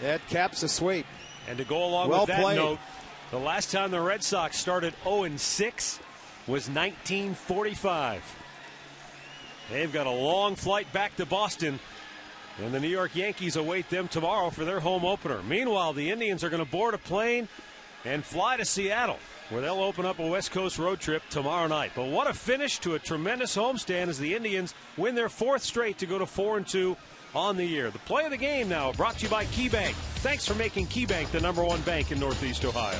That caps a sweep. And to go along with that note, the last time the Red Sox started 0-6 was 1945. They've got a long flight back to Boston, and the New York Yankees await them tomorrow for their home opener. Meanwhile, the Indians are going to board a plane and fly to Seattle, where they'll open up a West Coast road trip tomorrow night. But what a finish to a tremendous homestand as the Indians win their 4th straight to go to 4-2 on the year. The play of the game now brought to you by KeyBank. Thanks for making KeyBank the #1 bank in Northeast Ohio.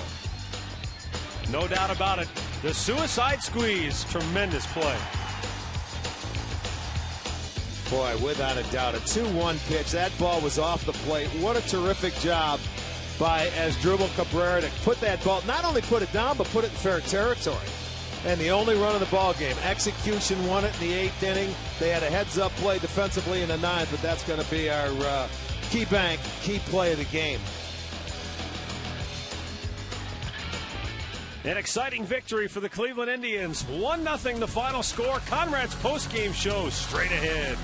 No doubt about it. The suicide squeeze. Tremendous play. Boy, without a doubt, a 2-1 pitch. That ball was off the plate. What a terrific job by Asdrubal Cabrera to put that ball, not only put it down, but put it in fair territory. And the only run of the ball game. Execution won it in the 8th inning. They had a heads-up play defensively in the 9th, but that's going to be our KeyBank key play of the game. An exciting victory for the Cleveland Indians. 1-0 the final score. Conrad's postgame show straight ahead.